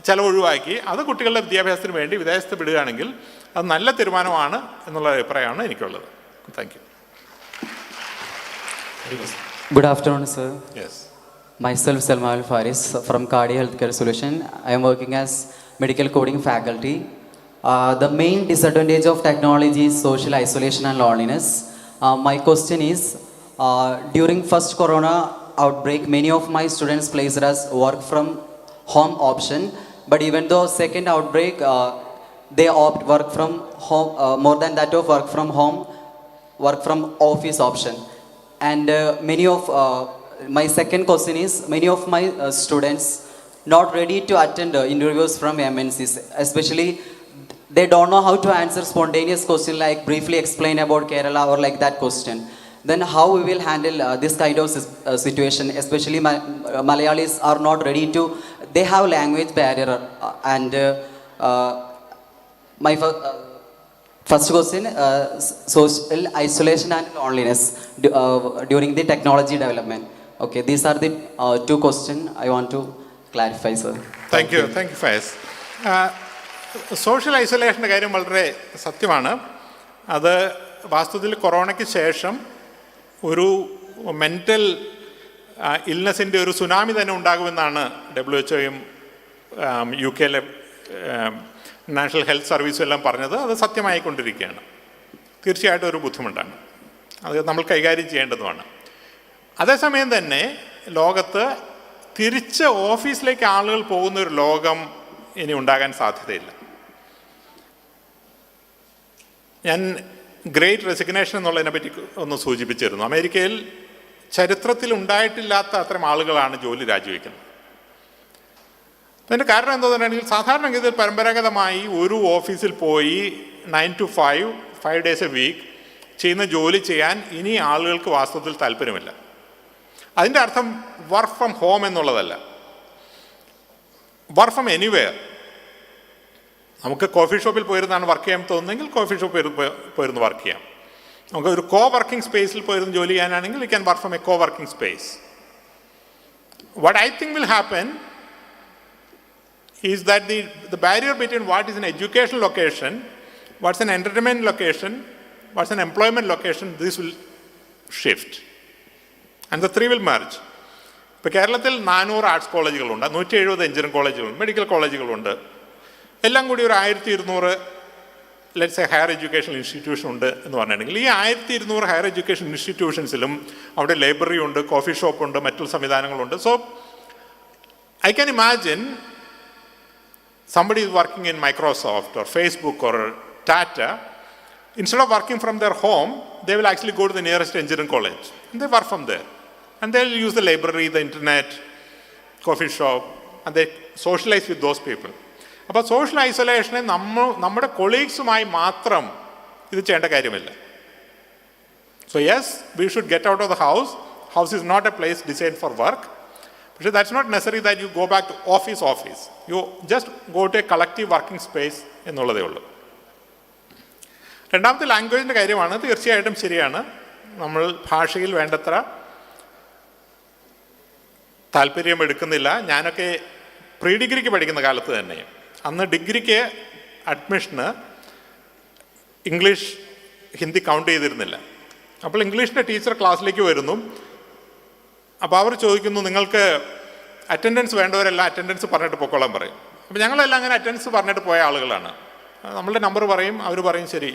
ചിലവ് ഒഴിവാക്കി അത് കുട്ടികളുടെ വിദ്യാഭ്യാസത്തിന് വേണ്ടി വിദേശത്ത് വിടുകയാണെങ്കിൽ അത് നല്ല തീരുമാനമാണ് എന്നുള്ള അഭിപ്രായമാണ് എനിക്കുള്ളത്. Thank you. Good afternoon, sir. Yes. Myself, Salman Faris from Cardi Healthcare Solution. I am working as medical coding faculty. The main disadvantage of technology is social isolation and loneliness. My question is, during first corona outbreak, many of my students placed as work from home option, but even though second outbreak, they opt work from home, more than that of work from home, work from office option. And many of my second question is, many of my students not ready to attend interviews from MNCs, especially they don't know how to answer spontaneous question like briefly explain about Kerala or like that question. Then how we will handle this kind of situation, especially Malayalis are not ready to, they have language barrier and my first question, social isolation and loneliness during the technology development. Okay, these are the two questions I want to clarify, sir. Thank you Fayas. Social ഐസൊലേഷൻ്റെ കാര്യം വളരെ സത്യമാണ്. അത് വാസ്തവത്തിൽ കൊറോണയ്ക്ക് ശേഷം ഒരു മെൻ്റൽ ഇൽനെസ്സിൻ്റെ ഒരു സുനാമി തന്നെ ഉണ്ടാകുമെന്നാണ് WHO-യും UK-യിലെ നാഷണൽ ഹെൽത്ത് സർവീസും എല്ലാം പറഞ്ഞത്. അത് സത്യമായിക്കൊണ്ടിരിക്കുകയാണ്. തീർച്ചയായിട്ടും ഒരു ബുദ്ധിമുട്ടാണ്, അത് നമ്മൾ കൈകാര്യം ചെയ്യേണ്ടതുമാണ്. അതേസമയം തന്നെ ലോകത്ത് തിരിച്ച് ഓഫീസിലേക്ക് ആളുകൾ പോകുന്ന ഒരു ലോകം ഇനി ഉണ്ടാകാൻ സാധ്യതയില്ല. ഞാൻ ഗ്രേറ്റ് റെസിഗ്നേഷൻ എന്നുള്ളതിനെ പറ്റി ഒന്ന് സൂചിപ്പിച്ചിരുന്നു. അമേരിക്കയിൽ ചരിത്രത്തിൽ ഉണ്ടായിട്ടില്ലാത്ത അത്തരം ആളുകളാണ് ജോലി രാജിവെക്കുന്നത്. അതിൻ്റെ കാരണം എന്താണെന്നുണ്ടെങ്കിൽ സാധാരണഗതിയിൽ പരമ്പരാഗതമായി ഒരു ഓഫീസിൽ പോയി 9 to 5 days a week ചെയ്യുന്ന ജോലി ചെയ്യാൻ ഇനി ആളുകൾക്ക് വാസ്തവത്തിൽ താല്പര്യമില്ല. അതിൻ്റെ അർത്ഥം വർക്ക് ഫ്രം ഹോം എന്നുള്ളതല്ല, വർക്ക് ഫ്രം എനിവെയർ. നമുക്ക് കോഫി ഷോപ്പിൽ പോയിരുന്നാണ് വർക്ക് ചെയ്യാൻ തോന്നുന്നെങ്കിൽ കോഫി ഷോപ്പിൽ പോയിരുന്ന് വർക്ക് ചെയ്യാം. നമുക്ക് ഒരു കോ വർക്കിംഗ് സ്പേസിൽ പോയിരുന്ന് ജോലി ചെയ്യാനാണെങ്കിൽ you can work from A co working space. What I think will happen is that the barrier between what is an educational location, what's an entertainment location, what's an employment location, this will shift. And the three will merge. ഇപ്പോൾ കേരളത്തിൽ 400 ആർട്സ് കോളേജുകളുണ്ട്, 170 എഞ്ചിനീയറിംഗ് കോളേജുകളുണ്ട്, മെഡിക്കൽ കോളേജുകളുണ്ട്. എല്ലാം കൂടി ഒരു 1200 let's A higher education institution ഉണ്ട് എന്ന് പറഞ്ഞിട്ടുണ്ടെങ്കിൽ ഈ 1200 ഹയർ എഡ്യൂക്കേഷൻ ഇൻസ്റ്റിറ്റ്യൂഷൻസിലും അവിടെ ലൈബ്രറി ഉണ്ട്, കോഫി ഷോപ്പുണ്ട്, മറ്റുള്ള സംവിധാനങ്ങളുണ്ട്. So I can imagine somebody is working in Microsoft or Facebook or Tata, instead of working from their home, they will actually go to the nearest engineering college and they work from there. And they will use the library, the internet, coffee shop, and they socialize with those people. അപ്പോൾ സോഷ്യൽ ഐസൊലേഷനെ നമ്മുടെ കൊളീഗ്സുമായി മാത്രം ഇത് ചെയ്യേണ്ട കാര്യമില്ല. So yes, we should get out of the house. House is not a place design for work. പക്ഷേ that's not necessary that you go back to office. You just go to a collective working space എന്നുള്ളതേ ഉള്ളൂ. രണ്ടാമത്തെ ലാംഗ്വേജിൻ്റെ കാര്യമാണ്. തീർച്ചയായിട്ടും ശരിയാണ്, നമ്മൾ ഭാഷയിൽ വേണ്ടത്ര താല്പര്യം എടുക്കുന്നില്ല. ഞാനൊക്കെ പ്രീ ഡിഗ്രിക്ക് പഠിക്കുന്ന കാലത്ത് തന്നെ, അന്ന് ഡിഗ്രിക്ക് അഡ്മിഷന് ഇംഗ്ലീഷ് ഹിന്ദി കൗണ്ട് ചെയ്തിരുന്നില്ല. അപ്പോൾ ഇംഗ്ലീഷിൻ്റെ ടീച്ചർ ക്ലാസ്സിലേക്ക് വരുന്നു. അപ്പോൾ അവർ ചോദിക്കുന്നു, നിങ്ങൾക്ക് അറ്റൻഡൻസ് വേണ്ടവരെല്ലാം അറ്റൻഡൻസ് പറഞ്ഞിട്ട് പൊക്കോളാൻ പറയും. അപ്പോൾ ഞങ്ങളെല്ലാം അങ്ങനെ അറ്റൻഡൻസ് പറഞ്ഞിട്ട് പോയ ആളുകളാണ്. നമ്മളുടെ നമ്പർ പറയും, അവർ പറയും ശരി.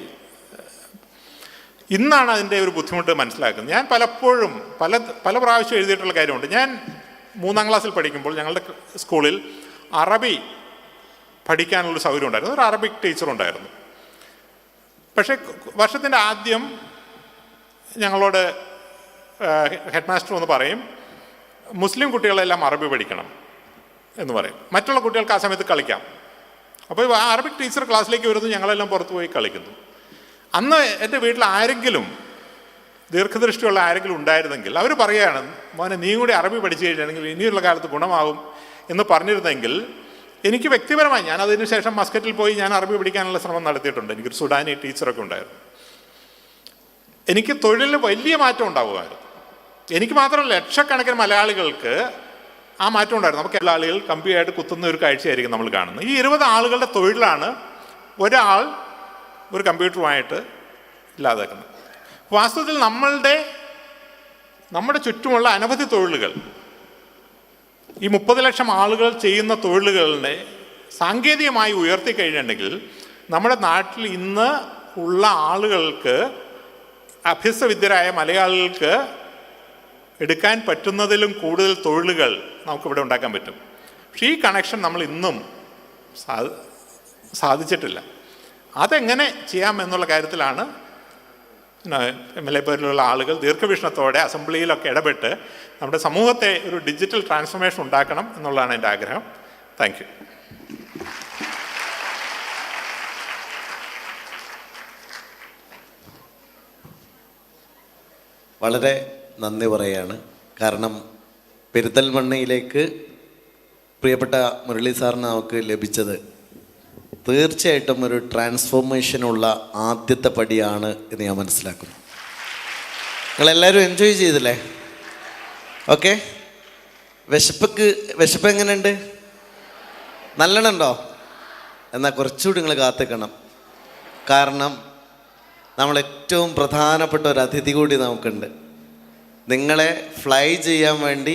ഇന്നാണ് അതിൻ്റെ ഒരു ബുദ്ധിമുട്ട് മനസ്സിലാക്കുന്നത്. ഞാൻ പലപ്പോഴും പല പ്രാവശ്യം എഴുതിയിട്ടുള്ള കാര്യമുണ്ട്. ഞാൻ 3ാം ക്ലാസ്സിൽ പഠിക്കുമ്പോൾ ഞങ്ങളുടെ സ്കൂളിൽ അറബി പഠിക്കാനുള്ളൊരു സൗകര്യം ഉണ്ടായിരുന്നു. ഒരു അറബിക് ടീച്ചറുണ്ടായിരുന്നു. പക്ഷേ വർഷത്തിൻ്റെ ആദ്യം ഞങ്ങളോട് ഹെഡ് മാസ്റ്റർ ഒന്ന് പറയും, മുസ്ലിം കുട്ടികളെല്ലാം അറബി പഠിക്കണം എന്ന് പറയും, മറ്റുള്ള കുട്ടികൾക്ക് ആ സമയത്ത് കളിക്കാം. അപ്പോൾ ആ അറബിക് ടീച്ചർ ക്ലാസ്സിലേക്ക് വരുന്നു, ഞങ്ങളെല്ലാം പുറത്ത് പോയി കളിക്കുന്നു. അന്ന് എൻ്റെ വീട്ടിൽ ആരെങ്കിലും ദീർഘദൃഷ്ടിയുള്ള ആരെങ്കിലും ഉണ്ടായിരുന്നെങ്കിൽ അവർ പറയുകയാണ്, മോനെ നീ കൂടി അറബി പഠിച്ചു കഴിഞ്ഞാണെങ്കിൽ ഇനിയുള്ള കാലത്ത് ഗുണമാകും എന്ന് പറഞ്ഞിരുന്നെങ്കിൽ എനിക്ക് വ്യക്തിപരമായി, ഞാൻ അതിന് ശേഷം മസ്കറ്റിൽ പോയി ഞാൻ അറബി പഠിക്കാനുള്ള ശ്രമം നടത്തിയിട്ടുണ്ട്. എനിക്കൊരു സുഡാനി ടീച്ചറൊക്കെ ഉണ്ടായിരുന്നു. എനിക്ക് തൊഴിലിൽ വലിയ മാറ്റം ഉണ്ടാകുമായിരുന്നു. എനിക്ക് മാത്രമല്ല, ലക്ഷക്കണക്കിന് മലയാളികൾക്ക് ആ മാറ്റം ഉണ്ടായിരുന്നു. നമുക്ക് എല്ലാ ആളുകൾ കമ്പിയായിട്ട് കുത്തുന്ന ഒരു കാഴ്ചയായിരിക്കും നമ്മൾ കാണുന്നത്. ഈ 20 ആളുകളുടെ തൊഴിലാണ് ഒരാൾ ഒരു കമ്പ്യൂട്ടറുമായിട്ട് ഇല്ലാതാക്കുന്നത്. വാസ്തവത്തിൽ നമ്മുടെ ചുറ്റുമുള്ള അനവധി തൊഴിലുകൾ, ഈ 30 ലക്ഷം ആളുകൾ ചെയ്യുന്ന തൊഴിലുകളുടെ സാങ്കേതികമായി ഉയർത്തി കഴിഞ്ഞിട്ടുണ്ടെങ്കിൽ നമ്മുടെ നാട്ടിൽ ഇന്ന് ഉള്ള ആളുകൾക്ക്, അഭ്യസ്തവിദ്യരായ മലയാളികൾക്ക് എടുക്കാൻ പറ്റുന്നതിലും കൂടുതൽ തൊഴിലുകൾ നമുക്കിവിടെ ഉണ്ടാക്കാൻ പറ്റും. പക്ഷേ ഈ കണക്ഷൻ നമ്മൾ ഇന്നും സാധിച്ചിട്ടില്ല. അതെങ്ങനെ ചെയ്യാം എന്നുള്ള കാര്യത്തിലാണ് MLA പോലുള്ള ആളുകൾ ദീർഘവീക്ഷണത്തോടെ അസംബ്ലിയിലൊക്കെ ഇടപെട്ട് നമ്മുടെ സമൂഹത്തെ ഒരു ഡിജിറ്റൽ ട്രാൻസ്ഫോർമേഷൻ ഉണ്ടാക്കണം എന്നുള്ളതാണ് എൻ്റെ ആഗ്രഹം. Thank you. വളരെ നന്ദി പറയുകയാണ്. കാരണം പെരിന്തൽമണ്ണയിലേക്ക് പ്രിയപ്പെട്ട മുരളി സാറിന് നമുക്ക് ലഭിച്ചത് തീർച്ചയായിട്ടും ഒരു ട്രാൻസ്ഫോർമേഷനുള്ള ആദ്യത്തെ പടിയാണ് എന്ന് ഞാൻ മനസ്സിലാക്കുന്നു. നിങ്ങളെല്ലാവരും എൻജോയ് ചെയ്തില്ലേ? ഓക്കെ. വിശപ്പ് എങ്ങനെയുണ്ട്? നല്ലോണമുണ്ടോ? എന്നാൽ കുറച്ചുകൂടി നിങ്ങൾ കാത്തിക്കണം. കാരണം നമ്മൾ ഏറ്റവും പ്രധാനപ്പെട്ട ഒരു അതിഥി കൂടി നമുക്കുണ്ട്. നിങ്ങളെ ഫ്ലൈ ചെയ്യാൻ വേണ്ടി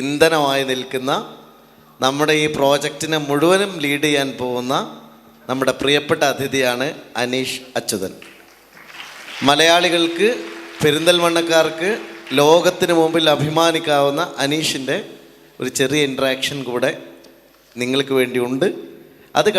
ഇന്ധനമായി നിൽക്കുന്ന, നമ്മുടെ ഈ പ്രോജക്റ്റിനെ മുഴുവനും ലീഡ് ചെയ്യാൻ പോകുന്ന നമ്മുടെ പ്രിയപ്പെട്ട അതിഥിയാണ് അനീഷ് അച്യുതൻ. മലയാളികൾക്ക്, പെരിന്തൽമണ്ണക്കാർക്ക് ലോകത്തിന് മുമ്പിൽ അഭിമാനിക്കാവുന്ന അനീഷിൻ്റെ ഒരു ചെറിയ ഇൻട്രാക്ഷൻ കൂടെ നിങ്ങൾക്ക് വേണ്ടിയുണ്ട്. അത്